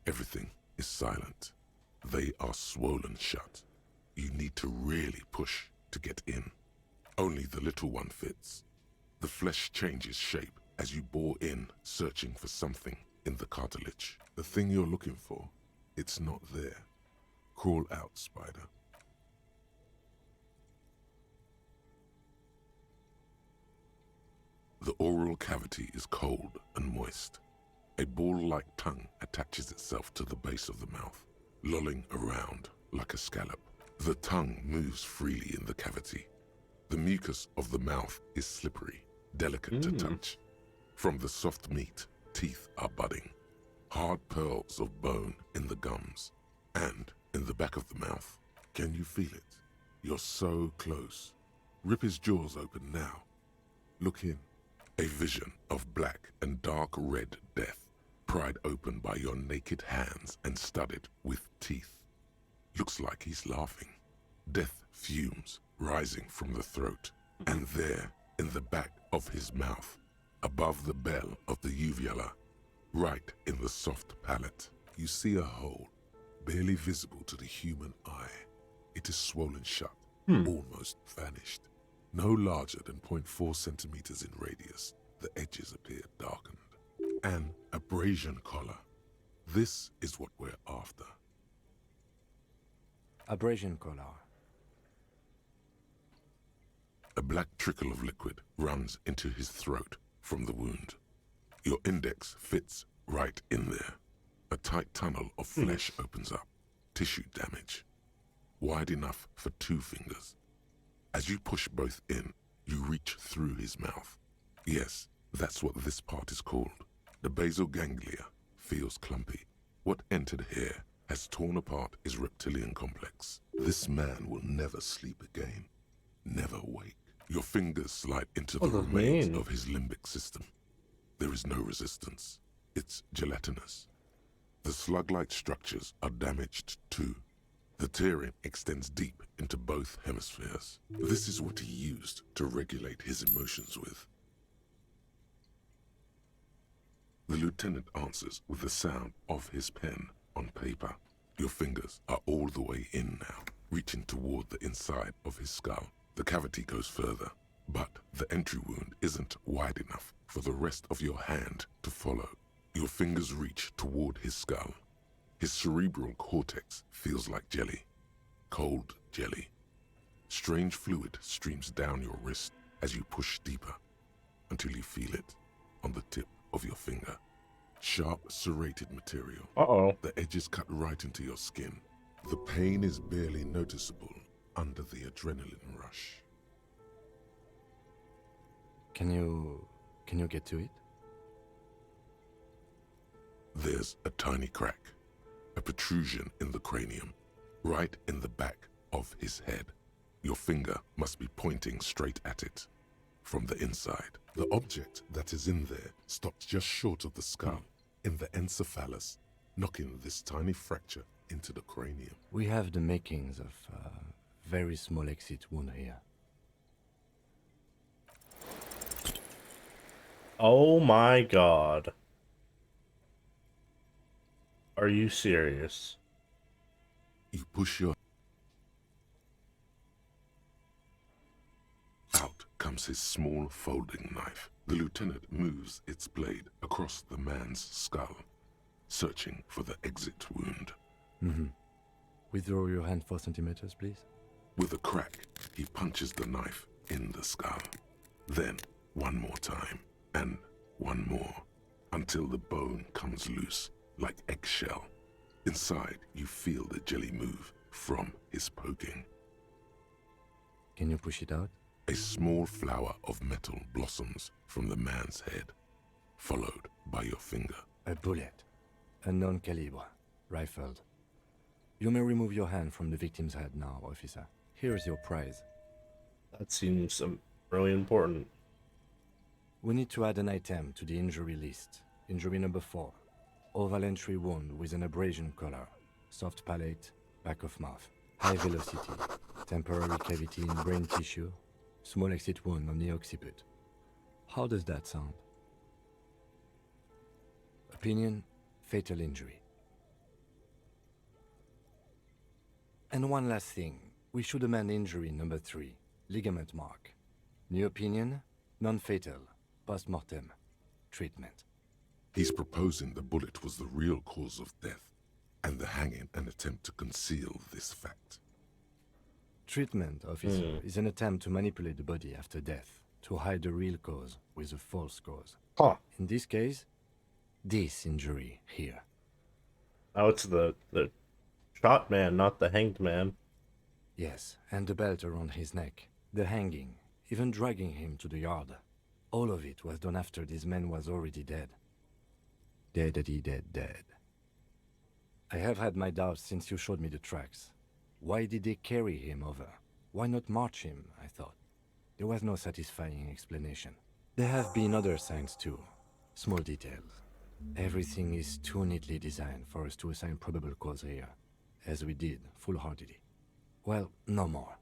Everything is silent. They are swollen shut. You need to really push to get in. Only the little one fits. The flesh changes shape as you bore in, searching for something in the cartilage. The thing you're looking for, it's not there. Crawl out, spider. The oral cavity is cold and moist. A ball-like tongue attaches itself to the base of the mouth, lolling around like a scallop. The tongue moves freely in the cavity. The mucus of the mouth is slippery, delicate to touch. From the soft meat, teeth are budding. Hard pearls of bone in the gums and in the back of the mouth. Can you feel it? You're so close. Rip his jaws open now. Look in. A vision of black and dark red death, pried open by your naked hands and studded with teeth. Looks like he's laughing. Death fumes rising from the throat, and there, in the back of his mouth, above the bell of the uvula, right in the soft palate, you see a hole, barely visible to the human eye. It is swollen shut, almost vanished. No larger than 0.4 centimeters in radius, the edges appear darkened. An abrasion collar. This is what we're after. Abrasion collar. A black trickle of liquid runs into his throat from the wound. Your index fits right in there. A tight tunnel of flesh opens up. Tissue damage. Wide enough for 2 fingers. As you push both in, you reach through his mouth. Yes, that's what this part is called. The basal ganglia feels clumpy. What entered here has torn apart his reptilian complex. This man will never sleep again. Never wake. Your fingers slide into the remains of his limbic system. There is no resistance. It's gelatinous. The slug-like structures are damaged too. The tearing extends deep into both hemispheres. This is what he used to regulate his emotions with. The lieutenant answers with the sound of his pen on paper. Your fingers are all the way in now, reaching toward the inside of his skull. The cavity goes further, but the entry wound isn't wide enough for the rest of your hand to follow. Your fingers reach toward his skull. His cerebral cortex feels like jelly. Cold jelly. Strange fluid streams down your wrist as you push deeper, until you feel it on the tip of your finger. Sharp, serrated material. The edges cut right into your skin. The pain is barely noticeable under the adrenaline rush. Can you get to it? There's a tiny crack. A protrusion in the cranium, right in the back of his head. Your finger must be pointing straight at it. From the inside, the object that is in there stops just short of the skull, in the encephalus, knocking this tiny fracture into the cranium. We have the makings of a very small exit wound here. Oh my god. Are you serious? You push your... Out comes his small folding knife. The lieutenant moves its blade across the man's skull, searching for the exit wound. Withdraw your hand 4 centimeters, please. With a crack, he punches the knife in the skull. Then, one more time, and one more, until the bone comes loose, like eggshell. Inside, you feel the jelly move from his poking. Can you push it out? A small flower of metal blossoms from the man's head, followed by your finger. A bullet. A non-calibre. Rifled. You may remove your hand from the victim's head now, officer. Here is your prize. That seems really important. We need to add an item to the injury list. Injury number 4. Oval entry wound with an abrasion color. Soft palate, back of mouth. High velocity. Temporary cavity in brain tissue. Small exit wound on the occiput. How does that sound? Opinion, fatal injury. And one last thing. We should amend injury number 3. Ligament mark. New opinion, non-fatal. Post-mortem. Treatment. He's proposing the bullet was the real cause of death, and the hanging an attempt to conceal this fact. Treatment, officer, is an attempt to manipulate the body after death, to hide the real cause with a false cause. Huh. In this case, this injury here. Now it's the shot man, not the hanged man. Yes, and the belt around his neck, the hanging, even dragging him to the yard. All of it was done after this man was already dead. Dead. I have had my doubts since you showed me the tracks. Why did they carry him over? Why not march him, I thought. There was no satisfying explanation. There have been other signs too. Small details. Everything is too neatly designed for us to assign probable cause here, as we did, full-heartedly. Well, no more.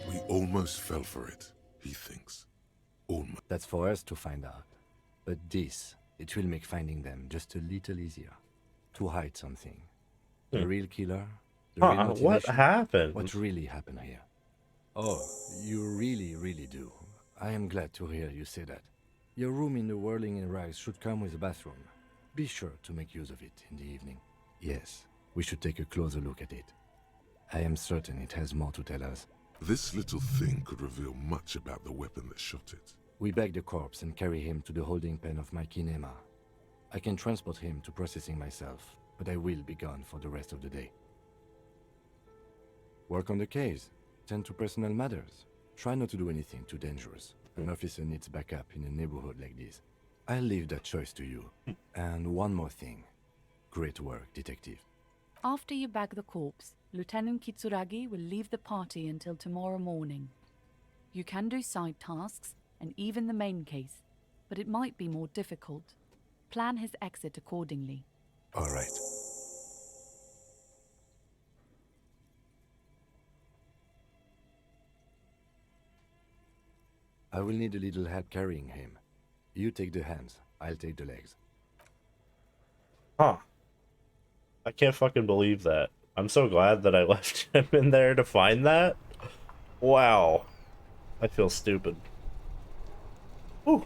We almost fell for it, he thinks. Almost. That's for us to find out. But this, it will make finding them just a little easier. To hide something. The real killer, the real motivation. What happened? What really happened here? Oh, you really do. I am glad to hear you say that. Your room in the Whirling in Rags should come with a bathroom. Be sure to make use of it in the evening. Yes, we should take a closer look at it. I am certain it has more to tell us. This little thing could reveal much about the weapon that shot it. We bag the corpse and carry him to the holding pen of my kinema. I can transport him to processing myself, but I will be gone for the rest of the day. Work on the case. Tend to personal matters. Try not to do anything too dangerous. An officer needs backup in a neighborhood like this. I'll leave that choice to you. And one more thing. Great work, detective. After you bag the corpse, Lieutenant Kitsuragi will leave the party until tomorrow morning. You can do side tasks, and even the main case, but it might be more difficult. Plan his exit accordingly. All right. I will need a little help carrying him. You take the hands, I'll take the legs. Huh. I can't fucking believe that. I'm so glad that I left him in there to find that. Wow. I feel stupid. Whew.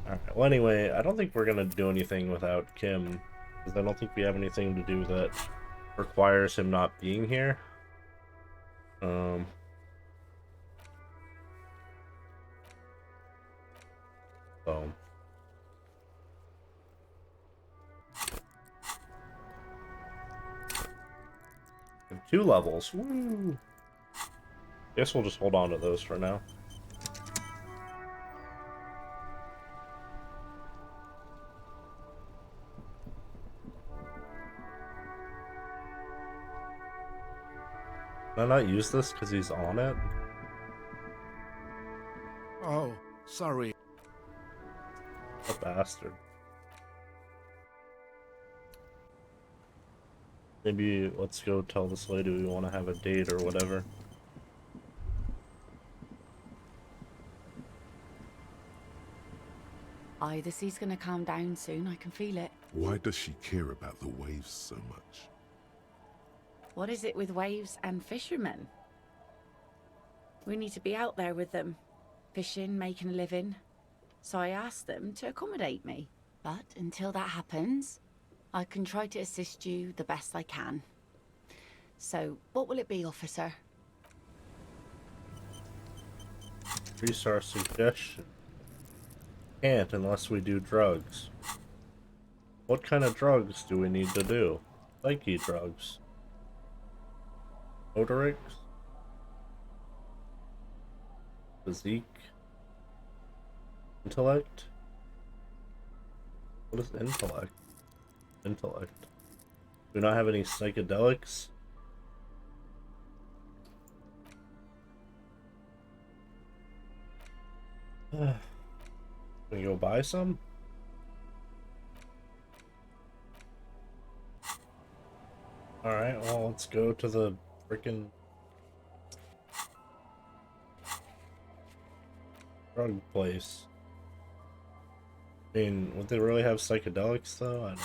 Alright, well anyway, I don't think we're gonna do anything without Kim, because I don't think we have anything to do that requires him not being here. So. We have 2 levels. Woo! Guess we'll just hold on to those for now. Can I not use this because he's on it? Oh, sorry. A bastard. Maybe let's go tell this lady we want to have a date or whatever. Aye, the sea's gonna calm down soon, I can feel it. Why does she care about the waves so much? What is it with waves and fishermen? We need to be out there with them, fishing, making a living. So I asked them to accommodate me. But until that happens, I can try to assist you the best I can. So, what will it be, officer? 3-star suggestion. Can't unless we do drugs. What kind of drugs do we need to do? Psyche drugs. Motorix? Physique? Intellect? What is intellect? Intellect. Do not have any psychedelics. Can we go buy some? Alright, well, let's go to the freaking drug place. I mean, would they really have psychedelics though? I don't.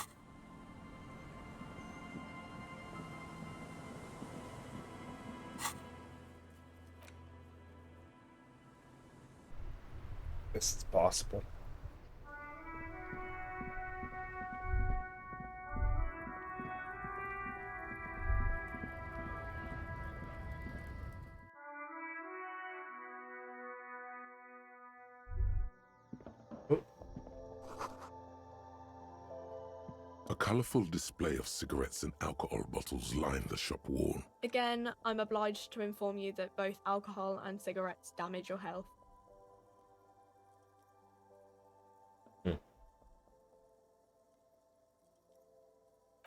Guess it's possible. A colourful display of cigarettes and alcohol bottles line the shop wall. Again, I'm obliged to inform you that both alcohol and cigarettes damage your health.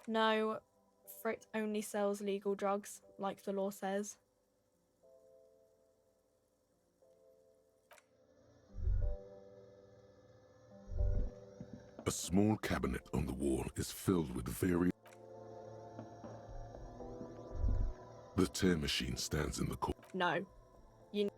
No, Frit only sells legal drugs, like the law says. A small cabinet on the wall is filled with various... The tear machine stands in the corner. No. You...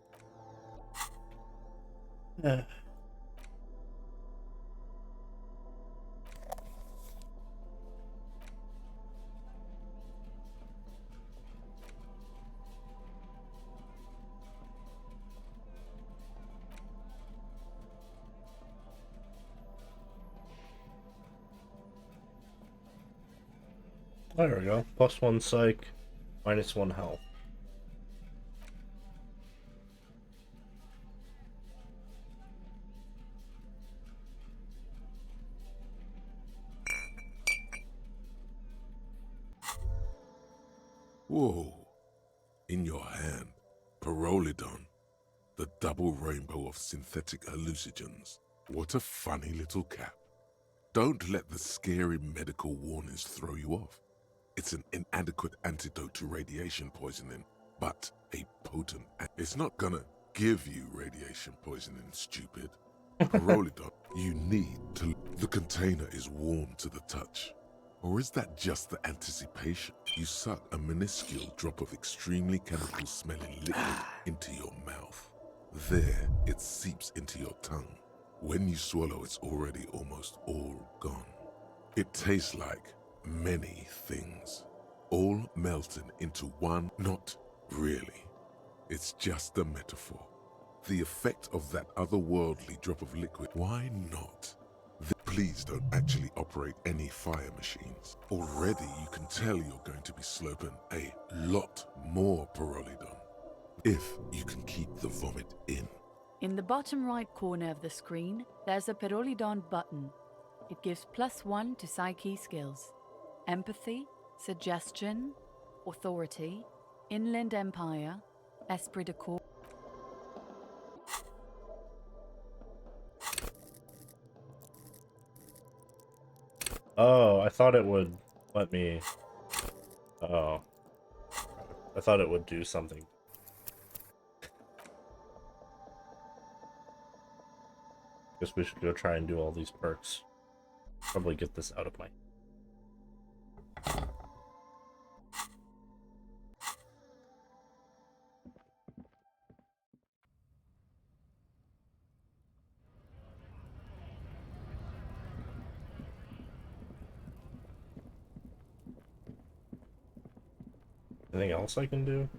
There we go. +1 psych, -1 health. Whoa. In your hand, Pyrrolidon, the double rainbow of synthetic hallucinogens. What a funny little cap. Don't let the scary medical warnings throw you off. It's an inadequate antidote to radiation poisoning, but a potent... It's not gonna give you radiation poisoning, stupid. Pyrrolidon, you need to... The container is warm to the touch. Or is that just the anticipation? You suck a minuscule drop of extremely chemical-smelling liquid into your mouth. There, it seeps into your tongue. When you swallow, it's already almost all gone. It tastes like many things, all melting into one. Not really. It's just a metaphor. The effect of that otherworldly drop of liquid. Why not? Please don't actually operate any fire machines. Already you can tell you're going to be sloping a lot more Pyrrolidon, if you can keep the vomit in. In the bottom right corner of the screen, there's a Pyrrolidon button. It gives +1 to psyche skills. Empathy, Suggestion, Authority, Inland Empire, Esprit de Corps. Oh, I thought it would let me... Oh. I thought it would do something. Guess we should go try and do all these perks. Probably get this out of my... Anything else I can do?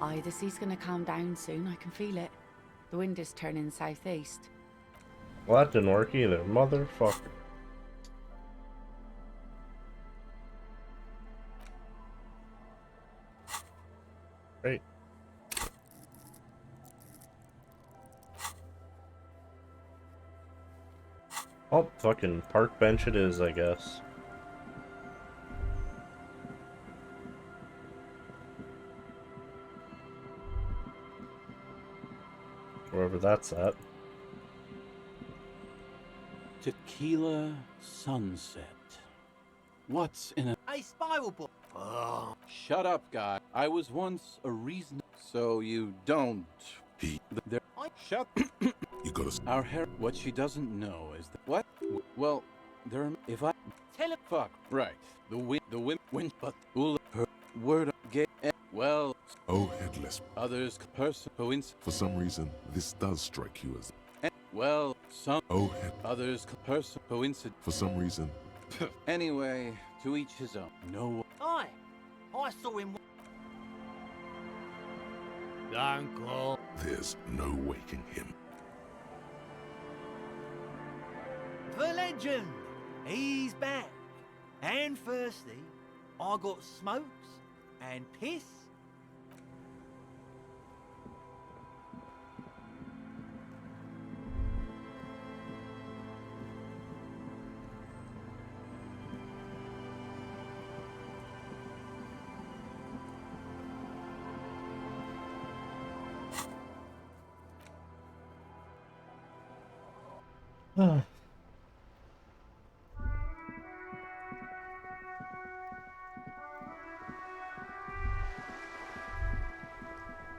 Aye, the sea's gonna calm down soon, I can feel it. The wind is turning southeast. Well, that didn't work either, motherfucker. Great. Oh, fucking park bench it is, I guess. Wherever that's at. Tequila sunset. What's in a... Hey, Spiral Boy. Oh, shut up, guy. I was once a reason... So you don't... There... Shut... You gotta... Our hair... What she doesn't know is that... What? Well, there are... If I... Tell her... Fuck, right. The wind... But... Her word... Gay... Well... Oh, headless. Others... Person... Coincidence... For some reason, this does strike you as... Well, some... Oh, head... Others... Person... Coincidence... For some reason... Anyway, to each his own. No... Aye. I saw him... Don't call. There's no waking him. The legend! He's back. And firstly, I got smokes and piss.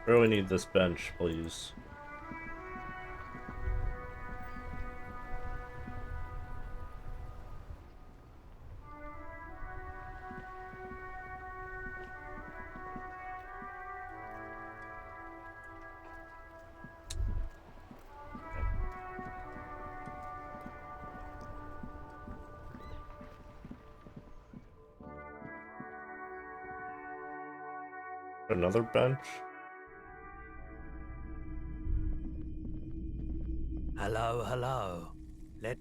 Really need this bench, please. Another bench? Hello, hello.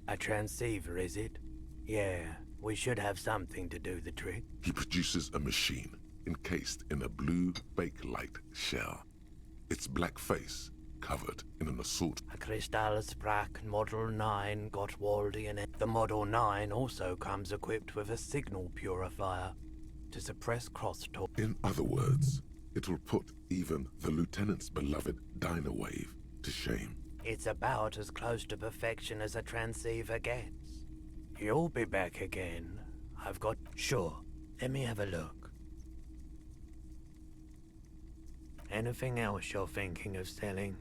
A transceiver, is it? Yeah, we should have something to do the trick. He produces a machine encased in a blue Bakelite shell. Its black face covered in an assault. A Crystal Sprack Model 9 Gottwaldian. The Model 9 also comes equipped with a signal purifier to suppress crosstalk. In other words, it will put even the Lieutenant's beloved Dino Wave to shame. It's about as close to perfection as a transceiver gets. You'll be back again. I've got... Sure. Let me have a look. Anything else you're thinking of selling?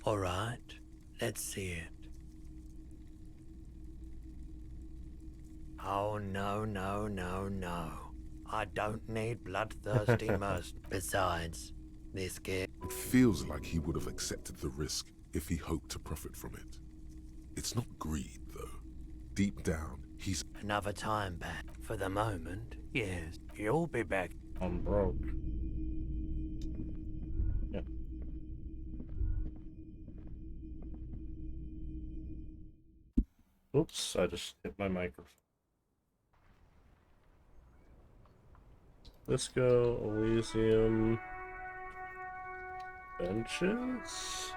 All right, let's see it. Oh, no, no, no, no. I don't need bloodthirsty mercy. Besides, this gear... It feels like he would have accepted the risk if he hoped to profit from it. It's not greed, though. Deep down, he's... Another time back. For the moment, yes. You'll be back. I'm broke. Yeah. Oops, I just hit my microphone. Let's go Elysium benches.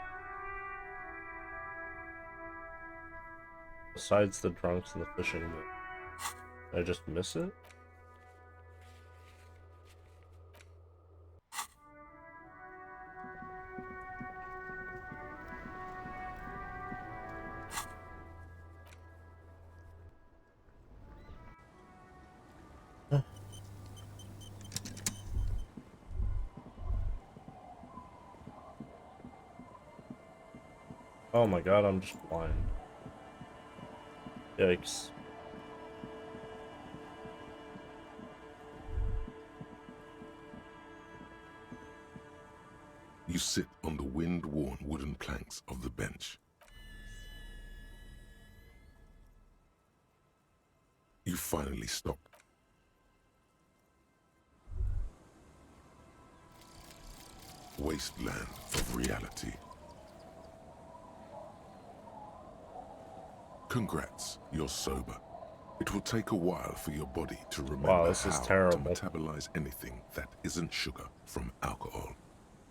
Besides the drunks and the fishing boat. Did I just miss it? Oh my god, I'm just blind. Yikes. You sit on the wind-worn wooden planks of the bench. You finally stop. Wasteland of reality. Congrats, you're sober. It will take a while for your body to remember Wow, this how is to terrible. metabolize anything that isn't sugar from alcohol.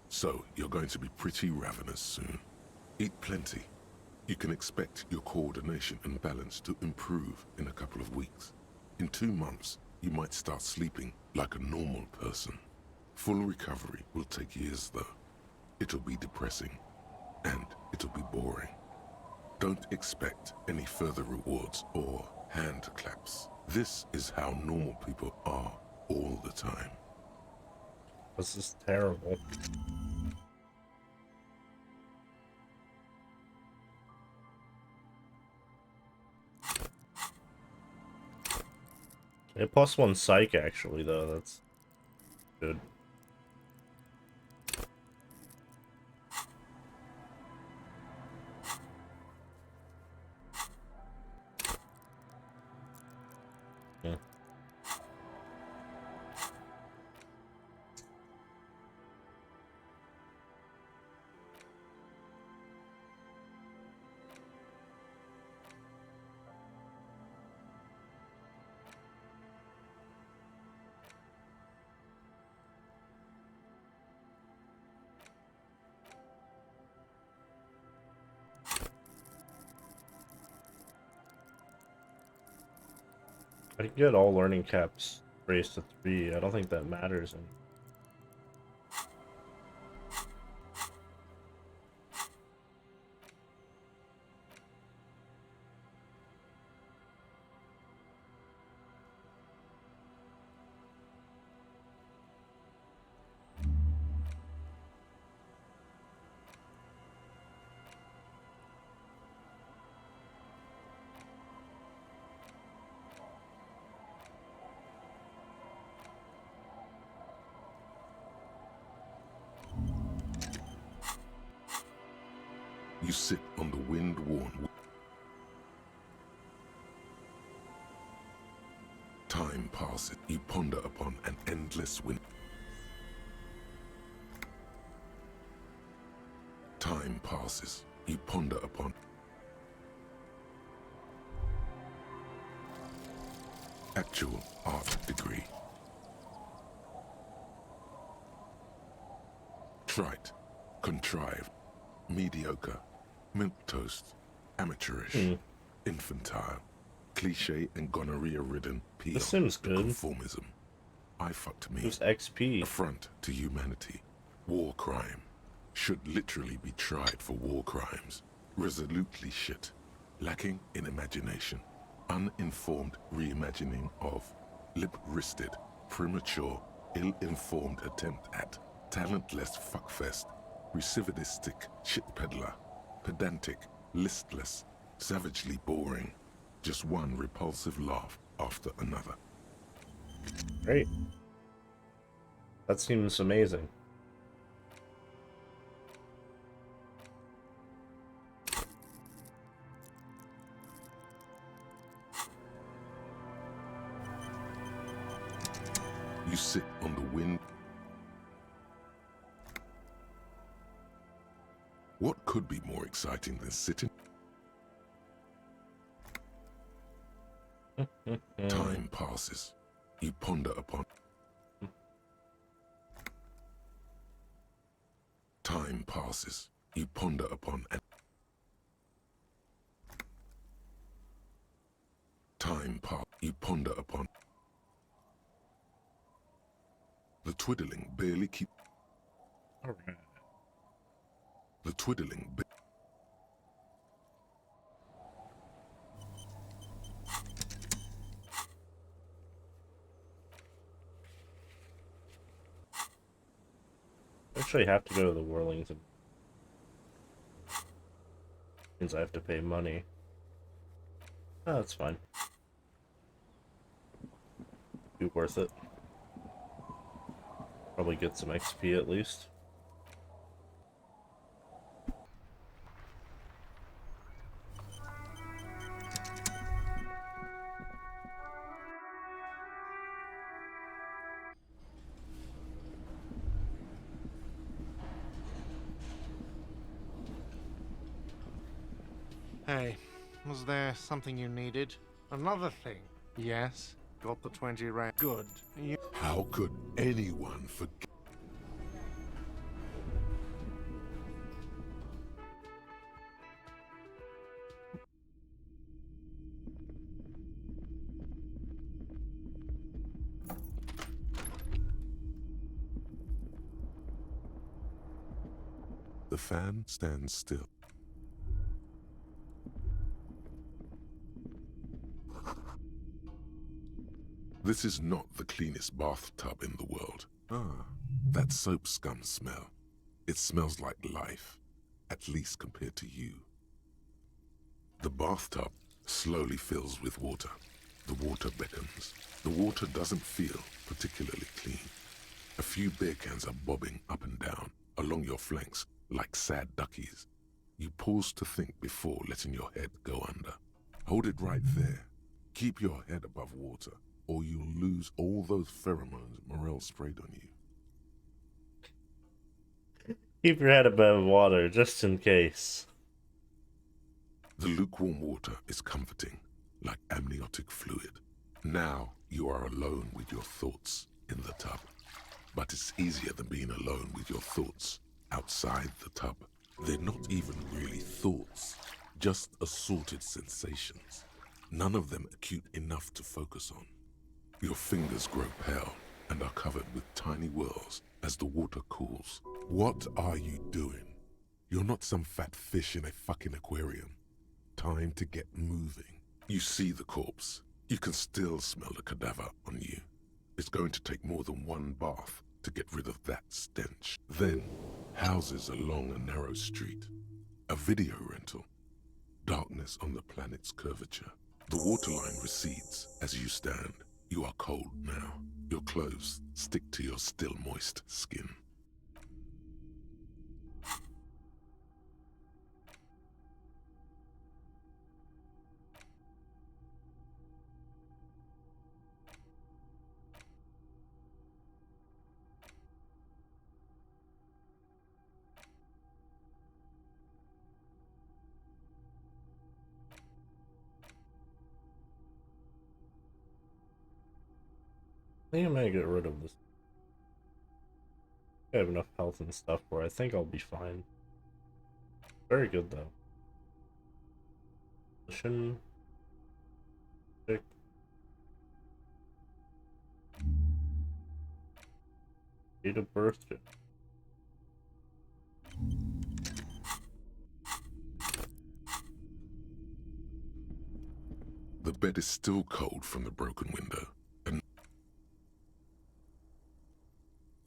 So you're going to be pretty ravenous soon. Eat plenty. You can expect your coordination and balance to improve in a couple of weeks. In 2 months, you might start sleeping like a normal person. Full recovery will take years though. It'll be depressing, and it'll be boring. Don't expect any further rewards or hand claps. This is how normal people are all the time. This is terrible. A +1 psych actually though, that's good. Yeah. I can get all learning caps raised to 3. I don't think that matters. You sit on the wind-worn. Time passes. You ponder upon an endless wind. Time passes. You ponder upon actual art degree. Trite, contrived, mediocre, milquetoast, amateurish, infantile, cliche and gonorrhea-ridden PR. This seems good. Conformism. I fucked me. Who's XP? Affront to humanity. War crime. Should literally be tried for war crimes. Resolutely shit. Lacking in imagination. Uninformed reimagining of. Lip-wristed. Premature. Ill-informed attempt at. Talentless fuckfest. Recidivistic shit peddler. Pedantic. Listless. Savagely boring. Just one repulsive laugh after another. Great. That seems amazing. You sit on the wind. What could be more exciting than sitting? Time passes. You ponder upon. Time passes. You ponder upon and time pass. You ponder upon. The twiddling barely keep. All right. The twiddling. Actually, have to go to the Whirlington. Means I have to pay money. Oh, that's fine. Be worth it. Probably get some XP at least. Hey, was there something you needed? Another thing. Yes, got the 20 rand. Good. How could anyone forget? The fan stands still. This is not the cleanest bathtub in the world. Ah, that soap scum smell. It smells like life, at least compared to you. The bathtub slowly fills with water. The water beckons. The water doesn't feel particularly clean. A few beer cans are bobbing up and down along your flanks like sad duckies. You pause to think before letting your head go under. Hold it right there. Keep your head above water, or you'll lose all those pheromones Morel sprayed on you. Keep your head above water, just in case. The lukewarm water is comforting, like amniotic fluid. Now you are alone with your thoughts in the tub. But it's easier than being alone with your thoughts outside the tub. They're not even really thoughts, just assorted sensations. None of them acute enough to focus on. Your fingers grow pale and are covered with tiny whirls as the water cools. What are you doing? You're not some fat fish in a fucking aquarium. Time to get moving. You see the corpse. You can still smell the cadaver on you. It's going to take more than one bath to get rid of that stench. Then, houses along a narrow street. A video rental. Darkness on the planet's curvature. The waterline recedes as you stand. You are cold now. Your clothes stick to your still moist skin. I think I might get rid of this. I have enough health and stuff where I think I'll be fine. Very good though. Position. Pick. Date of birth. The bed is still cold from the broken window, and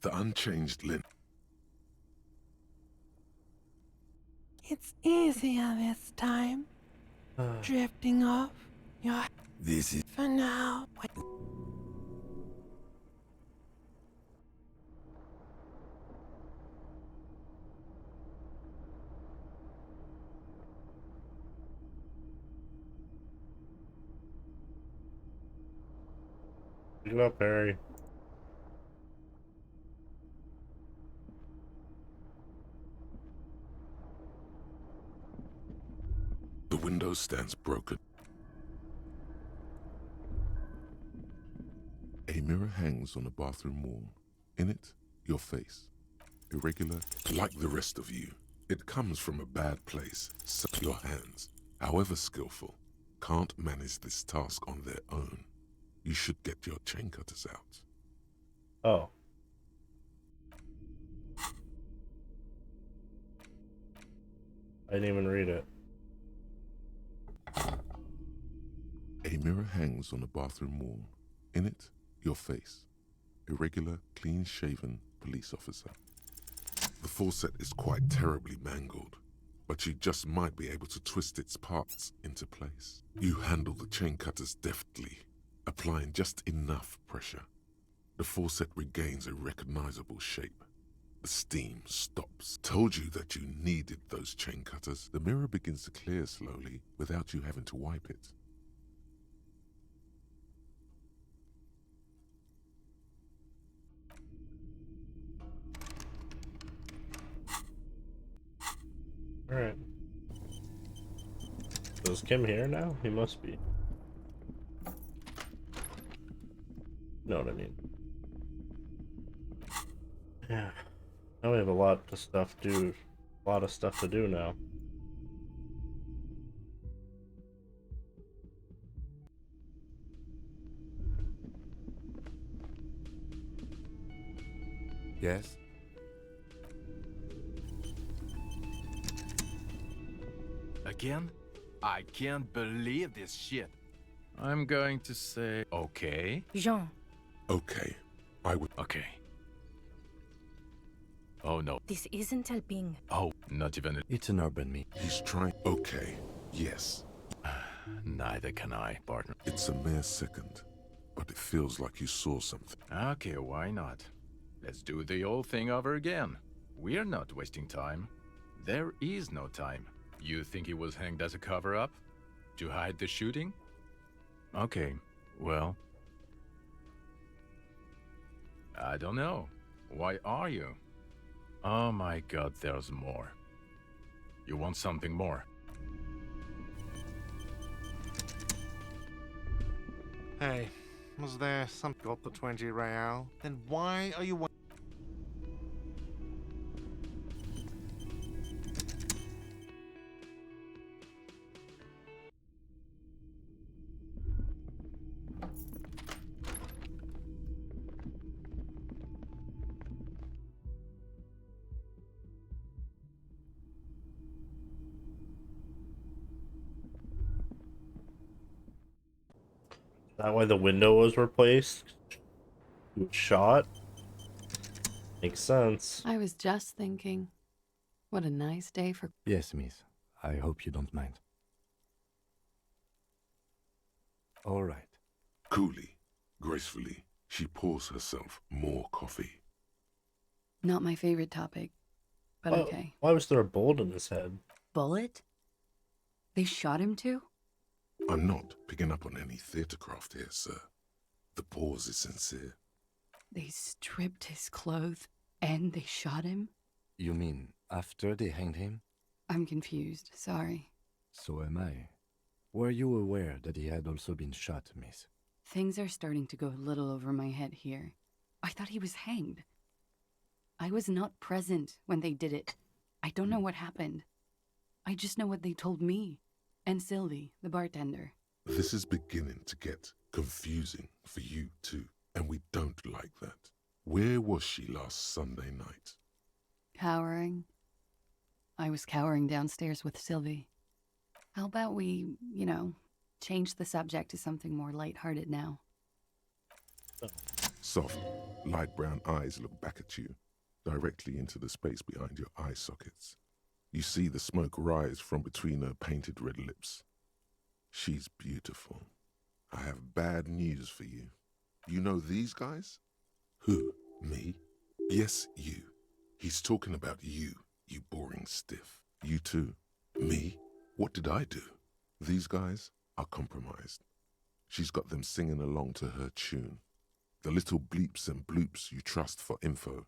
the unchanged lint. It's easier this time. Drifting off your... This is... For now. Pick it up, Harry. The window stands broken. A mirror hangs on the bathroom wall. In it, your face. Irregular, like the rest of you. It comes from a bad place. So your hands, however skillful, can't manage this task on their own. You should get your chain cutters out. Oh. I didn't even read it. A mirror hangs on the bathroom wall. In it, your face. Irregular, clean-shaven police officer. The faucet is quite terribly mangled, but you just might be able to twist its parts into place. You handle the chain cutters deftly, applying just enough pressure. The faucet regains a recognizable shape. The steam stops. Told you that you needed those chain cutters. The mirror begins to clear slowly without you having to wipe it. Alright. So is Kim here now? He must be. You know what I mean? Yeah. Now we have a lot of stuff to do now. Yes? Again? I can't believe this shit. I'm going to say okay. Jean. Okay. I would. Okay. Oh no. This isn't helping. Oh, not even. It's an urban meet. He's trying. Okay. Yes. Neither can I, partner. It's a mere second, but it feels like you saw something. Okay, why not? Let's do the old thing over again. We're not wasting time. There is no time. You think he was hanged as a cover-up? To hide the shooting? Okay, well... I don't know. Why are you? Oh my god, there's more. You want something more? Hey, was there some got the 20 real? Then why are you... That why the window was replaced? He was shot? Makes sense. I was just thinking, what a nice day for... Yes, miss. I hope you don't mind. All right. Coolly, gracefully, she pours herself more coffee. Not my favorite topic, but okay. Why was there a bullet in his head? Bullet? They shot him too? I'm not picking up on any theatre craft here, sir. The pause is sincere. They stripped his clothes and they shot him? You mean after they hanged him? I'm confused, sorry. So am I. Were you aware that he had also been shot, miss? Things are starting to go a little over my head here. I thought he was hanged. I was not present when they did it. I don't know what happened. I just know what they told me. And Sylvie, the bartender. This is beginning to get confusing for you too, and we don't like that. Where was she last Sunday night? Cowering. I was cowering downstairs with Sylvie. How about we, change the subject to something more lighthearted now? Soft, light brown eyes look back at you, directly into the space behind your eye sockets. You see the smoke rise from between her painted red lips. She's beautiful. I have bad news for you. You know these guys? Who? Me? Yes, you. He's talking about you, you boring stiff. You too. Me? What did I do? These guys are compromised. She's got them singing along to her tune. The little bleeps and bloops you trust for info.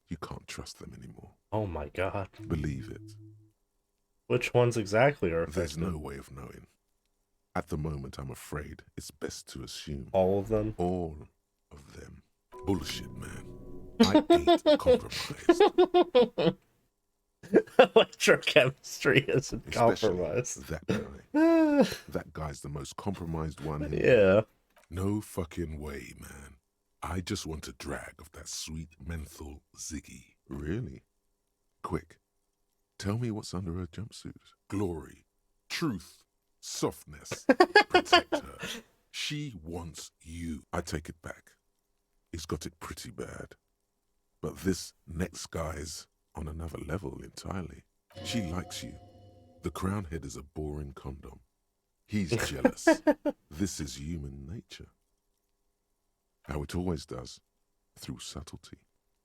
You can't trust them anymore. Oh my god. Believe it. Which ones exactly are affected? There's no way of knowing. At the moment, I'm afraid it's best to assume. All of them? All of them. Bullshit, man. I ain't compromised. Electrochemistry isn't Especially compromised. that guy. That guy's the most compromised one here. Yeah. No fucking way, man. I just want a drag of that sweet menthol Ziggy. Really? Quick. Tell me what's under her jumpsuit. Glory. Truth. Softness. Protect her. She wants you. I take it back. He's got it pretty bad. But this next guy's on another level entirely. She likes you. The crown head is a boring condom. He's jealous. This is human nature. How it always does, through subtlety.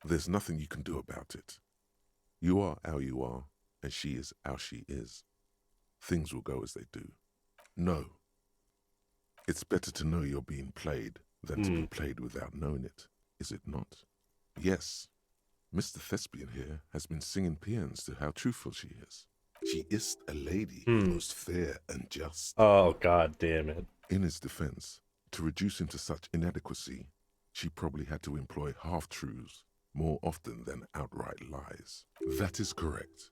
There's nothing you can do about it. You are how you are, and she is how she is. Things will go as they do. No. It's better to know you're being played than to be played without knowing it, is it not? Yes. Mr. Thespian here has been singing paeans to how truthful she is. She is a lady, most fair and just. Oh, god damn it. In his defense, to reduce him to such inadequacy She probably had to employ half-truths more often than outright lies. That is correct.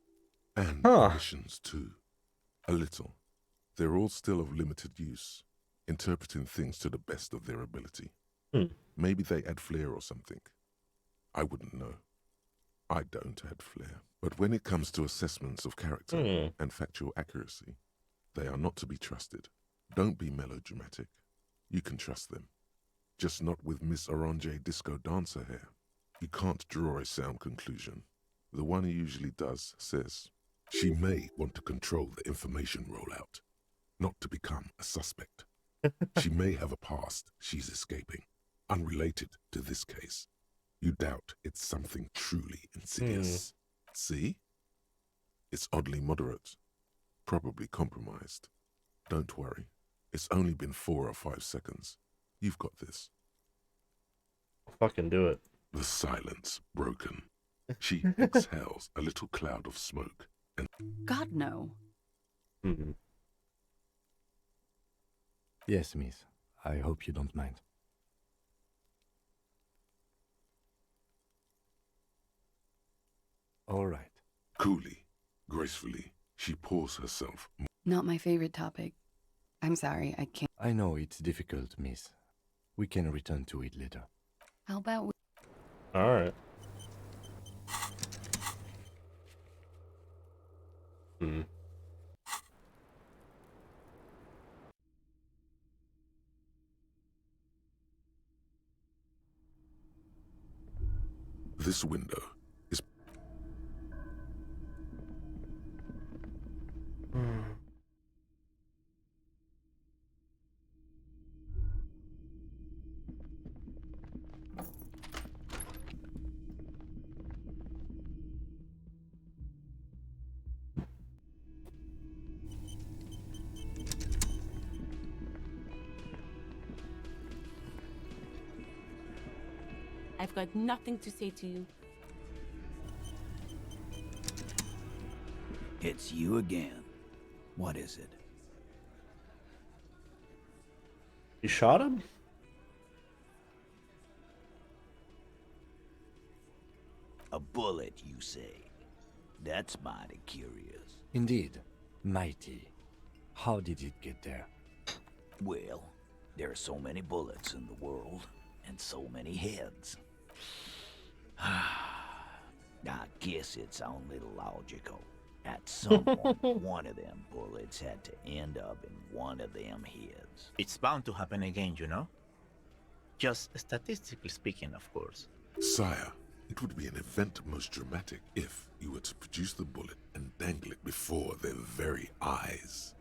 And omissions too. A little. They're all still of limited use, interpreting things to the best of their ability. Maybe they add flair or something. I wouldn't know. I don't add flair. But when it comes to assessments of character and factual accuracy, they are not to be trusted. Don't be melodramatic. You can trust them. Just not with Miss Orange Disco Dancer here. You can't draw a sound conclusion. The one who usually does says, she may want to control the information rollout, not to become a suspect. She may have a past she's escaping, unrelated to this case. You doubt it's something truly insidious. See? It's oddly moderate, probably compromised. Don't worry. It's only been 4 or 5 seconds. You've got this. Fucking do it. The silence broken. She exhales a little cloud of smoke and... God, no. Yes, miss. I hope you don't mind. All right. Coolly, gracefully, she pours herself. Not my favorite topic. I'm sorry, I can't. I know it's difficult, miss. We can return to it later. How about we... Alright. This window is... I've got nothing to say to you. It's you again. What is it? You shot him? A bullet, you say? That's mighty curious. Indeed. Mighty. How did it get there? Well, there are so many bullets in the world, and so many heads. I guess it's only logical. At some point, one of them bullets had to end up in one of them heads. It's bound to happen again, you know? Just statistically speaking, of course. Sire, it would be an event most dramatic if you were to produce the bullet and dangle it before their very eyes.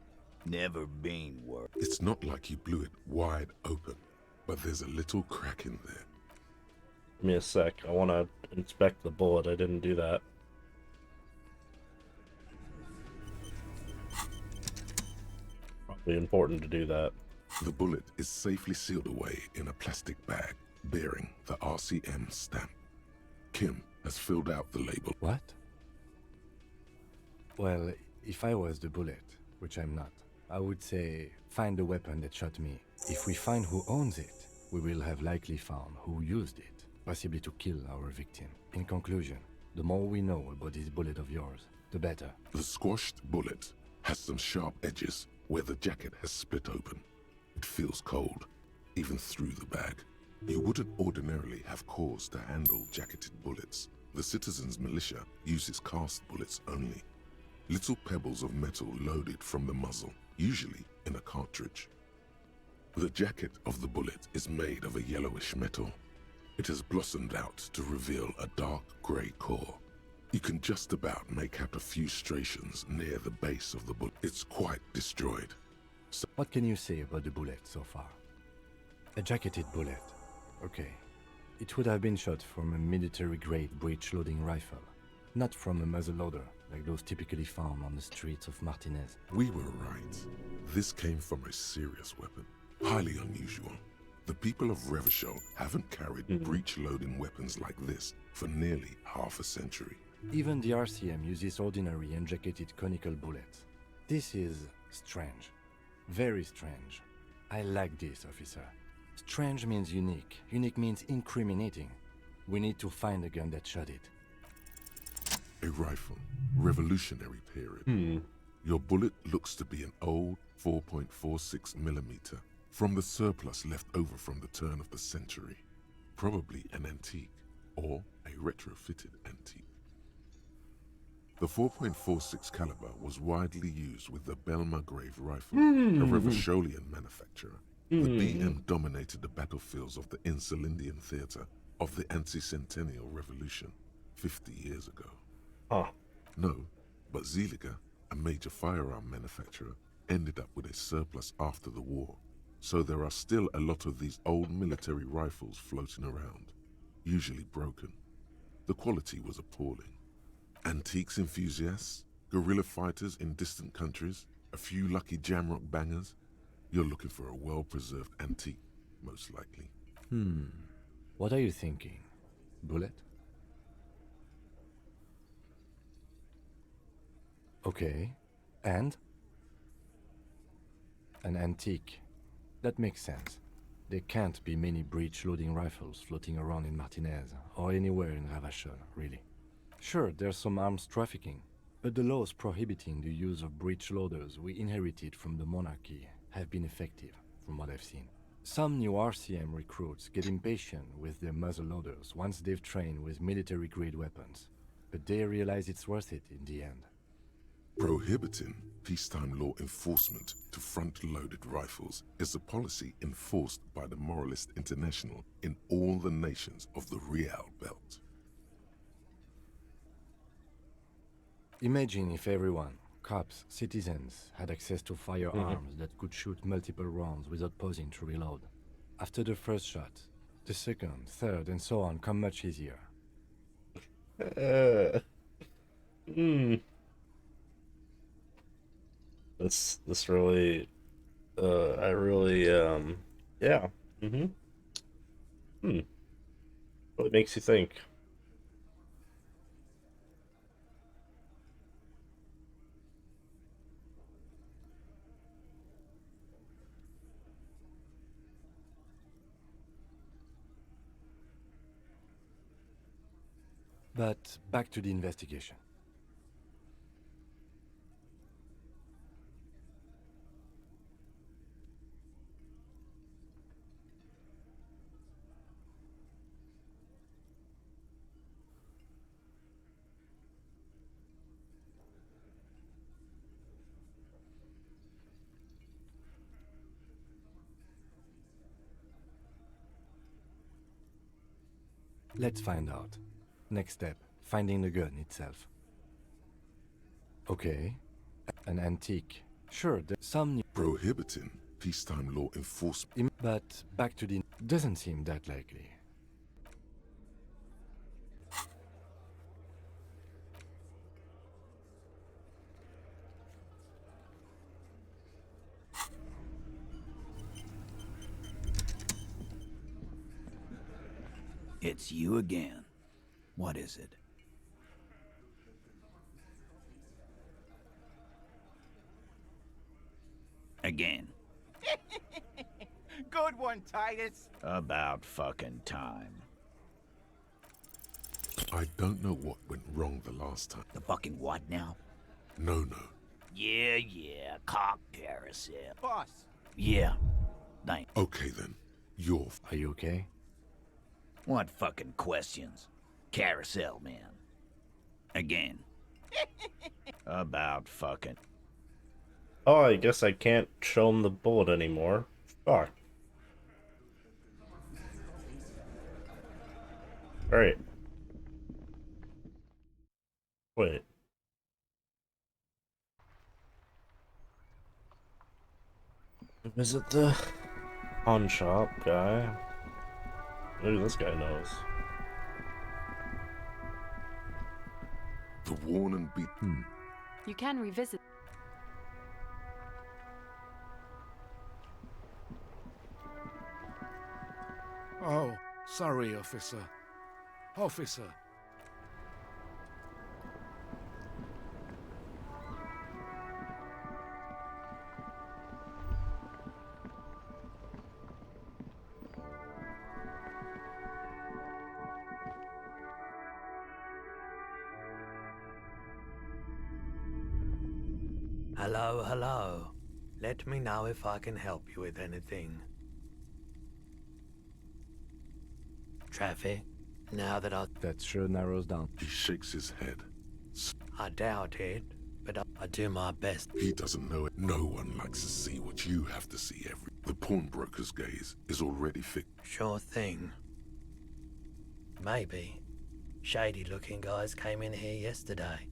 Never been worse. It's not like you blew it wide open, but there's a little crack in there. Give me a sec. I want to inspect the bullet. I didn't do that. Probably important to do that. The bullet is safely sealed away in a plastic bag bearing the RCM stamp. Kim has filled out the label. What? Well, if I was the bullet, which I'm not, I would say find the weapon that shot me. If we find who owns it, we will have likely found who used it, possibly to kill our victim. In conclusion, the more we know about this bullet of yours, the better. The squashed bullet has some sharp edges where the jacket has split open. It feels cold, even through the bag. You wouldn't ordinarily have cause to handle jacketed bullets. The citizens' militia uses cast bullets only. Little pebbles of metal loaded from the muzzle, usually in a cartridge. The jacket of the bullet is made of a yellowish metal. It has blossomed out to reveal a dark grey core. You can just about make out a few striations near the base of the bullet. It's quite destroyed. So what can you say about the bullet so far? A jacketed bullet. Okay. It would have been shot from a military-grade breech-loading rifle, not from a muzzleloader like those typically found on the streets of Martinez. We were right. This came from a serious weapon. Highly unusual. The people of Revachol haven't carried breech-loading weapons like this for nearly half a century. Even the RCM uses ordinary unjacketed conical bullets. This is strange. Very strange. I like this, officer. Strange means unique. Unique means incriminating. We need to find a gun that shot it. A rifle. Revolutionary period. Your bullet looks to be an old 4.46 millimeter from the surplus left over from the turn of the century. Probably an antique or a retrofitted antique. The 4.46 caliber was widely used with the Belmargrave rifle, a Revacholian manufacturer. The BM dominated the battlefields of the Insulindian theater of the anti-centennial revolution 50 years ago. No, but Zeliger, a major firearm manufacturer, ended up with a surplus after the war. So there are still a lot of these old military rifles floating around, usually broken. The quality was appalling. Antiques enthusiasts, guerrilla fighters in distant countries, a few lucky jamrock bangers. You're looking for a well-preserved antique, most likely. What are you thinking? Bullet? Okay. And? An antique. That makes sense. There can't be many breech-loading rifles floating around in Martinez, or anywhere in Ravachol, really. Sure, there's some arms trafficking, but the laws prohibiting the use of breech loaders we inherited from the monarchy have been effective, from what I've seen. Some new RCM recruits get impatient with their muzzle loaders once they've trained with military-grade weapons, but they realize it's worth it in the end. Prohibiting peacetime law enforcement to front-loaded rifles is a policy enforced by the Moralist International in all the nations of the Real Belt. Imagine if everyone, cops, citizens, had access to firearms that could shoot multiple rounds without pausing to reload. After the first shot, the second, third, and so on come much easier. This really, I really, yeah. What makes you think? But back to the investigation. Let's find out. Next step, finding the gun itself. Okay, an antique. Sure, there's some new... Prohibiting peacetime law enforcement. But back to the... Doesn't seem that likely. It's you again. What is it? Again. Good one, Titus. About fucking time. I don't know what went wrong the last time. The fucking what now? No. Yeah, cock carousel. Boss. Yeah. Thank. Okay then. Are you okay? What fucking questions? Carousel, man. Again. About fucking... Oh, I guess I can't show him the bullet anymore. Fuck. Alright. Wait. Visit the pawn shop guy. Maybe this guy knows. The worn and beaten. You can revisit. Oh, sorry, officer. Officer. Hello, hello. Let me know if I can help you with anything. Traffic, now that That sure narrows down. He shakes his head. I doubt it, but I do my best. He doesn't know it. No one likes to see what you have to see every... The pawnbroker's gaze is already fixed. Sure thing. Maybe. Shady-looking guys came in here yesterday,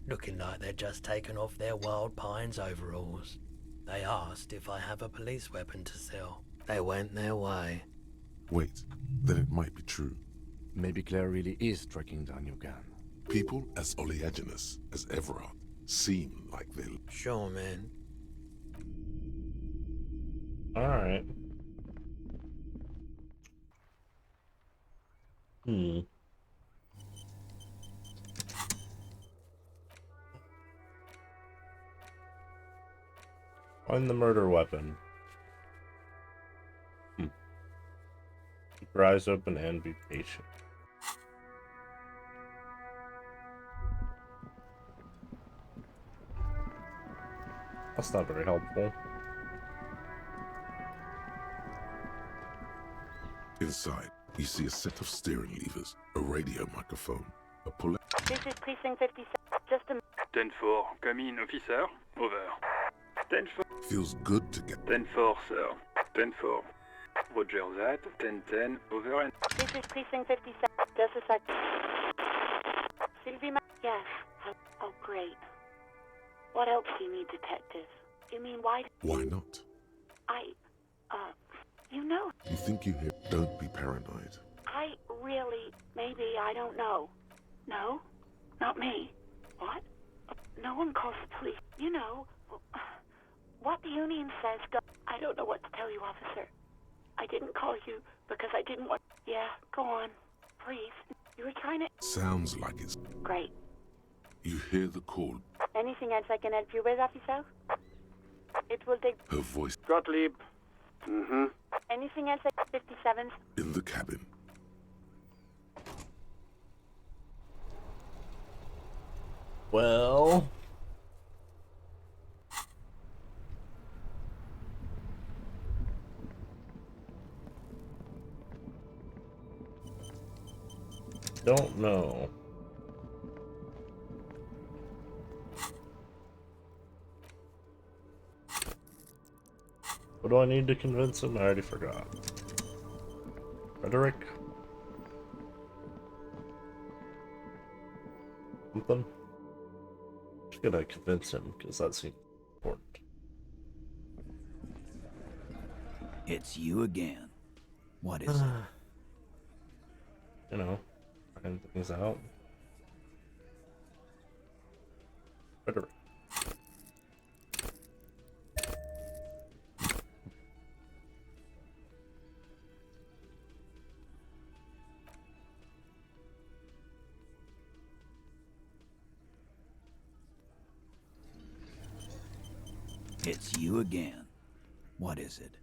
looking like they'd just taken off their Wild Pines overalls. They asked if I have a police weapon to sell. They went their way. Wait, then it might be true. Maybe Claire really is tracking down your gun. People as oleaginous as Everard seem like they'll... Sure, man. Alright. Find the murder weapon. Keep your eyes open and be patient. That's not very helpful. Inside, you see a set of steering levers, a radio microphone, a puller... This is Precinct 57. Just a... 10-4, come in, officer. Over. 10-4. Feels good to get... 10-4, sir. 10-4. Roger that. 10-10, over and... This is Precinct 57. Just a sec. Sylvie Yes. Oh, great. What else do you need, detective? You mean why... Why not? You know... You think you hear... Don't be paranoid. I really... Maybe, I don't know. No? Not me. What? No one calls the police. You know... What the Union says... I don't know what to tell you, officer. I didn't call you because I didn't want... Yeah, go on. Please. You were trying to... Sounds like it's... Great. You hear the call. Anything else I can help you with, officer? It will take... Her voice Gottlieb. Anything else at 57? in the cabin. Well... Don't know. What do I need to convince him? I already forgot. Rhetoric? Something? Just gotta convince him, because that seems important. It's you again. What is it? You know, find things out. Rhetoric. It's you again. What is it?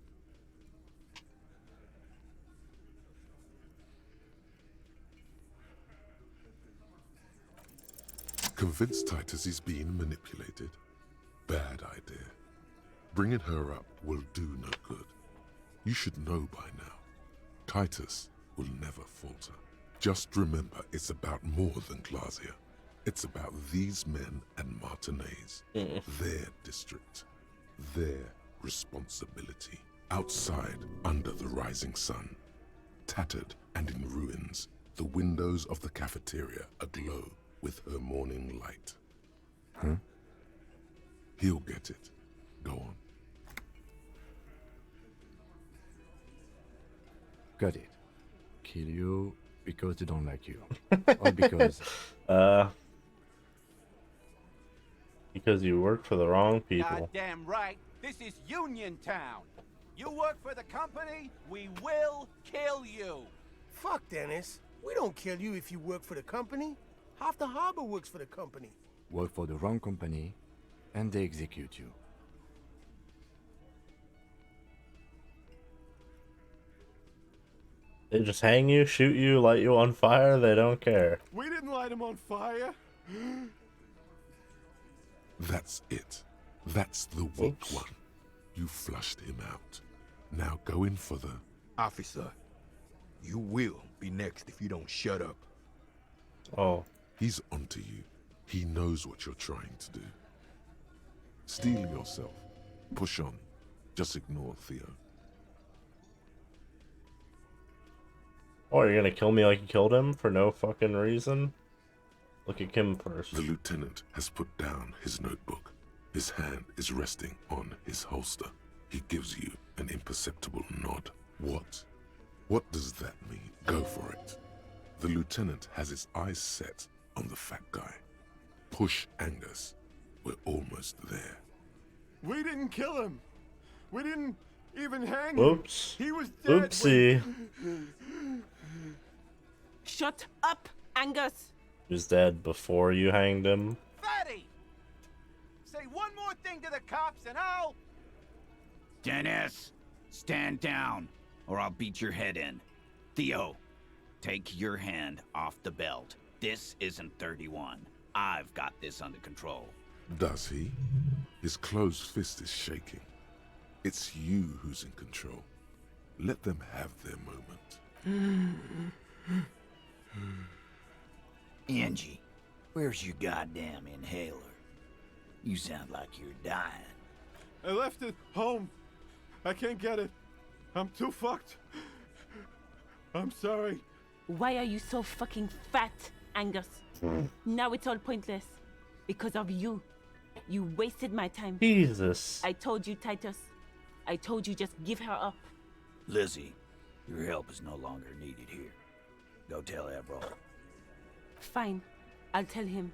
Convince Titus he's being manipulated? Bad idea. Bringing her up will do no good. You should know by now. Titus will never falter. Just remember, it's about more than Glasia. It's about these men and Martinez. Their district. Their responsibility. Outside, under the rising sun. Tattered and in ruins, the windows of the cafeteria aglow with her morning light. Huh? He'll get it. Go on. Got it. Kill you because they don't like you. Or because... Because you work for the wrong people. Goddamn right. This is Union Town. You work for the company, we will kill you. Fuck, Dennis. We don't kill you if you work for the company. Half the harbor works for the company. Work for the wrong company, and they execute you. They just hang you, shoot you, light you on fire, they don't care. We didn't light him on fire. That's it. That's the weak one. You flushed him out. Now go in for the... Officer, you will be next if you don't shut up. Oh. He's onto you. He knows what you're trying to do. Steel yourself. Push on. Just ignore Theo. Oh, you're gonna kill me like you killed him for no fucking reason? Look at Kim first. The lieutenant has put down his notebook. His hand is resting on his holster. He gives you an imperceptible nod. What? What does that mean? Go for it. The lieutenant has his eyes set on the fat guy. Push Angus. We're almost there. We didn't kill him. We didn't even hang Whoops. him. He was dead. Oopsie. Shut up, Angus. He was dead before you hanged him. Fatty! Say one more thing to the cops and I'll... Dennis, stand down, or I'll beat your head in. Theo, take your hand off the belt. This isn't 31. I've got this under control. Does he? His closed fist is shaking. It's you who's in control. Let them have their moment. Angie, where's your goddamn inhaler? You sound like you're dying. I left it home. I can't get it. I'm too fucked. I'm sorry. Why are you so fucking fat, Angus? Now it's all pointless. Because of you. You wasted my time. Jesus. I told you, Titus. I told you just give her up. Lizzie, your help is no longer needed here. Go tell Evrol. Fine. I'll tell him.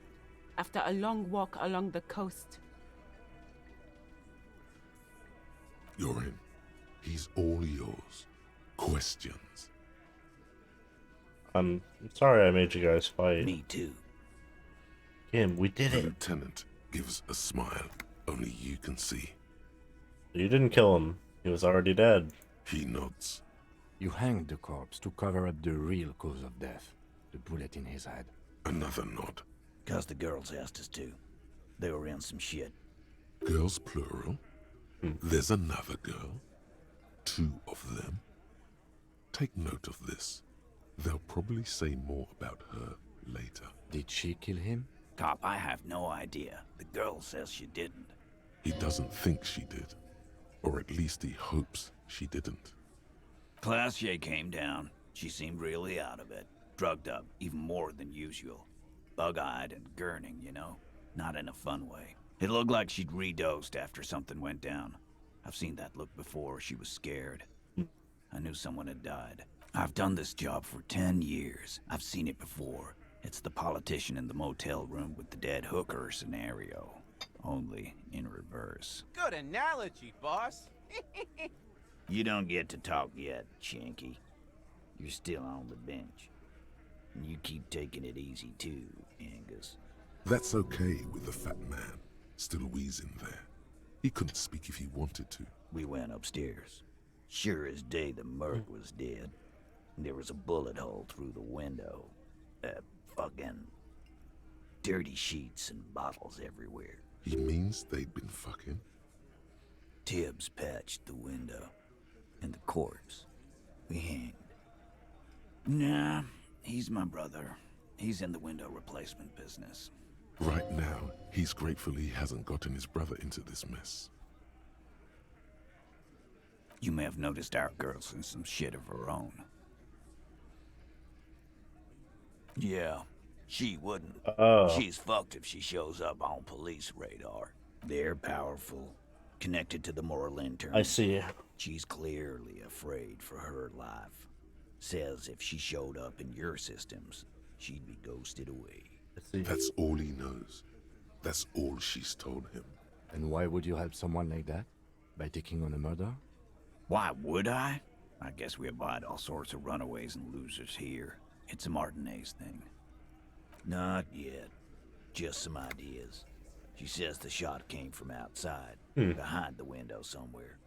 After a long walk along the coast. You're in. He's all yours. Questions? I'm sorry I made you guys fight. Me too. Kim, we did The it. lieutenant gives a smile only you can see. You didn't kill him. He was already dead. He nods. You hanged the corpse to cover up the real cause of death. The bullet in his head. Another nod. 'Cause the girls asked us to. They were in some shit. Girls plural? There's another girl? 2 of them? Take note of this. They'll probably say more about her later. Did she kill him? Cop, I have no idea. The girl says she didn't. He doesn't think she did. Or at least he hopes she didn't. Classier came down. She seemed really out of it. Drugged up, even more than usual. Bug-eyed and gurning, you know? Not in a fun way. It looked like she'd redosed after something went down. I've seen that look before. She was scared. I knew someone had died. I've done this job for 10 years. I've seen it before. It's the politician in the motel room with the dead hooker scenario. Only in reverse. Good analogy, boss. You don't get to talk yet, Shanky. You're still on the bench. And you keep taking it easy too, Angus. That's okay with the fat man, still wheezing there. He couldn't speak if he wanted to. We went upstairs. Sure as day the merc was dead. There was a bullet hole through the window. Fucking dirty sheets and bottles everywhere. He means they'd been fucking? Tibbs patched the window. And the corpse. We hanged. Nah, he's my brother. He's in the window replacement business. Right now, he's grateful he hasn't gotten his brother into this mess. You may have noticed our girl's in some shit of her own. Yeah, she wouldn't. Oh. She's fucked if she shows up on police radar. They're powerful, connected to the moral intern. I see. She's clearly afraid for her life. Says if she showed up in your systems, she'd be ghosted away. That's all he knows. That's all she's told him. And why would you help someone like that? By taking on a murder? Why would I? I guess we abide all sorts of runaways and losers here. It's a Martinez thing. Not yet. Just some ideas. She says the shot came from outside, behind the window somewhere.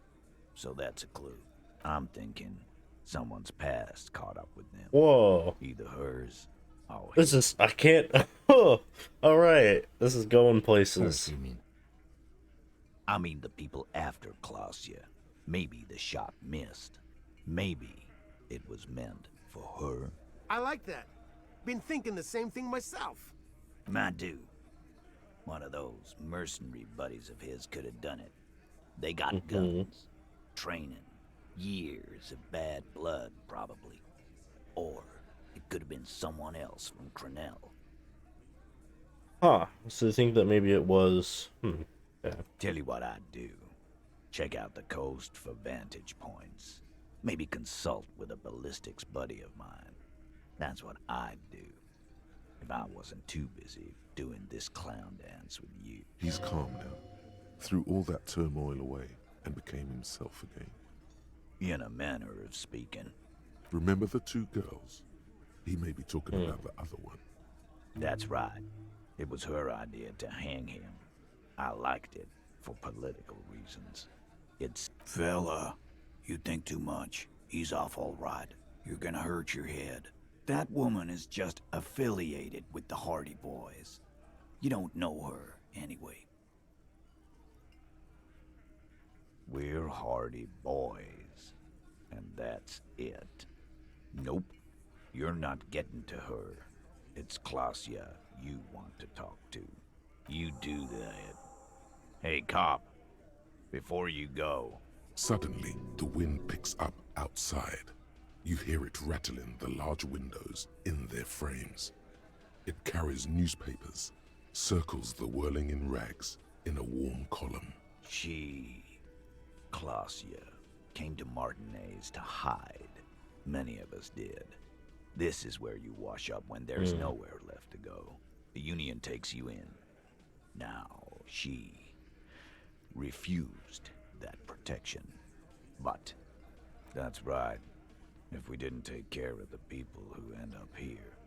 So that's a clue. I'm thinking someone's past caught up with them. Whoa. Either hers or This is, I can't. Alright. This is going places. You mean? I mean the people after Klausya. Maybe the shot missed. Maybe it was meant for her. I like that. Been thinking the same thing myself. My dude. One of those mercenary buddies of his could have done it. They got guns, training, years of bad blood, probably. Or it could have been someone else from Crenell. Huh. So you think that maybe it was... Yeah. Tell you what I'd do. Check out the coast for vantage points. Maybe consult with a ballistics buddy of mine. That's what I'd do. If I wasn't too busy doing this clown dance with you. He's calm now. Threw all that turmoil away and became himself again. In a manner of speaking. Remember the two girls? He may be talking about the other one. That's right. It was her idea to hang him. I liked it for political reasons. It's... Fella, you think too much. He's off all right. You're gonna hurt your head. That woman is just affiliated with the Hardy Boys. You don't know her, anyway. We're Hardy Boys. And that's it. Nope. You're not getting to her. It's Klausya you want to talk to. You do that. Hey, cop. Before you go... Suddenly, the wind picks up outside. You hear it rattling the large windows in their frames. It carries newspapers, circles the whirling in rags in a warm column. She, Klausya, came to Martinez to hide. Many of us did. This is where you wash up when there's nowhere left to go. The Union takes you in. Now, she refused that protection. But, that's right. If we didn't take care of the people who end up here,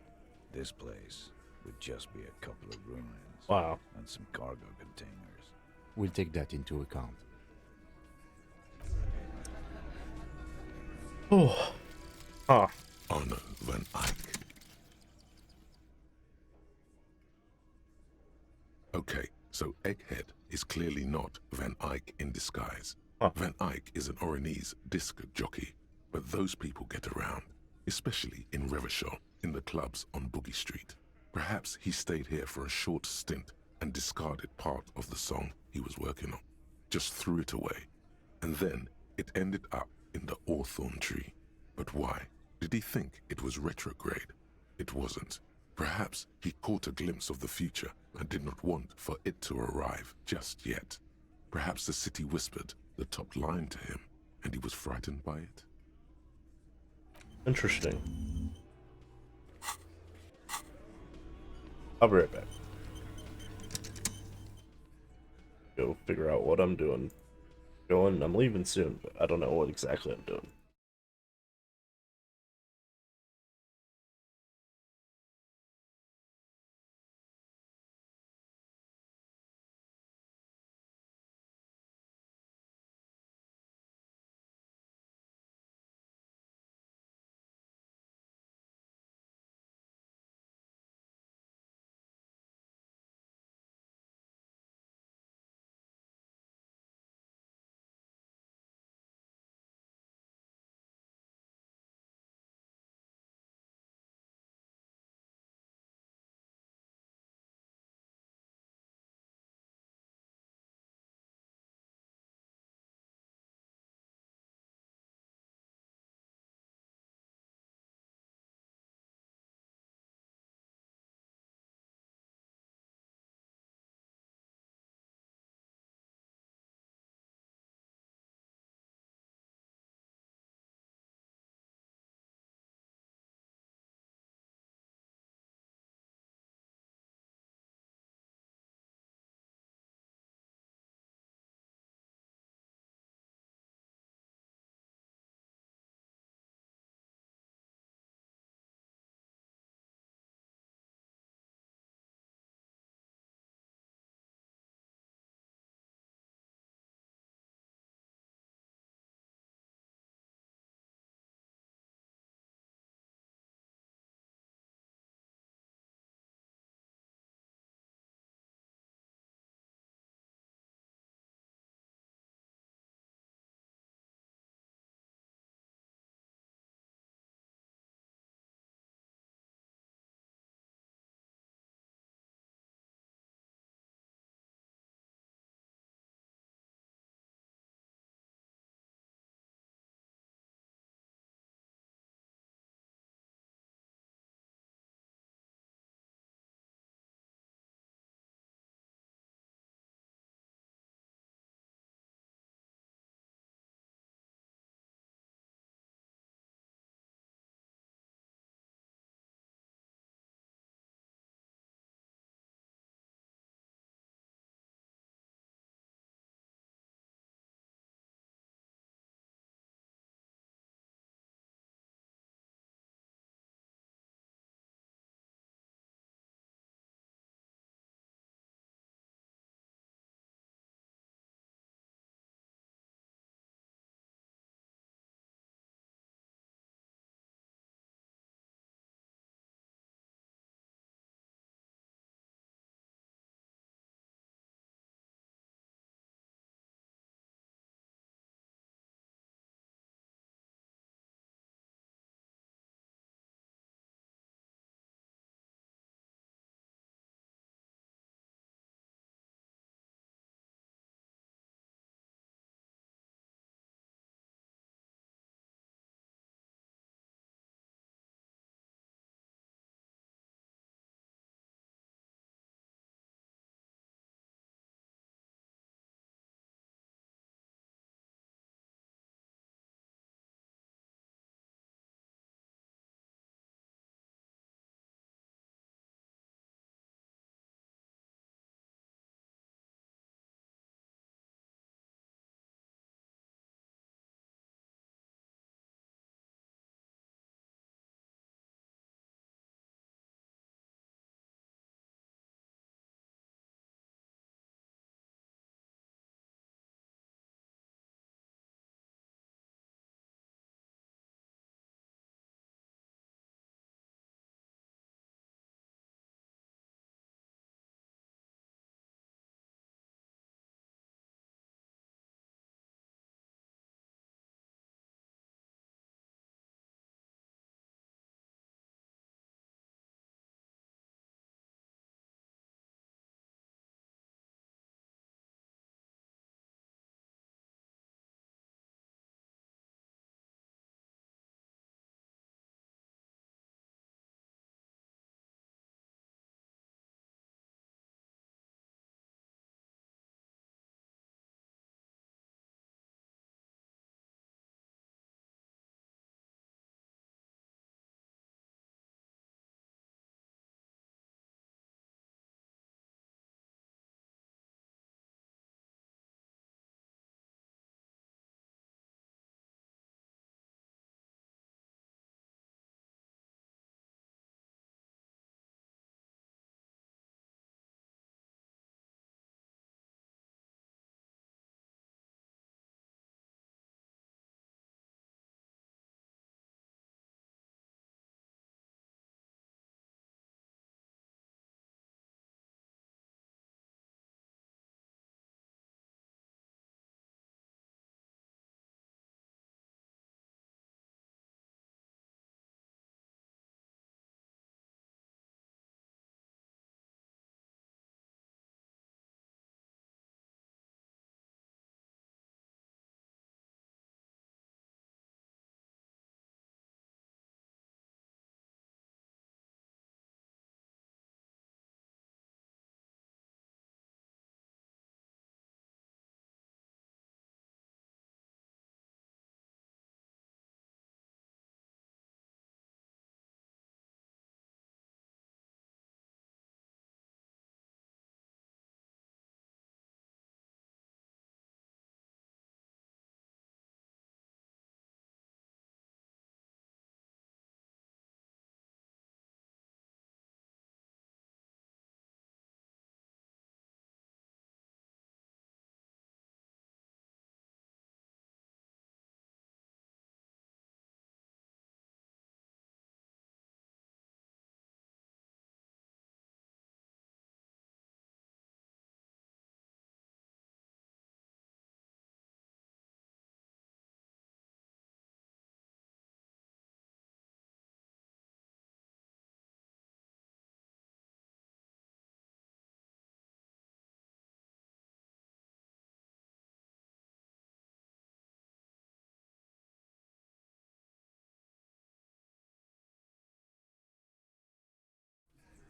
this place would just be a couple of ruins. Wow. And some cargo containers. We'll take that into account. Oh. Huh. Arno van Eyck. Okay, so Egghead is clearly not Van Eyck in disguise. Van Eyck is an Oranese disc jockey, but those people get around, especially in Revachol, in the clubs on Boogie Street. Perhaps he stayed here for a short stint and discarded part of the song he was working on, just threw it away, and then it ended up in the Hawthorn tree. But why? Did he think it was retrograde? It wasn't. Perhaps he caught a glimpse of the future and did not want for it to arrive just yet. Perhaps the city whispered the top line to him, and he was frightened by it. Interesting. I'll be right back. Go figure out what I'm doing. I'm leaving soon, but I don't know what exactly I'm doing.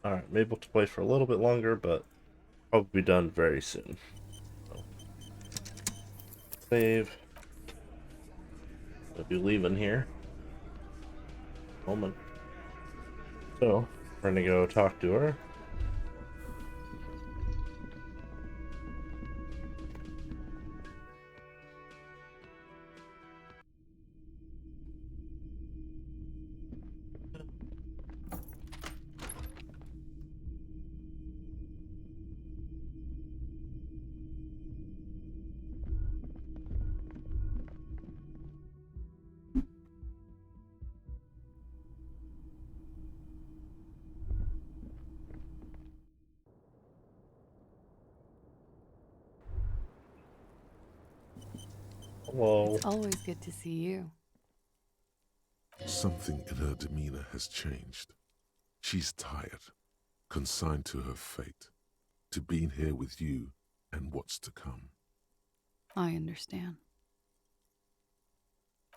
Alright, I'm able to play for a little bit longer, but I'll be done very soon. So, save. I'll be leaving here. Moment. So, we're gonna go talk to her. Hello. It's always good to see you. Something in her demeanor has changed. She's tired, consigned to her fate, to being here with you and what's to come. I understand.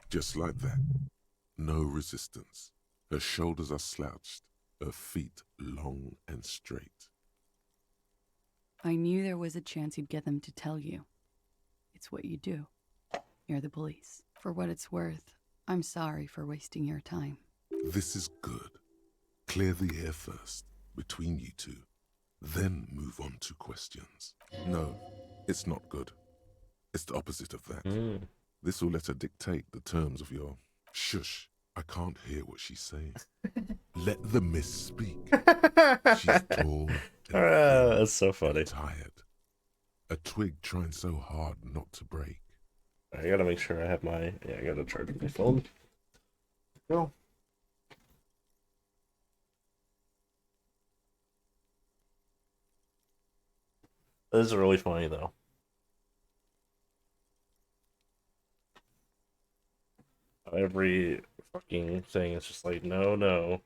Just like that. No resistance. Her shoulders are slouched, her feet long and straight. I knew there was a chance you'd get them to tell you. It's what you do. You're the police. For what it's worth, I'm sorry for wasting your time. This is good. Clear the air first, between you two. Then move on to questions. No, it's not good. It's the opposite of that. This will let her dictate the terms of your... Shush, I can't hear what she's saying. Let the miss speak. She's tall and That's so funny. tired. A twig trying so hard not to break. I gotta make sure I have my... Yeah, I gotta charge my phone. Go. This is really funny, though. Every fucking thing is just like, no, no.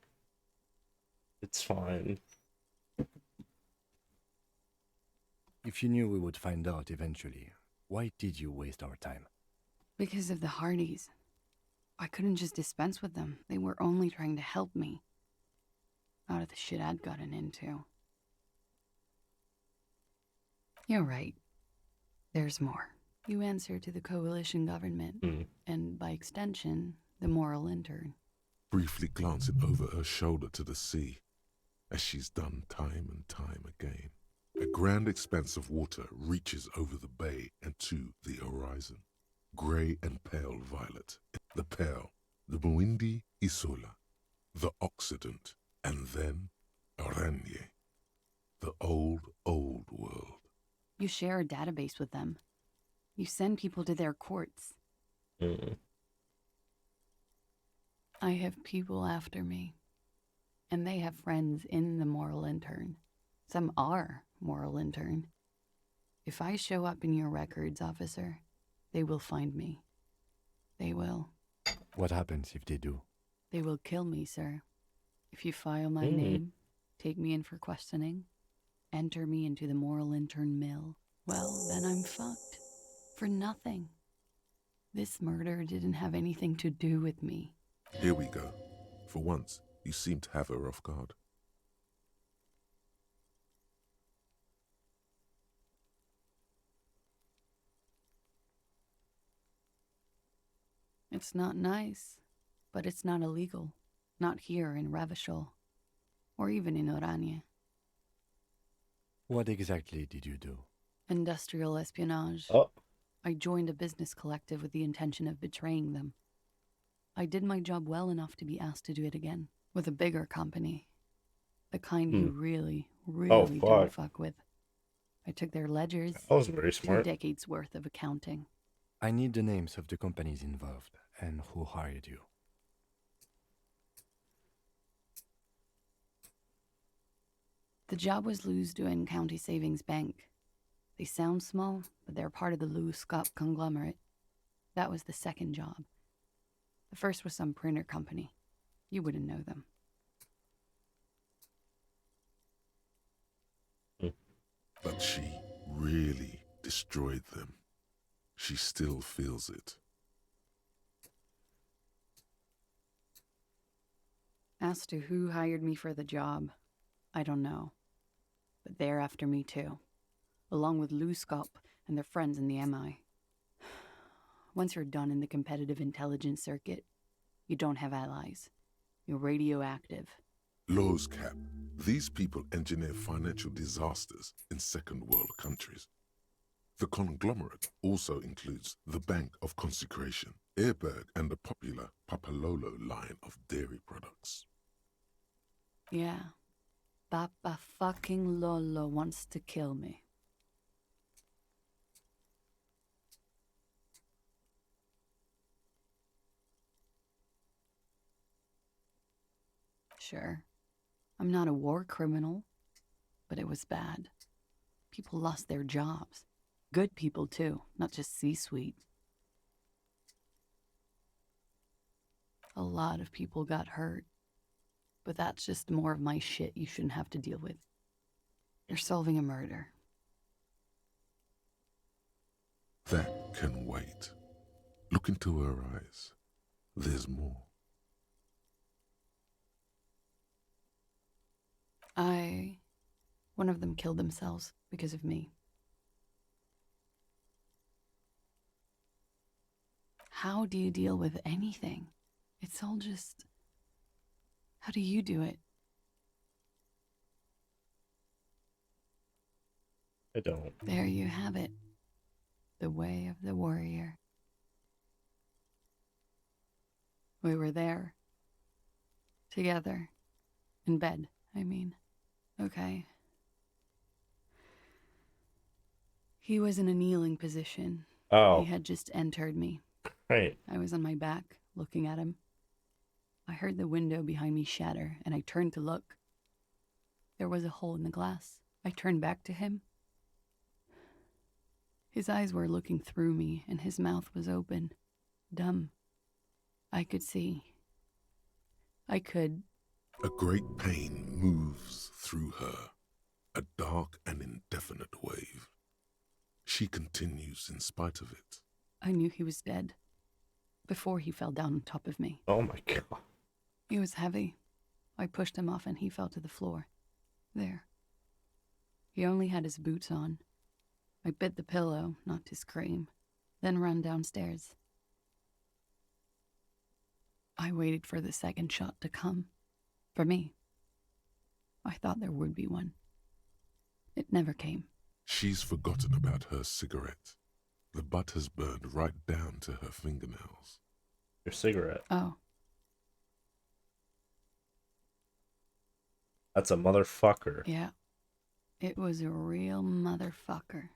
It's fine. If you knew we would find out eventually, why did you waste our time? Because of the Hardys. I couldn't just dispense with them. They were only trying to help me. Out of the shit I'd gotten into. You're right. There's more. You answer to the coalition government, and by extension, the moral intern. Briefly glancing over her shoulder to the sea, as she's done time and time again. A grand expanse of water reaches over the bay and to the horizon. Grey and pale violet. The pale, the Muindi Isola, the Occident, and then Aranye, the old, old world. You share a database with them. You send people to their courts. I have people after me. And they have friends in the moral intern. Some are moral intern. If I show up in your records, officer, they will find me. They will. What happens if they do? They will kill me, sir. If you file my name, take me in for questioning, enter me into the moral intern mill, well, then I'm fucked. For nothing. This murder didn't have anything to do with me. Here we go. For once, you seem to have her off guard. It's not nice, but it's not illegal. Not here in Revachol, or even in Oranje. What exactly did you do? Industrial espionage. I joined a business collective with the intention of betraying them. I did my job well enough to be asked to do it again, with a bigger company. The kind you really, really don't fuck with. I took their ledgers. That was very smart. 2 decades worth of accounting. I need the names of the companies involved and who hired you. The job was Lou's doing County Savings Bank. They sound small, but they're part of the Lou Scott conglomerate. That was the second job. The first was some printer company. You wouldn't know them. But she really destroyed them. She still feels it. As to who hired me for the job, I don't know. But they're after me too, along with Luskop and their friends in the MI. Once you're done in the competitive intelligence circuit, you don't have allies. You're radioactive. Laws Cap. These people engineer financial disasters in second world countries. The conglomerate also includes the Bank of Consecration, Airberg, and the popular Papalolo line of dairy products. Yeah. Papa fucking Lolo wants to kill me. Sure. I'm not a war criminal, but it was bad. People lost their jobs. Good people, too, not just C-suite. A lot of people got hurt, but that's just more of my shit you shouldn't have to deal with. You're solving a murder. That can wait. Look into her eyes. There's more. One of them killed themselves because of me. How do you deal with anything? It's all just... How do you do it? I don't. There you have it. The way of the warrior. We were there. Together. In bed, I mean. Okay. He was in a kneeling position. Oh. He had just entered me. Right. I was on my back, looking at him. I heard the window behind me shatter, and I turned to look. There was a hole in the glass. I turned back to him. His eyes were looking through me, and his mouth was open. Dumb. I could see. I could... A great pain moves through her, a dark and indefinite wave. She continues in spite of it. I knew he was dead. Before he fell down on top of me. Oh my god. He was heavy. I pushed him off and he fell to the floor. There. He only had his boots on. I bit the pillow, not to scream, then ran downstairs. I waited for the second shot to come. For me. I thought there would be one. It never came. She's forgotten about her cigarette. The butt has burned right down to her fingernails. Your cigarette? Oh. That's a motherfucker. Yeah. It was a real motherfucker.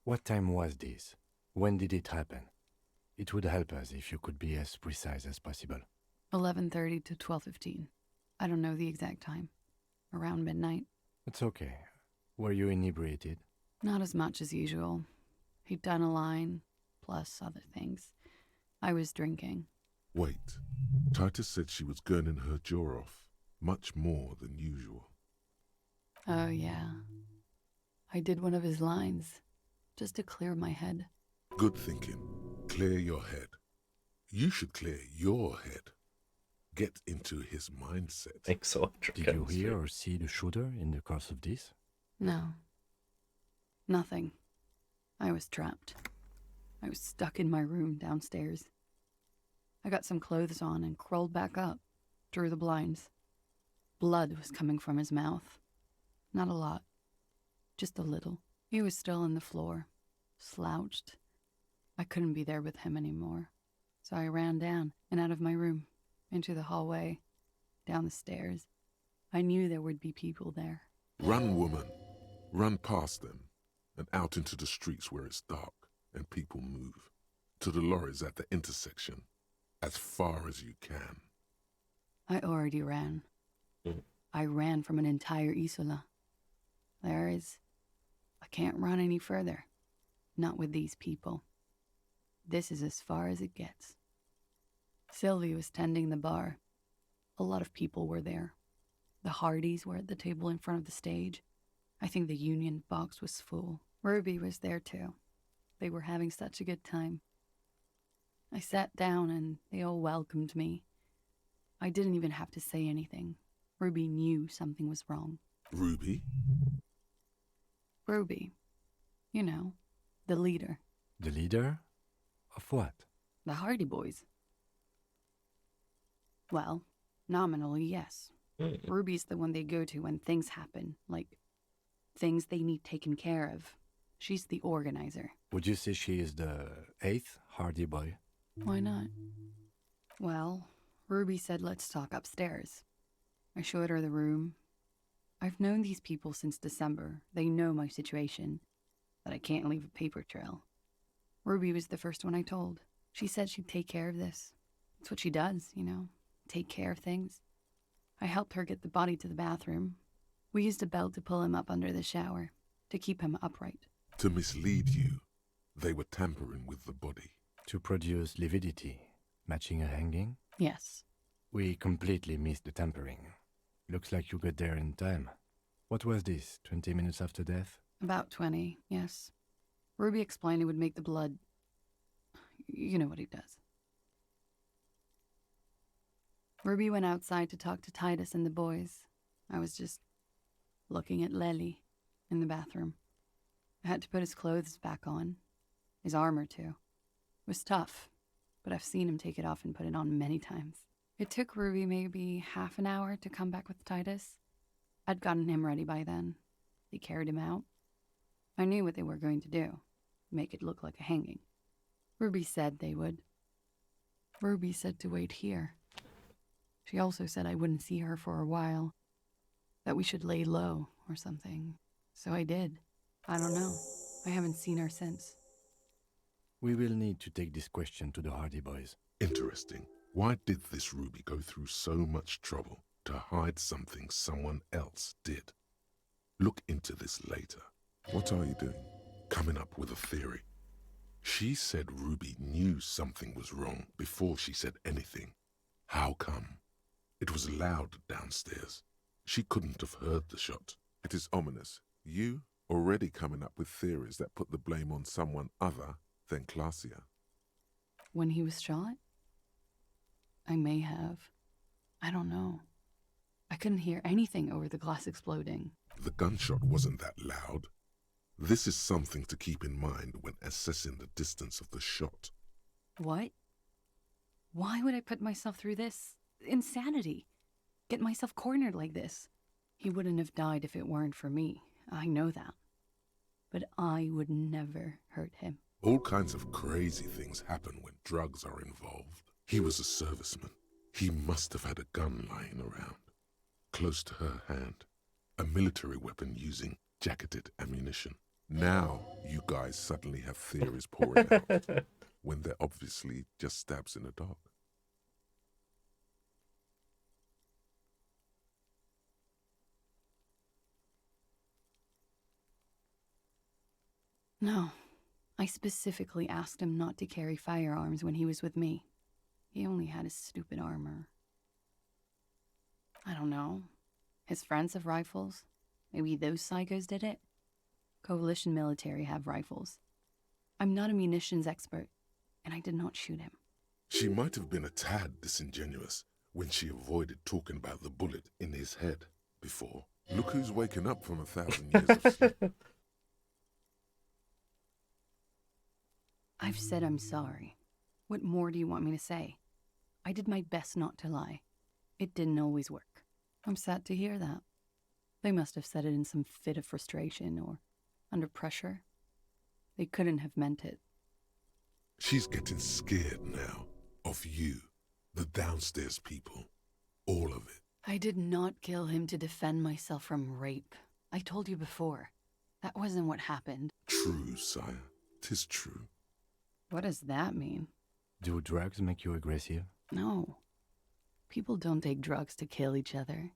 What time was this? When did it happen? It would help us if you could be as precise as possible. 11:30 to 12:15. I don't know the exact time. Around midnight. It's okay. Were you inebriated? Not as much as usual. He'd done a line, plus other things. I was drinking. Wait. Titus said she was gurning her jaw off, much more than usual. Oh, yeah. I did one of his lines, just to clear my head. Good thinking. Clear your head. You should clear your head. Get into his mindset. Thanks, Electric. Did you hear or see the shooter in the course of this? No. Nothing. I was trapped. I was stuck in my room downstairs. I got some clothes on and crawled back up, drew the blinds. Blood was coming from his mouth. Not a lot. Just a little. He was still on the floor, slouched. I couldn't be there with him anymore. So I ran down and out of my room, into the hallway, down the stairs. I knew there would be people there. Run, woman. Run past them and out into the streets where it's dark and people move. To the lorries at the intersection, as far as you can. I already ran. I ran from an entire Isola. I can't run any further. Not with these people. This is as far as it gets. Sylvie was tending the bar. A lot of people were there. The Hardys were at the table in front of the stage. I think the Union box was full. Ruby was there too. They were having such a good time. I sat down and they all welcomed me. I didn't even have to say anything. Ruby knew something was wrong. Ruby? Ruby. You know, the leader. The leader? Of what? The Hardy Boys. Well, nominally, yes. Ruby's the one they go to when things happen, like things they need taken care of. She's the organizer. Would you say she is the 8th Hardy Boy? Why not? Well, Ruby said let's talk upstairs. I showed her the room. I've known these people since December. They know my situation, that I can't leave a paper trail. Ruby was the first one I told. She said she'd take care of this. It's what she does, you know, take care of things. I helped her get the body to the bathroom. We used a belt to pull him up under the shower, to keep him upright. To mislead you, they were tampering with the body. To produce lividity, matching a hanging? Yes. We completely missed the tampering. Looks like you got there in time. What was this, 20 minutes after death? About 20, yes. Ruby explained it would make the blood... You know what he does. Ruby went outside to talk to Titus and the boys. I was just looking at Lely in the bathroom. I had to put his clothes back on. His armor, too. It was tough, but I've seen him take it off and put it on many times. It took Ruby maybe half an hour to come back with Titus. I'd gotten him ready by then. They carried him out. I knew what they were going to do. Make it look like a hanging. Ruby said they would. Ruby said to wait here. She also said I wouldn't see her for a while. That we should lay low or something. So I did. I don't know. I haven't seen her since. We will need to take this question to the Hardy Boys. Interesting. Why did this Ruby go through so much trouble to hide something someone else did? Look into this later. What are you doing? Coming up with a theory. She said Ruby knew something was wrong before she said anything. How come? It was loud downstairs. She couldn't have heard the shot. It is ominous. You already coming up with theories that put the blame on someone other than Clausia. When he was shot? I may have. I don't know. I couldn't hear anything over the glass exploding. The gunshot wasn't that loud. This is something to keep in mind when assessing the distance of the shot. What? Why would I put myself through this? Insanity. Get myself cornered like this. He wouldn't have died if it weren't for me. I know that. But I would never hurt him. All kinds of crazy things happen when drugs are involved. He was a serviceman. He must have had a gun lying around, close to her hand. A military weapon using jacketed ammunition. Now you guys suddenly have theories pouring out, when they're obviously just stabs in the dark. No. I specifically asked him not to carry firearms when he was with me. He only had his stupid armor. I don't know. His friends have rifles. Maybe those psychos did it? Coalition military have rifles. I'm not a munitions expert, and I did not shoot him. She might have been a tad disingenuous when she avoided talking about the bullet in his head before. Look who's waking up from 1,000 years of sleep. I've said I'm sorry. What more do you want me to say? I did my best not to lie. It didn't always work. I'm sad to hear that. They must have said it in some fit of frustration or under pressure. They couldn't have meant it. She's getting scared now of you, the downstairs people, all of it. I did not kill him to defend myself from rape. I told you before. That wasn't what happened. True, sire. 'Tis true. What does that mean? Do drugs make you aggressive? No. People don't take drugs to kill each other.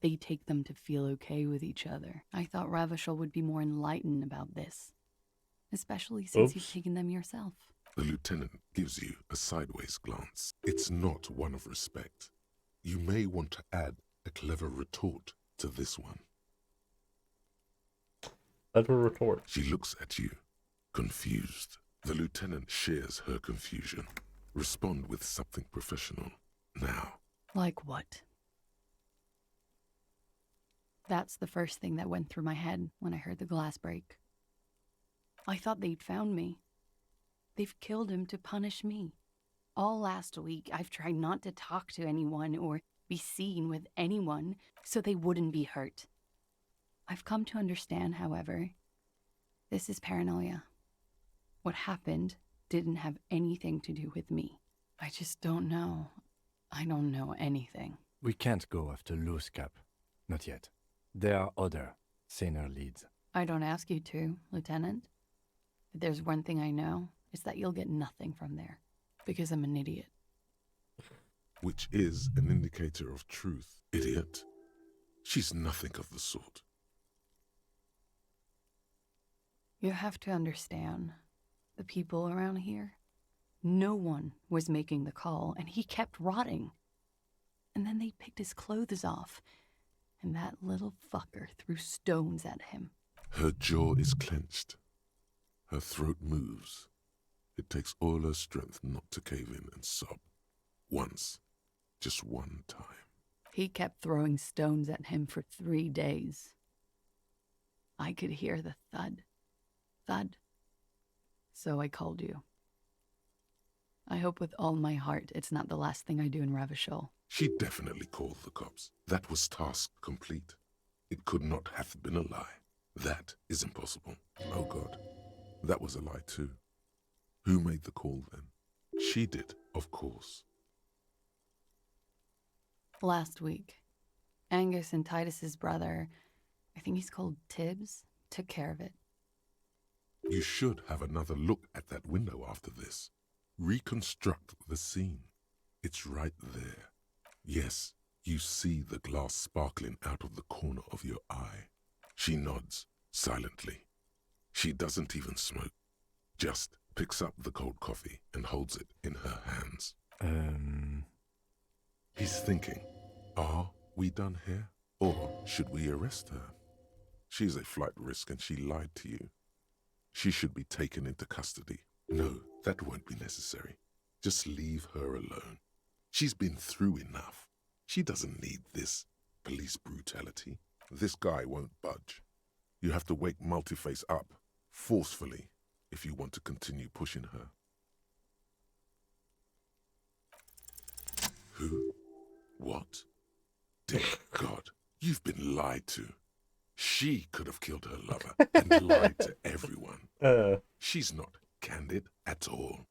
They take them to feel okay with each other. I thought Ravachol would be more enlightened about this. Especially since you've taken them yourself. The lieutenant gives you a sideways glance. It's not one of respect. You may want to add a clever retort to this one. Clever retort. She looks at you, confused. The lieutenant shares her confusion. Respond with something professional. Now. Like what? That's the first thing that went through my head when I heard the glass break. I thought they'd found me. They've killed him to punish me. All last week, I've tried not to talk to anyone or be seen with anyone so they wouldn't be hurt. I've come to understand, however, this is paranoia. What happened didn't have anything to do with me. I just don't know. I don't know anything. We can't go after Loose Cap. Not yet. There are other, saner leads. I don't ask you to, Lieutenant. If there's one thing I know, it's that you'll get nothing from there. Because I'm an idiot. Which is an indicator of truth, idiot. She's nothing of the sort. You have to understand, the people around here, no one was making the call, and he kept rotting. And then they picked his clothes off, and that little fucker threw stones at him. Her jaw is clenched. Her throat moves. It takes all her strength not to cave in and sob. Once. Just one time. He kept throwing stones at him for 3 days. I could hear the thud. Thud. So I called you. I hope with all my heart it's not the last thing I do in Ravishol. She definitely called the cops. That was task complete. It could not have been a lie. That is impossible. Oh God, that was a lie too. Who made the call then? She did, of course. Last week, Angus and Titus's brother, I think he's called Tibbs, took care of it. You should have another look at that window after this. Reconstruct the scene. It's right there. Yes, you see the glass sparkling out of the corner of your eye. She nods, silently. She doesn't even smoke. Just picks up the cold coffee and holds it in her hands. He's thinking, are we done here? Or should we arrest her? She's a flight risk and she lied to you. She should be taken into custody. No, that won't be necessary. Just leave her alone. She's been through enough. She doesn't need this police brutality. This guy won't budge. You have to wake Multiface up, forcefully, if you want to continue pushing her. Who? What? Dear God, you've been lied to. She could have killed her lover and lied to everyone. She's not candid at all.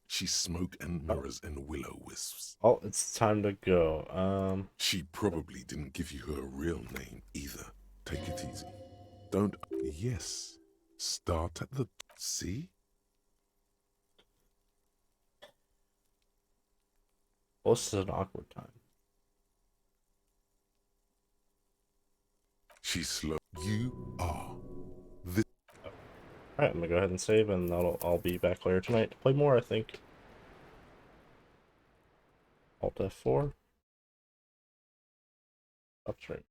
She's smoke and mirrors and will-o-wisps. Oh, it's time to go. She probably didn't give you her real name either. Take it easy. Don't... Yes. Start at the... See? Well, this is an awkward time. She's slow. You are. This. Alright, I'm gonna go ahead and save, and I'll be back later tonight to play more, I think. Alt F4. Upstream.